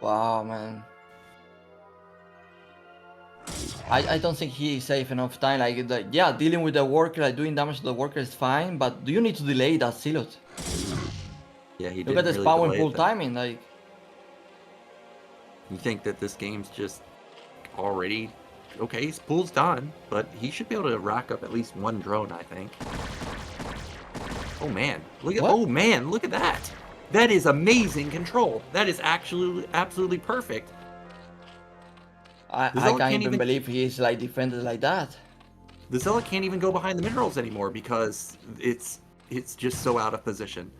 Wow, man. I don't think he is safe enough time. Like, yeah, dealing with the worker, like doing damage to the worker is fine, but do you need to delay that Zealot? Yeah, he did. Look at the really spawn delay pull that. timing, like. You think that this game's just already okay? His pool's done, but he should be able to rack up at least one drone, I think. Oh man, look at look at that! That is amazing control. That is actually absolutely perfect. I can't even believe he is like defended like that. The Zealot can't even go behind the minerals anymore because it's just so out of position.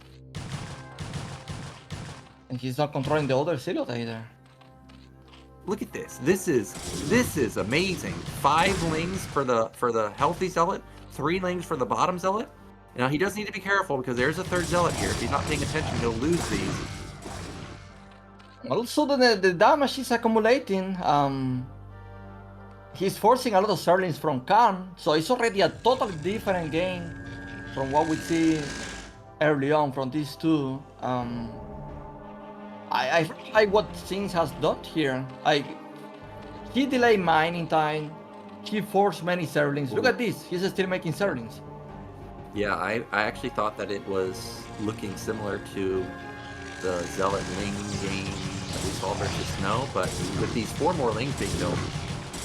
And he's not controlling the other Zealot either. Look at this. This is amazing. 5 lings for the healthy Zealot, 3 lings for the bottom Zealot. Now he does need to be careful because there's a third Zealot here. If he's not paying attention, he'll lose these. Also, the damage is accumulating. He's forcing a lot of Zerlings from Hahn, so it's already a totally different game from what we see early on from these two. I like what Ssinz has done here. Like, he delayed mining time, he forced many Zerlings. Look at this, he's still making Zerlings. Yeah, I actually thought that it was looking similar to the Zealot Ling game that we saw versus Snow, but with these 4 more Lings being built,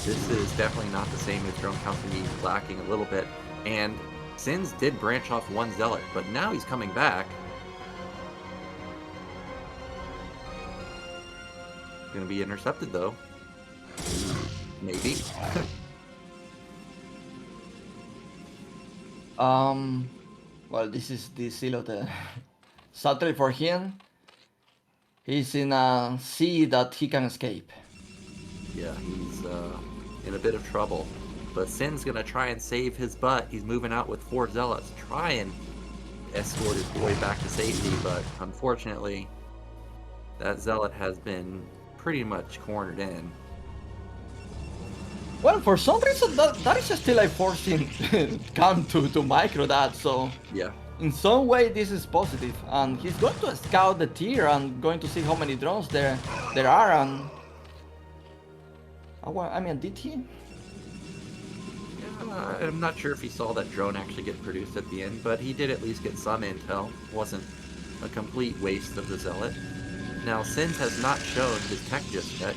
this is definitely not the same as drone count to be lacking a little bit. And Ssinz did branch off 1 Zealot, but now he's coming back. Gonna be intercepted though. Maybe. Well, this is the Zealot. Sadly for him, he's in a sea that he can escape. Yeah, he's in a bit of trouble. But Ssinz gonna try and save his butt. He's moving out with 4 Zealots, try and escort his boy back to safety, but unfortunately, that Zealot has been pretty much cornered in. Well, for some reason, that is still like forcing Hahn to micro that, so Yeah. in some way this is positive. And he's going to scout the tier and going to see how many drones there are. And I mean, did he? I'm not sure if he saw that drone actually get produced at the end, but he did at least get some intel. Wasn't a complete waste of the Zealot. Now, Ssinz has not shown his tech just yet,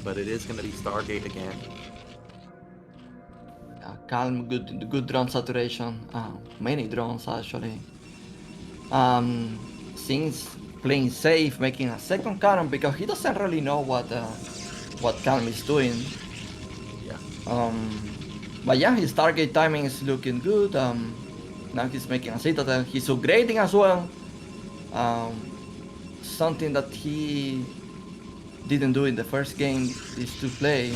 but it is going to be Stargate again. Calm, good drone saturation. Many drones actually. Ssinz playing safe, making a second cannon because he doesn't really know what Calm is doing. Yeah. But yeah, his target timing is looking good. Now he's making a citadel. He's upgrading as well. Something that he didn't do in the first game is to play.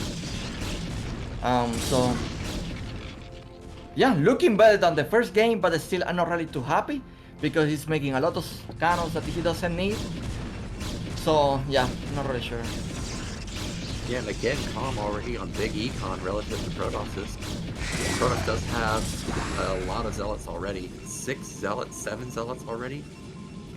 So yeah, looking better than the first game, but still I'm not really too happy because he's making a lot of cannons that he doesn't need. So yeah, not really sure. Yeah, and again, Calm already on big econ relative to Protoss's. Protoss does have a lot of Zealots already. 6 Zealots, 7 Zealots already.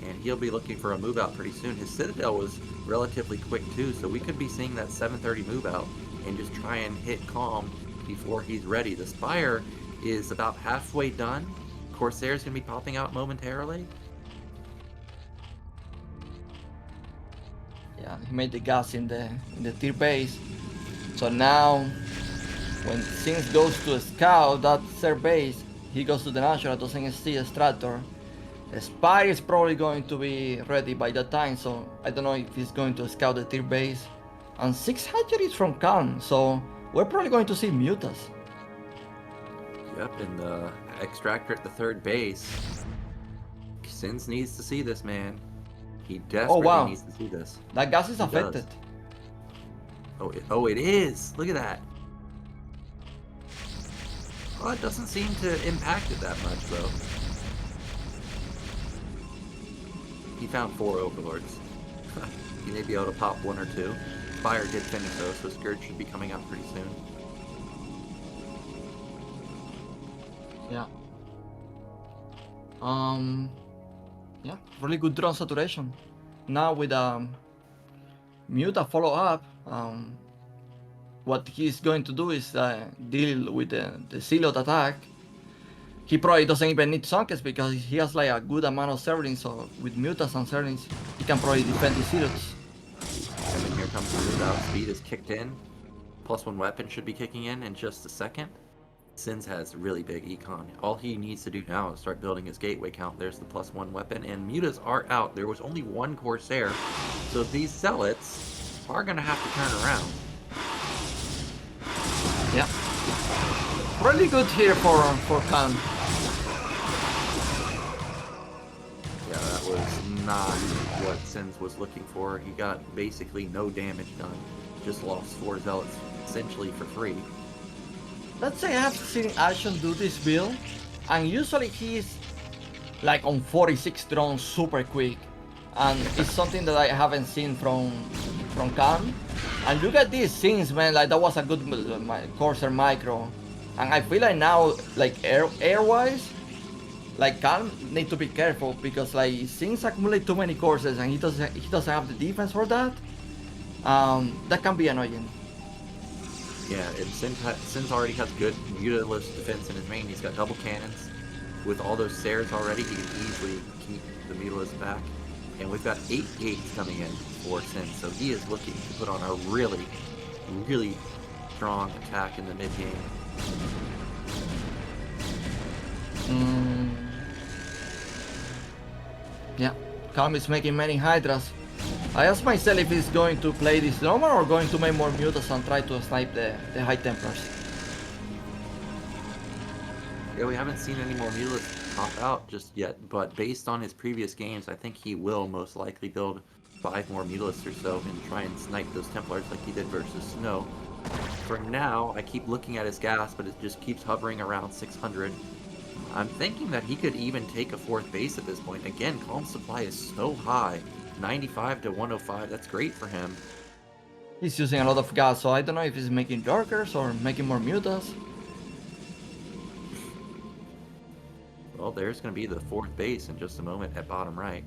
And he'll be looking for a move out pretty soon. His Citadel was relatively quick too, so we could be seeing that 7:30 move out and just try and hit Calm before he's ready. The Spire is about halfway done. Corsair's going to be popping out momentarily. Yeah, he made the gas in the tier base. So now, when Ssinz goes to scout that third base, he goes to the natural, doesn't see a Strator. The spy is probably going to be ready by that time, so I don't know if he's going to scout the tier base. And 6 hatcheries from Khan, so we're probably going to see Mutas. Yep, and the extractor at the third base. Ssinz needs to see this, man. He desperately needs to see this. That gas is affected. Oh, it is. Look at that. Well, it doesn't seem to impact it that much, though. He found 4 overlords. He may be able to pop 1 or 2. Fire did finish though, so Scourge should be coming out pretty soon. Yeah. Yeah, really good drone saturation. Now with Muta follow up, what he's going to do is deal with the silhouette attack. He probably doesn't even need Sunkets because he has like a good amount of servings, so with Mutas and servings, he can probably defend the silhouettes. And then here comes the move out. Speed is kicked in. +1 weapon should be kicking in just a second. Ssinz has really big econ. All he needs to do now is start building his gateway count. There's the +1 weapon, and mutas are out. There was only 1 Corsair, so these zealots are going to have to turn around. Yeah. Really good here for Khan. Yeah, that was not what Ssinz was looking for. He got basically no damage done. Just lost 4 zealots essentially for free. Let's say I have seen Arjun do this build, and usually he's like on 46 drones super quick, and it's something that I haven't seen from Khan. And look at these things, man, like that was a good Corsair micro, and I feel like now, like air-wise, like Khan need to be careful because like things accumulate too many courses, and he doesn't have the defense for that. That can be annoying. Yeah, and Ssinz already has good mutalist defense in his main. He's got double cannons. With all those Sairs already, he can easily keep the mutalist back. And we've got 8 gates coming in for Ssinz, so he is looking to put on a really, really strong attack in the mid-game. Yeah, Khan is making many Hydras. I ask myself if he's going to play this normal or going to make more mutas and try to snipe the High Templars. Yeah, we haven't seen any more mutalists pop out just yet, but based on his previous games, I think he will most likely build 5 more mutalists or so and try and snipe those Templars like he did versus Snow. For now, I keep looking at his gas, but it just keeps hovering around 600. I'm thinking that he could even take a 4th base at this point. Again, Calm Supply is so high. 95 to 105, that's great for him. He's using a lot of gas, so I don't know if he's making Darkers or making more mutas. Well, there's going to be the 4th base in just a moment at bottom right.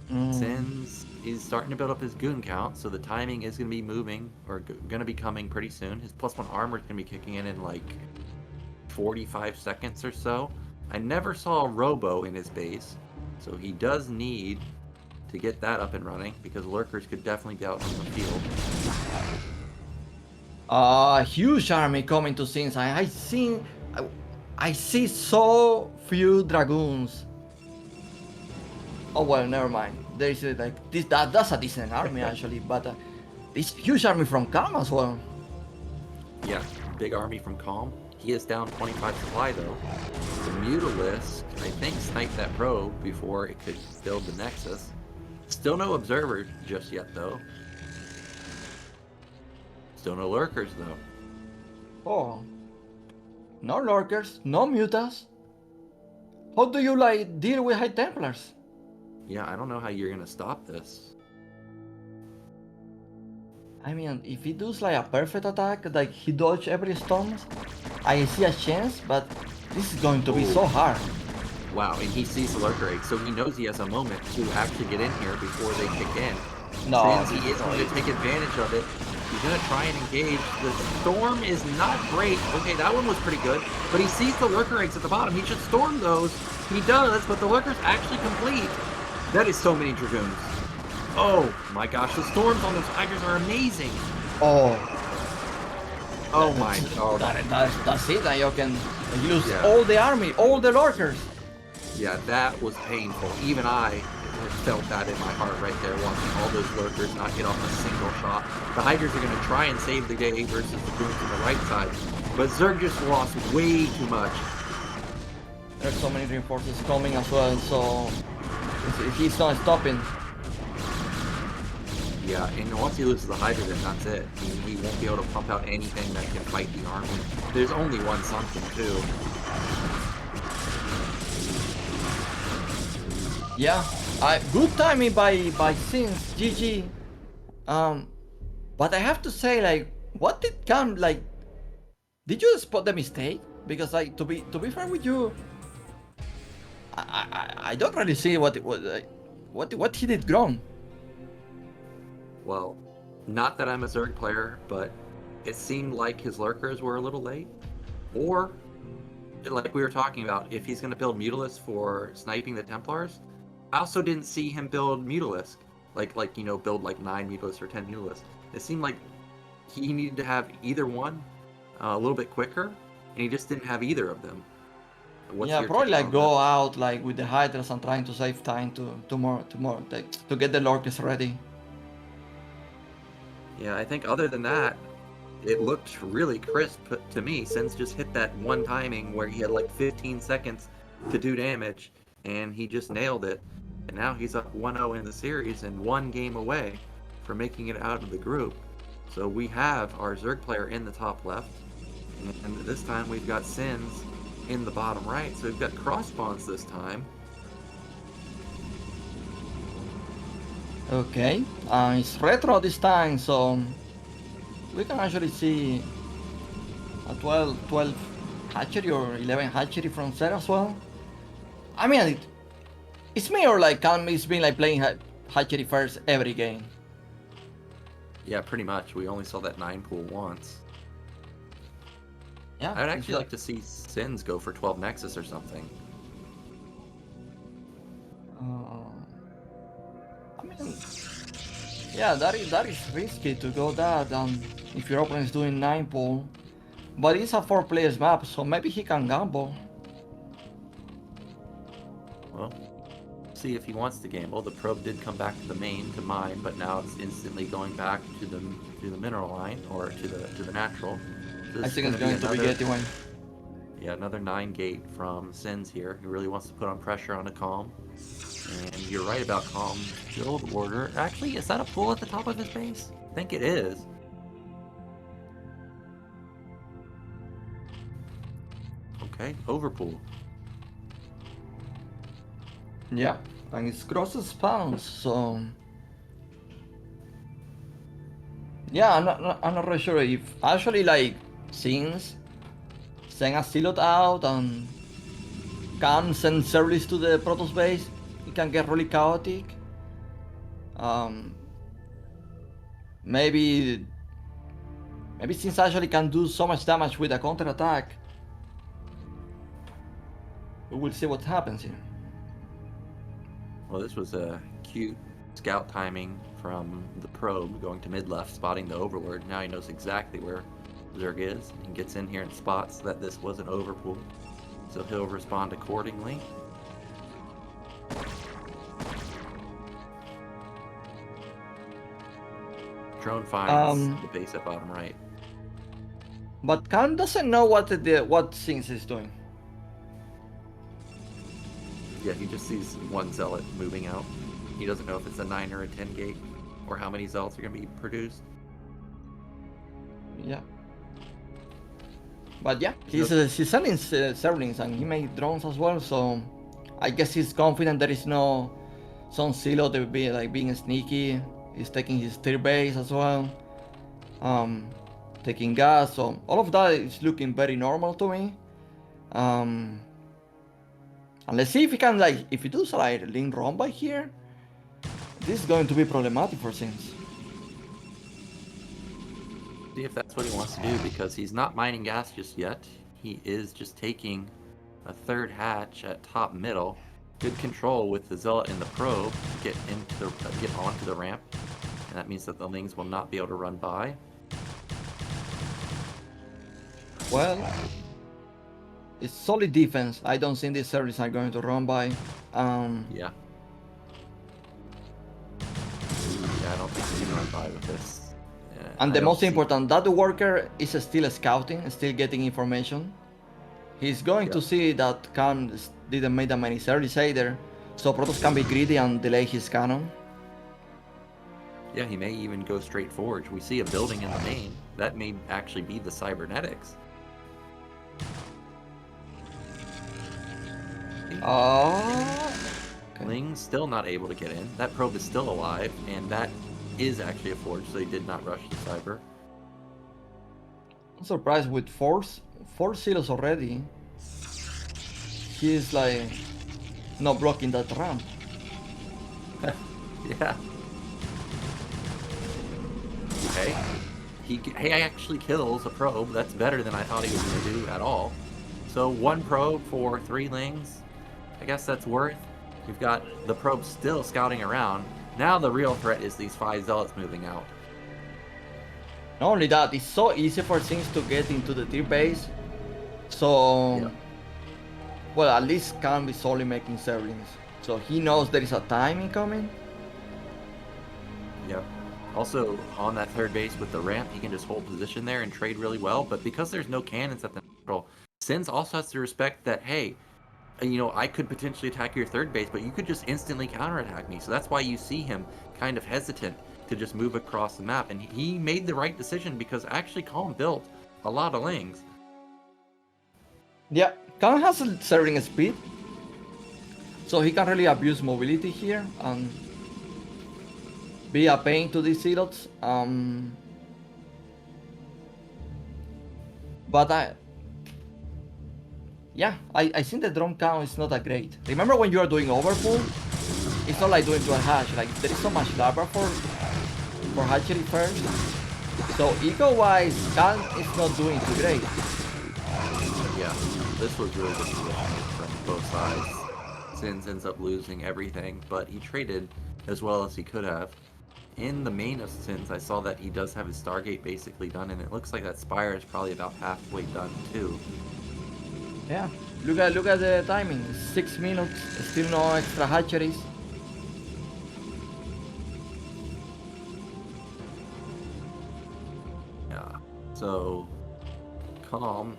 Ssinz is starting to build up his goon count, so the timing is going to be moving, or going to be coming pretty soon. His +1 armor is going to be kicking in like 45 seconds or so. I never saw a Robo in his base, so he does need to get that up and running because lurkers could definitely be out on the field. Huge army coming to Ssinz. I see so few dragoons. Oh well, never mind. There is like this. That's a decent army actually, but this huge army from Calm as well. Yeah, big army from Calm. He is down 25 supply though. The Mutalist, I think, sniped that probe before it could build the Nexus. Still no Observer just yet though. Still no Lurkers though. Oh. No Lurkers, no Mutas. How do you like deal with High Templars? Yeah, I don't know how you're gonna stop this. I mean, if he does like a perfect attack, like he dodge every storm, I see a chance, but this is going to be so hard. Wow, and he sees the Lurker Egg, so he knows he has a moment to actually get in here before they kick in. No, Since he is going to take advantage of it. He's going to try and engage. The storm is not great. Okay, that one was pretty good. But he sees the lurker eggs at the bottom. He should storm those. He does, but the lurker's actually complete. That is so many Dragoons. Oh my gosh, the storms on those Tigers are amazing. Oh. Oh my god. That's it, Nyoken. You lose all the army, all the lurkers. Yeah, that was painful. Even I felt that in my heart right there, watching all those lurkers not get off a single shot. The Hydras are going to try and save the day versus the Goons on the right side. But Zerg just lost way too much. There's so many reinforcements coming as well, so if he's not stopping. Yeah, and once he loses the Hydra, then that's it. He won't be able to pump out anything that can fight the army. There's only one something, too. Yeah, good timing by Ssinz, GG. But I have to say, like, what did come, like, did you spot the mistake? Because, like, to be fair with you, I don't really see what he did wrong. Well, not that I'm a Zerg player, but it seemed like his lurkers were a little late. Or, like we were talking about, if he's going to build Mutalisk for sniping the Templars, I also didn't see him build Mutalisk. Like you know, build like 9 Mutalisk or 10 Mutalisk. It seemed like he needed to have either one a little bit quicker, and he just didn't have either of them. Yeah, probably like go out like with the Hydras and trying to save time to get the lurkers ready. Yeah, I think other than that, it looked really crisp to me. Ssinz just hit that one timing where he had like 15 seconds to do damage, and he just nailed it. And now he's up 1-0 in the series and 1 game away from making it out of the group. So we have our Zerg player in the top left, and this time we've got Ssinz in the bottom right. So we've got cross spawns this time. Okay, it's retro this time, so we can actually see a 12 hatchery or 11 hatchery from Zerg as well. I mean, it's me or like it's been like playing hatchery first every game. Yeah, pretty much. We only saw that 9 pool once. Yeah, I'd actually like to see Ssinz go for 12 Nexus or something. I mean, yeah, that is risky to go that if your opponent is doing 9 pool. But it's a 4 players map, so maybe he can gamble. Well, see if he wants to gamble. The probe did come back to the main to mine, but now it's instantly going back to the mineral line or to the natural. I think it's going to be getting one. Yeah, another 9 gate from Ssinz here. He really wants to put on pressure on a Calm. And you're right about Calm build order. Actually, is that a pool at the top of his base? I think it is. Okay, overpool. Yeah, and it's cross spawns, so yeah, I'm not really sure if actually like Ssinz send a silhouette out and can send service to the Protoss base, it can get really chaotic. Maybe Ssinz actually can do so much damage with a counter attack. We will see what happens here. Well, this was a cute scout timing from the probe going to mid-left, spotting the overlord. Now he knows exactly where Zerg is and gets in here and spots that this was an overpool. So he'll respond accordingly. Drone finds the base at bottom right. But Khan doesn't know what Ssinz is doing. Yeah, he just sees one zealot moving out. He doesn't know if it's a 9 or a 10 gate, or how many zealots are going to be produced. Yeah. But yeah, he's selling servings and he made drones as well, so I guess he's confident there is no some silo that would be like being sneaky. He's taking his tier base as well. Taking gas, so all of that is looking very normal to me. And let's see if he can, like, if he does like link run by here, this is going to be problematic for Ssinz. See if that's what he wants to do, because he's not mining gas just yet. He is just taking a third hatch at top middle. Good control with the Zealot and the Probe to get onto the ramp, and that means that the Lings will not be able to run by. Well, it's solid defense. I don't think these services are going to run by. Yeah. Yeah, I don't think he can run by with this. Yeah, And I the don't most see- important, that worker is still scouting, still getting information. He's going to Yeah. see that Khan didn't make that many services either, so Protoss can be greedy and delay his cannon. Yeah, he may even go straight forward. We see a building in the main. That may actually be the cybernetics. Oh. Okay. Ling's still not able to get in. That probe is still alive, and that is actually a forge, so they did not rush the cyber. I'm surprised with four silos already. He's like not blocking that ramp. Yeah. Okay. He actually kills a probe. That's better than I thought he was going to do at all. So 1 probe for 3 Lings. I guess that's worth. We've got the probe still scouting around. Now the real threat is these 5 Zealots moving out. Not only that, it's so easy for Ssinz to get into the tier base. So, Yeah. well, at least Khan is only making servings. So he knows there is a timing coming. Yep. Also, on that third base with the ramp, he can just hold position there and trade really well. But because there's no cannons at the neutral, Ssinz also has to respect that, hey, you know, I could potentially attack your third base, but you could just instantly counterattack me. So that's why you see him kind of hesitant to just move across the map. And he made the right decision, because actually Calm built a lot of Lings. Yeah, Khan has a serving speed. So he can really abuse mobility here and be a pain to these zealots. But I think the drone count is not that great. Remember when you are doing overpull? It's not like doing dual hatch. Like there is so much larva for hatchery first. So ego-wise, Khan is not doing too great. Yeah, this was really good positioning from both sides. Ssinz ends up losing everything, but he traded as well as he could have. In the main of Ssinz, I saw that he does have his Stargate basically done, and it looks like that Spire is probably about halfway done too. Yeah, look at the timing. 6 minutes, still no extra hatcheries. Yeah, so Calm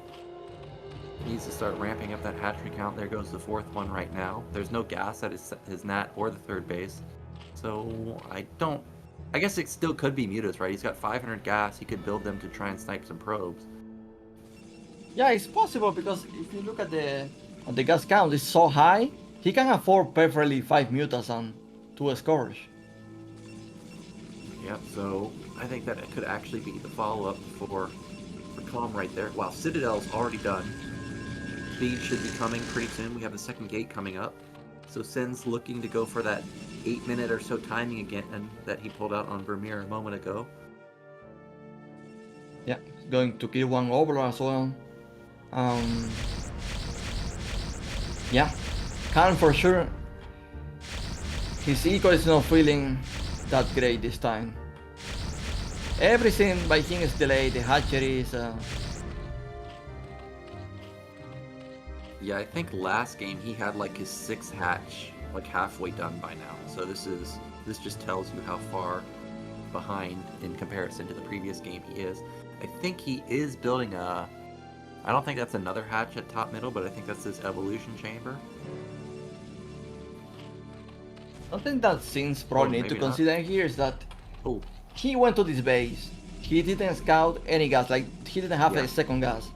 needs to start ramping up that hatchery count. There goes the 4th one right now. There's no gas at his nat or the third base, so I guess it still could be Mutas, right? He's got 500 gas. He could build them to try and snipe some probes. Yeah, it's possible, because if you look at the gas count, it's so high. He can afford perfectly 5 mutas and 2 scourge. Yep, so I think that it could actually be the follow-up for Calm right there. Wow, Citadel's already done. Speed should be coming pretty soon. We have the second gate coming up. So Ssinz looking to go for that 8-minute or so timing again, and that he pulled out on Vermeer a moment ago. Yeah, going to kill 1 Overlord as well. Yeah, Khan for sure. His ego is not feeling that great this time. Everything by him is delayed. The hatcheries. Yeah, I think last game he had like his 6th hatch like halfway done by now. So this just tells you how far behind in comparison to the previous game he is. I think he is building a... I don't think that's another hatch at top middle, but I think that's this evolution chamber. Something that Ssinz probably need to maybe not. consider here is that Oh, he went to this base. He didn't scout any gas. Like he didn't have Yeah. a second gas,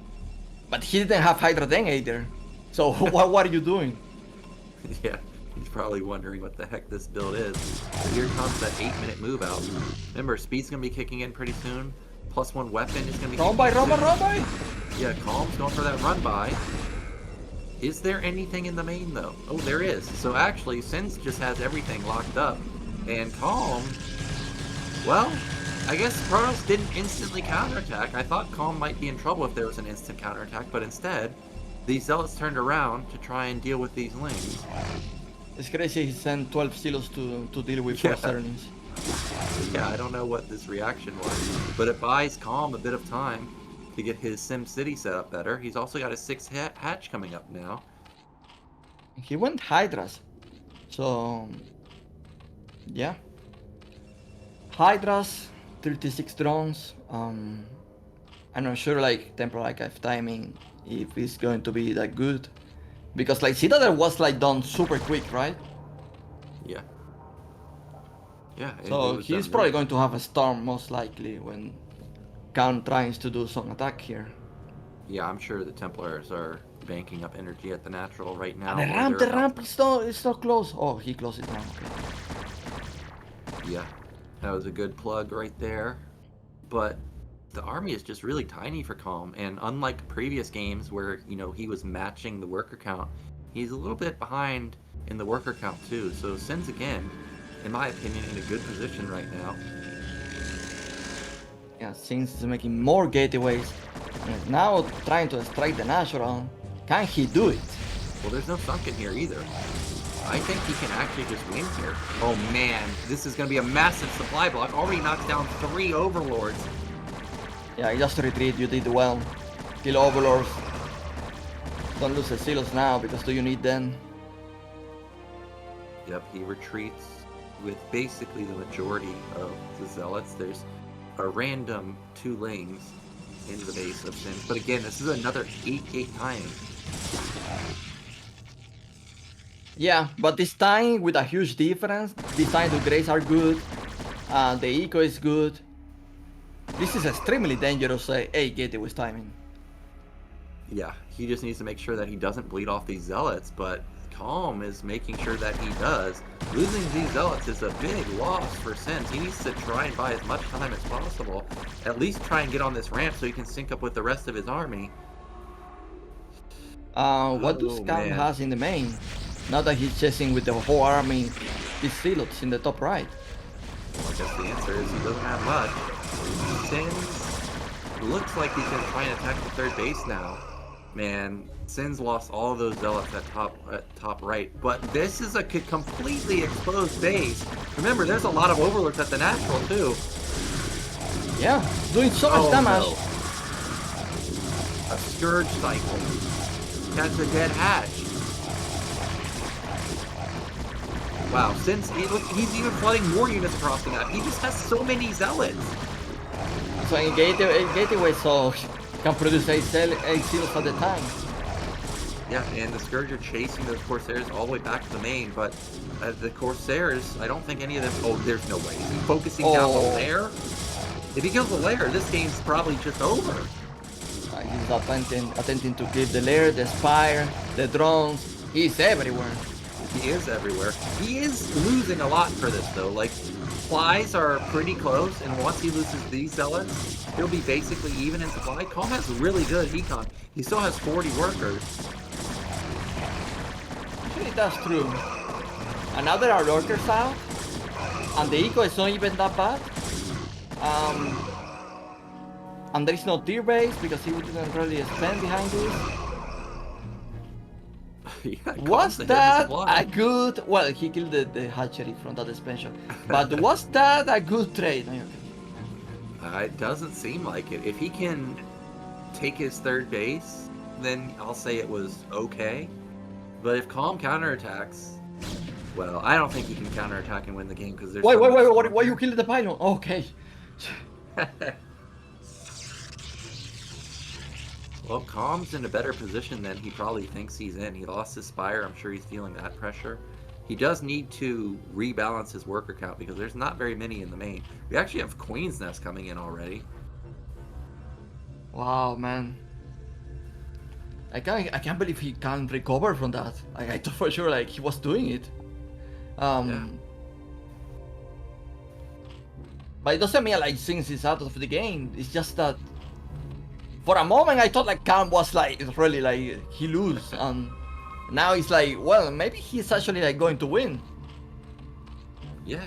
but he didn't have Hydra Den either. So what are you doing? yeah. He's probably wondering what the heck this build is. So here comes that 8-minute move out. Remember, speed's gonna be kicking in pretty soon. +1 weapon is gonna be Run by, kicking run by, soon. run by. Yeah, Calm's going for that run by. Is there anything in the main though? Oh, there is. So actually, Ssinz just has everything locked up, and Calm, well, I guess Preuss didn't instantly counterattack. I thought Calm might be in trouble if there was an instant counterattack, but instead, these Zealots turned around to try and deal with these Lings. It's crazy he sent 12 Silos to deal with 4 Sterlings. Yeah, I don't know what this reaction was, but it buys Calm a bit of time to get his Sim City set up better. He's also got a 6 hatch coming up now. He went Hydras, so yeah. Hydras, 36 drones. I'm not sure like Temporal Archive timing if it's going to be that good, because like Citadel was like done super quick, right? Yeah. Yeah. So he's probably going to have a storm most likely when Khan tries to do some attack here. Yeah, I'm sure the Templars are banking up energy at the natural right now. And the ramp is so close. Oh, he closed it down. Okay. Yeah, that was a good plug right there. But the army is just really tiny for Calm, and unlike previous games where, you know, he was matching the worker count, he's a little bit behind in the worker count too. So Ssinz again, in my opinion, in a good position right now. Yeah, Ssinz is making more gateways. And now trying to strike the natural. Can he do it? Well, there's no sunken here either. I think he can actually just win here. Oh man, this is going to be a massive supply block. Already knocked down 3 Overlords. Yeah, just retreat, you did well. Kill Overlords. Don't lose the Silos now, because do you need them? Yep, he retreats with basically the majority of the Zealots. There's a random 2 Lings in the base of Ssinz. But again, this is another 8-gate timing. Yeah, but this time with a huge difference. Design to Grace are good. The eco is good. This is extremely dangerous 8-gate with timing. Yeah, he just needs to make sure that he doesn't bleed off these Zealots, but Calm is making sure that he does. Losing these Zealots is a big loss for Ssinz. He needs to try and buy as much time as possible. At least try and get on this ramp so he can sync up with the rest of his army. What does Calm has in the main? Now that he's chasing with the whole army, these Zealots in the top right. Well, I guess the answer is he doesn't have much. Ssinz looks like he's going to try and attack the 3rd base now. Man, Ssinz lost all of those Zealots at top right, but this is a completely exposed base. Remember, there's a lot of Overlords at the natural too. Yeah, doing so much damage. No. A Scourge cycle. That's a dead hatch. Wow, Ssinz, he's even flooding more units across the map. He just has so many Zealots. So in gateway, so can produce 8 Silos at a time. Yeah, and the Scourge are chasing those Corsairs all the way back to the main, but the Corsairs, I don't think any of them... Oh, there's no way. Is he focusing down the lair? If he kills the lair, this game's probably just over. He's attempting to kill the lair, the spire, the drones. He's everywhere. He is everywhere. He is losing a lot for this, though. Like, supplies are pretty close, and once he loses these Zealots, he'll be basically even in supply. Calm has really good econ. He still has 40 workers. Actually, that's true. And now there are workers out, and the eco is not even that bad. And there is no tier base because he didn't really spend behind this. Yeah, was that a good... Well, he killed the hatchery from that expansion. But was that a good trade? It doesn't seem like it. If he can take his 3rd base, then I'll say it was okay. But if Calm counterattacks, well, I don't think he can counterattack and win the game because there's... Wait, why you killed the pylon? Okay. Well, Calm's in a better position than he probably thinks he's in. He lost his Spire. I'm sure he's feeling that pressure. He does need to rebalance his worker count because there's not very many in the main. We actually have Queen's Nest coming in already. Wow, man. I can't believe he can recover from that. I thought for sure like he was doing it. Yeah. But it doesn't mean like Ssinz is out of the game. It's just that for a moment I thought like Khan was like really like he lose, and now it's like, well, maybe he's actually like going to win. Yeah,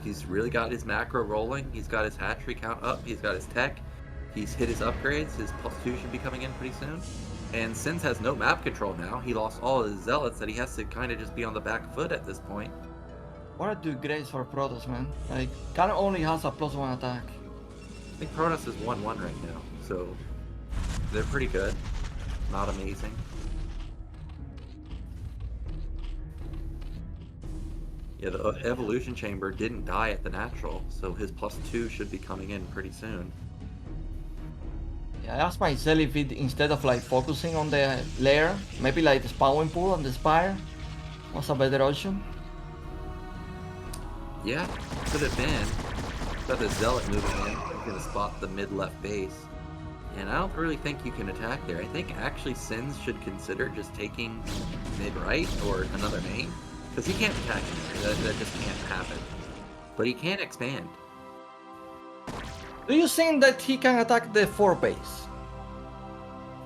he's really got his macro rolling. He's got his hatchery count up. He's got his tech. He's hit his upgrades. His +2 should be coming in pretty soon. And Ssinz has no map control now. He lost all his zealots that he has to kind of just be on the back foot at this point. What are the grades for Protoss, man? Like, Khan only has a +1 attack. I think Protoss is 1-1 right now, so they're pretty good. Not amazing. Yeah, the evolution chamber didn't die at the natural, so his +2 should be coming in pretty soon. Yeah, I asked myself if it, instead of like focusing on the lair, maybe like the spawning pool on the spire was a better option. Yeah, could have been. Got the zealot moving in. He's gonna spot the mid-left base. And I don't really think you can attack there. I think actually Ssinz should consider just taking mid-right or another main. Because he can't attack anymore. That just can't happen. But he can expand. Do you think that he can attack the 4 base?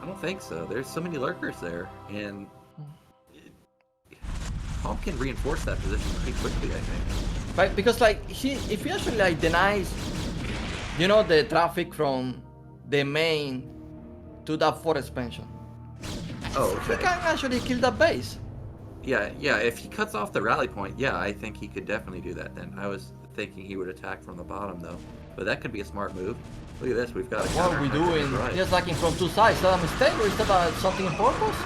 I don't think so. There's so many lurkers there. And Hahn can reinforce that position pretty quickly, I think. Right, because like if he actually like denies, you know, the traffic from the main to that 4 expansion. Oh, okay. He can actually kill that base. Yeah, if he cuts off the rally point, yeah, I think he could definitely do that then. I was thinking he would attack from the bottom though. But that could be a smart move. Look at this, we've got a What are we doing? Right. Just attacking from 2 sides. Is that a mistake or is that something in purpose?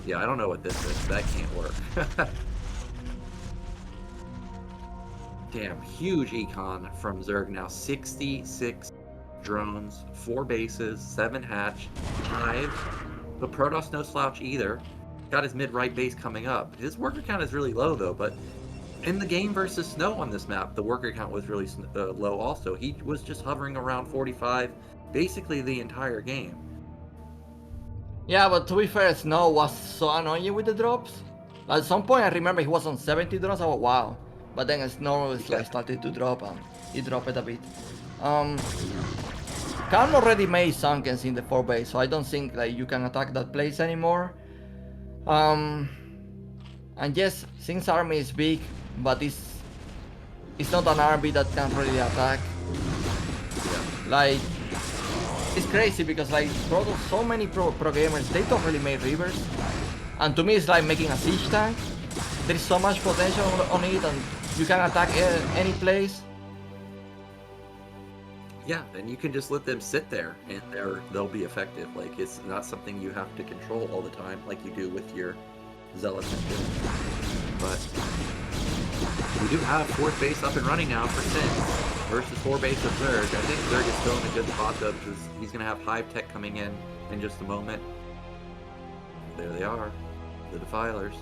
Yeah, I don't know what this is. That can't work. Damn, huge econ from Zerg now. 66 drones, 4 bases, 7 hatch, hive. But Protoss no slouch either. Got his mid-right base coming up. His worker count is really low though, but in the game versus Snow on this map, the worker count was really low also. He was just hovering around 45 basically the entire game. Yeah, but to be fair, Snow was so annoying with the drops. At some point I remember he was on 70 drops, I was wow. But then Snow was, like, started to drop and he dropped it a bit. Khan already made Sunkens in the 4 base, so I don't think like you can attack that place anymore. And yes, Ssinz army is big, but it's not an army that can really attack. Like, it's crazy because like so many pro gamers, they don't really make rivers. And to me it's like making a siege tank. There is so much potential on it and you can attack any place. Yeah, and you can just let them sit there and they'll be effective. Like, it's not something you have to control all the time like you do with your zealots and shit. But we do have 4th base up and running now for Ssinz versus 4 base of Zerg. I think Zerg is still in a good spot though because he's going to have Hive Tech coming in just a moment. There they are, the Defilers.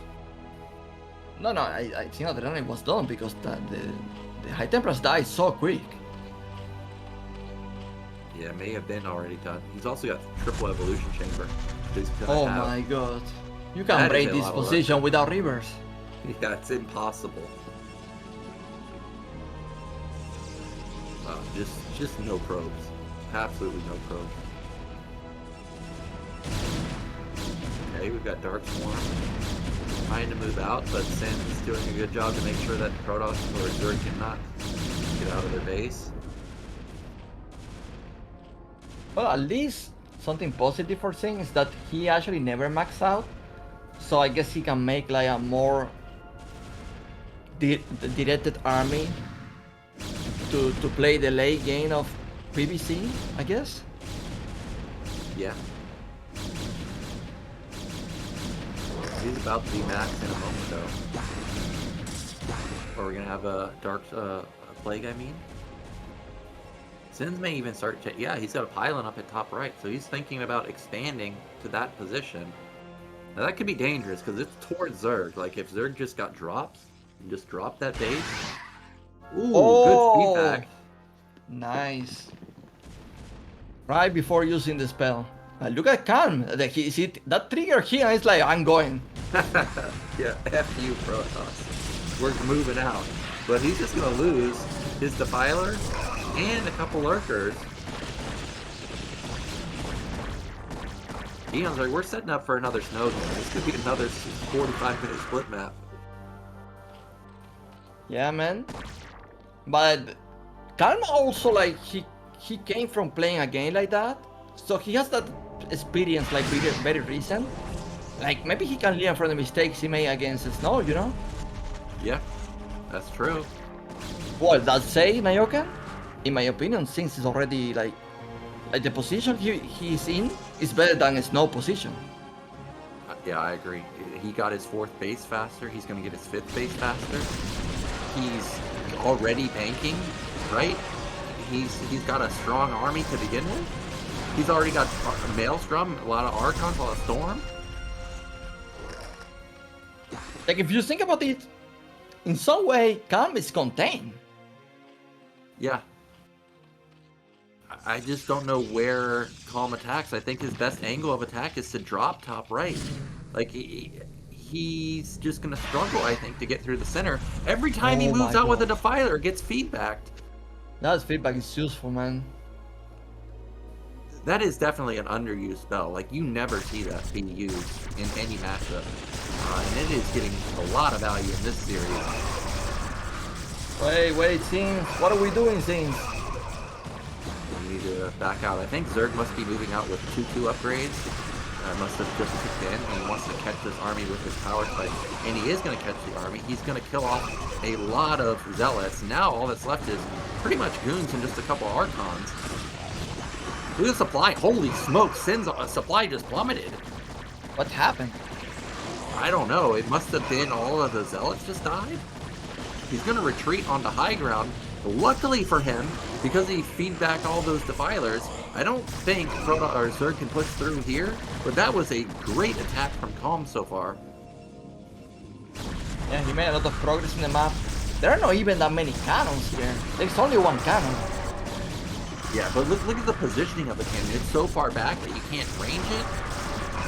No, I think that the running was done because the High Templars died so quick. Yeah, it may have been already done. He's also got triple evolution chamber. Oh my god. You can break this position without rivers. Yeah, it's impossible. Just no probes. Absolutely no probes. Okay, we've got Dark Swarm trying to move out, but Ssinz is doing a good job to make sure that Protoss or Zerg cannot get out of their base. Well, at least something positive for Ssinz is that he actually never maxed out. So I guess he can make like a more directed army to play the late game of PvC, I guess. Yeah. He's about to be maxed in a moment though. Or we're gonna have a dark plague, I mean. Ssinz may even start to, yeah, he's got a pylon up at top right, so he's thinking about expanding to that position. Now that could be dangerous because it's towards Zerg. Like if Zerg just got drops and just dropped that base. Ooh, good feedback. Nice. Right before using the spell. Look at Khan. That trigger here is like, I'm going. Yeah, F you, Protoss. We're moving out. But he's just going to lose his Defiler and a couple Lurkers. Eonzerg, we're setting up for another snow game. This could be another 45-minute split map. Yeah, man. But Kalma also, like, he came from playing a game like that, so he has that experience, like, very, very recent. Like, maybe he can learn from the mistakes he made against Snow, you know? Yeah, that's true. Well, that say, Nyoken, in my opinion, since he's already, like the position he's in is better than Snow position. Yeah, I agree. He got his 4th base faster. He's going to get his 5th base faster. He's already banking, right? He's got a strong army to begin with. He's already got a Maelstrom, a lot of Archons, a lot of Storm. Like, if you think about it, in some way, Calm is contained. Yeah. I just don't know where Calm attacks. I think his best angle of attack is to drop top right. Like, he's just going to struggle, I think, to get through the center. Every time he moves out with a Defiler, it gets feedbacked. That feedback is useful, man. That is definitely an underused spell. Like, you never see that being used in any matchup. And it is getting a lot of value in this series. Wait, Ssinz. What are we doing, Ssinz? We need to back out. I think Zerg must be moving out with 2/2 upgrades. Must have just kicked in. He wants to catch this army with his power spike. And he is going to catch the army. He's going to kill off a lot of Zealots. Now all that's left is pretty much Goons and just a couple Archons. Look at the supply. Holy smoke. Ssinz supply just plummeted. What happened? I don't know. It must have been all of the Zealots just died. He's going to retreat onto high ground. Luckily for him, because he feedbacked all those Defilers, I don't think Zerg can push through here, but that was a great attack from Calm so far. Yeah, he made a lot of progress in the map. There are not even that many cannons here. There's only one cannon. Yeah, but look at the positioning of the cannon. It's so far back that you can't range it,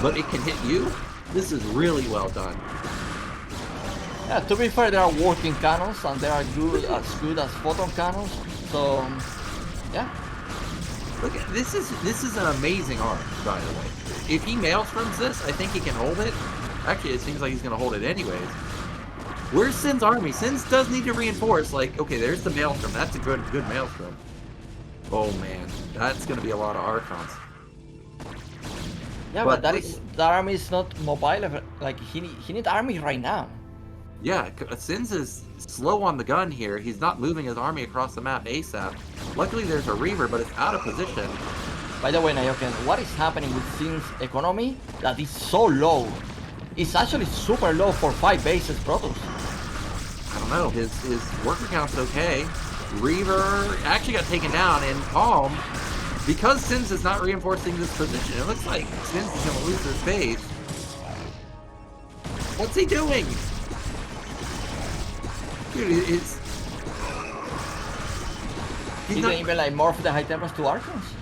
but it can hit you. This is really well done. Yeah, to be fair, there are working cannons and they are good as photon cannons. So, yeah. Look, this is an amazing arm, by the way. If he Maelstroms this, I think he can hold it. Actually, it seems like he's going to hold it anyways. Where's Ssinz army? Ssinz does need to reinforce. Like, okay, there's the Maelstrom. That's a good Maelstrom. Oh man, that's going to be a lot of Archons. Yeah, but the army is not mobile. Like, he needs army right now. Yeah, Ssinz is slow on the gun here. He's not moving his army across the map ASAP. Luckily, there's a Reaver, but it's out of position. By the way, Nyoken, what is happening with Ssinz economy that is so low? It's actually super low for 5 bases Protoss. I don't know. His worker count's okay. Reaver actually got taken down, and Calm, because Ssinz is not reinforcing this position, it looks like Ssinz is going to lose this base. What's he doing? Dude, he didn't even like morph the high tempers to Archons.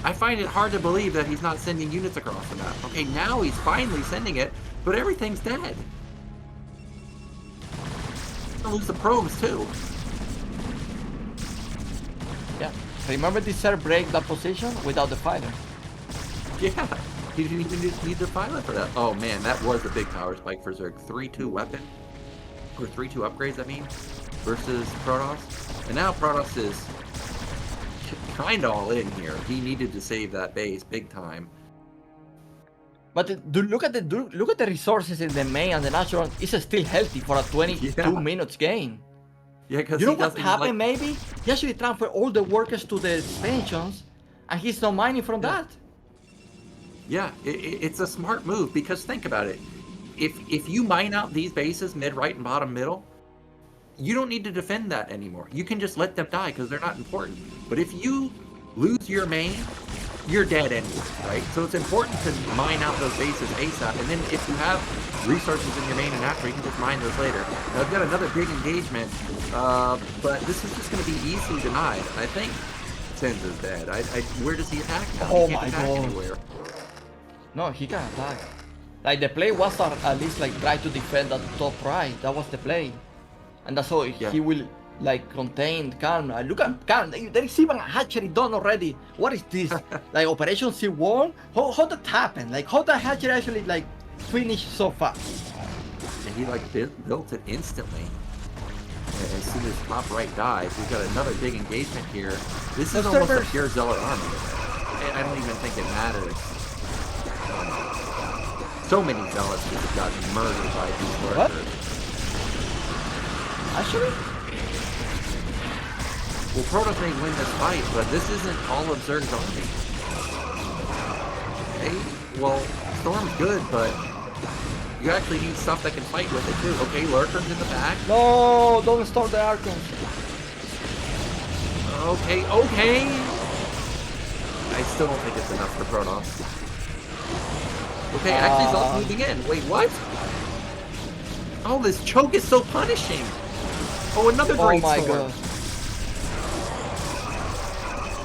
I find it hard to believe that he's not sending units across the map. Okay, now he's finally sending it, but everything's dead. He's gonna lose the probes too. Yeah. Remember this Zerg break that position without the fighter. Yeah, he didn't even need the pilot for that. Oh man, that was a big power spike for Zerg. 3/2 weapon. Or 3/2 upgrades, I mean, versus Protoss. And now Protoss is kind of all in here. He needed to save that base big time. But look at the resources in the main and the natural. It's still healthy for a 22 minutes game. Yeah, because you know what happened? Maybe he actually transferred all the workers to the expansions, and he's not mining from that. Yeah, it's a smart move because think about it. If you mine out these bases, mid, right, and bottom middle, you don't need to defend that anymore. You can just let them die because they're not important. But if you lose your main, you're dead anyway, right? So it's important to mine out those bases ASAP, and then if you have resources in your main and after, you can just mine those later. Now, I've got another big engagement, but this is just going to be easily denied. I think Ssinz is dead. Where does he attack now? Oh he can't my attack god. anywhere. No, he can attack. Like, the play was at least like try to defend that top right. That was the play. And that's how he will like contain Calm. Look at Calm. There is even a hatchery done already. What is this? Like Operation C1? How that happened? Like how that hatchery actually like finished so fast? And he like built it instantly. as soon as top right dies, we've got another big engagement here. This is The almost a servers- pure Zealot army. I don't even think it matters. So many Zealots just have gotten murdered by these What? lurkers. Actually? Well, Protoss may win this fight, but this isn't all of Zerg's army. Okay, well, Storm's good, but you actually need stuff that can fight with it too. Okay, Lurkers in the back. No, don't start the Archons. Okay, okay. I still don't think it's enough for Protoss. Okay, actually, Zalt's moving in. Wait, what? Oh, this choke is so punishing. Oh, another Oh great my storm. god.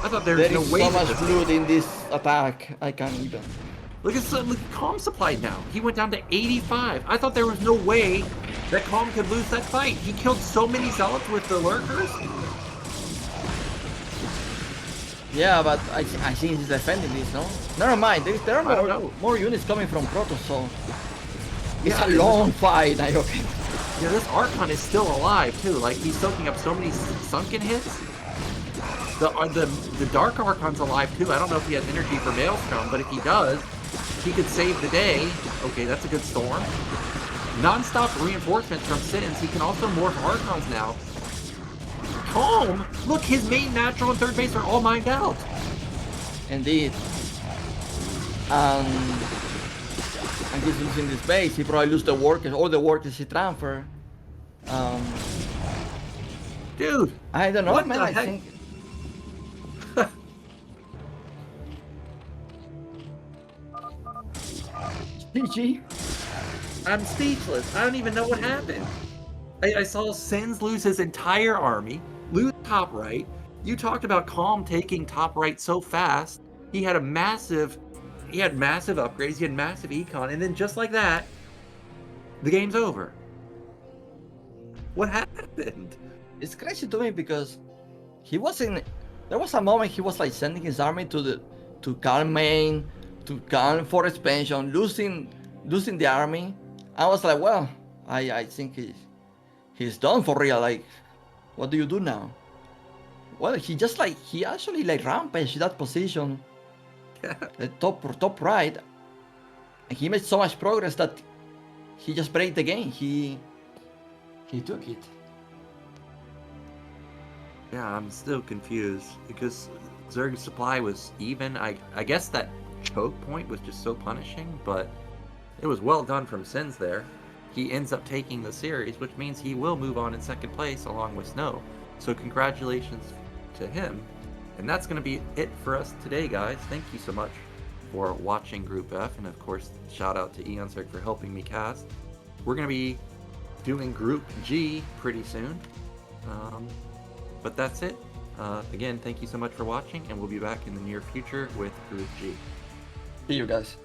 I thought there was There no is way so that much this- blood in this attack. I can't even. Look at Calm supply now. He went down to 85. I thought there was no way that Calm could lose that fight. He killed so many Zealots with the Lurkers. Yeah, but I think he's defending this, no? Never mind. There I don't are know. more units coming from Protoss, so it's Yeah, a long fight. Nyoken. Yeah, this Archon is still alive too. Like he's soaking up so many sunken hits. The Dark Archon's alive too. I don't know if he has energy for Maelstrom, but if he does, he could save the day. Okay, that's a good storm. Non-stop reinforcements from Ssinz. He can also morph Archons now. Calm! Look, his main natural and third base are all mined out. Indeed. And he's losing this base. He probably lose the workers, all the workers he transfer. Dude, I don't know, What man. the I heck? think. GG. I'm speechless. I don't even know what happened. I saw Sins lose his entire army, lose top right. You talked about Calm taking top right so fast. He had massive upgrades, he had massive econ, and then just like that, the game's over. What happened? It's crazy to me because he was in. There was a moment he was like sending his army to Calm main, to Calm for expansion, losing the army. I was like, well, I think he's done for real. Like, what do you do now? Well, he actually like rampaged that position, the top right, and he made so much progress that he just break the game. He took it. Yeah, I'm still confused because Zerg's supply was even. I guess that choke point was just so punishing, but it was well done from Sins there. He ends up taking the series, which means he will move on in second place along with Snow. So congratulations to him. And that's going to be it for us today, guys. Thank you so much for watching Group F, and of course, shout out to Eonzerg for helping me cast. We're going to be doing Group G pretty soon. But that's it. Again, thank you so much for watching, and we'll be back in the near future with Group G. See you guys.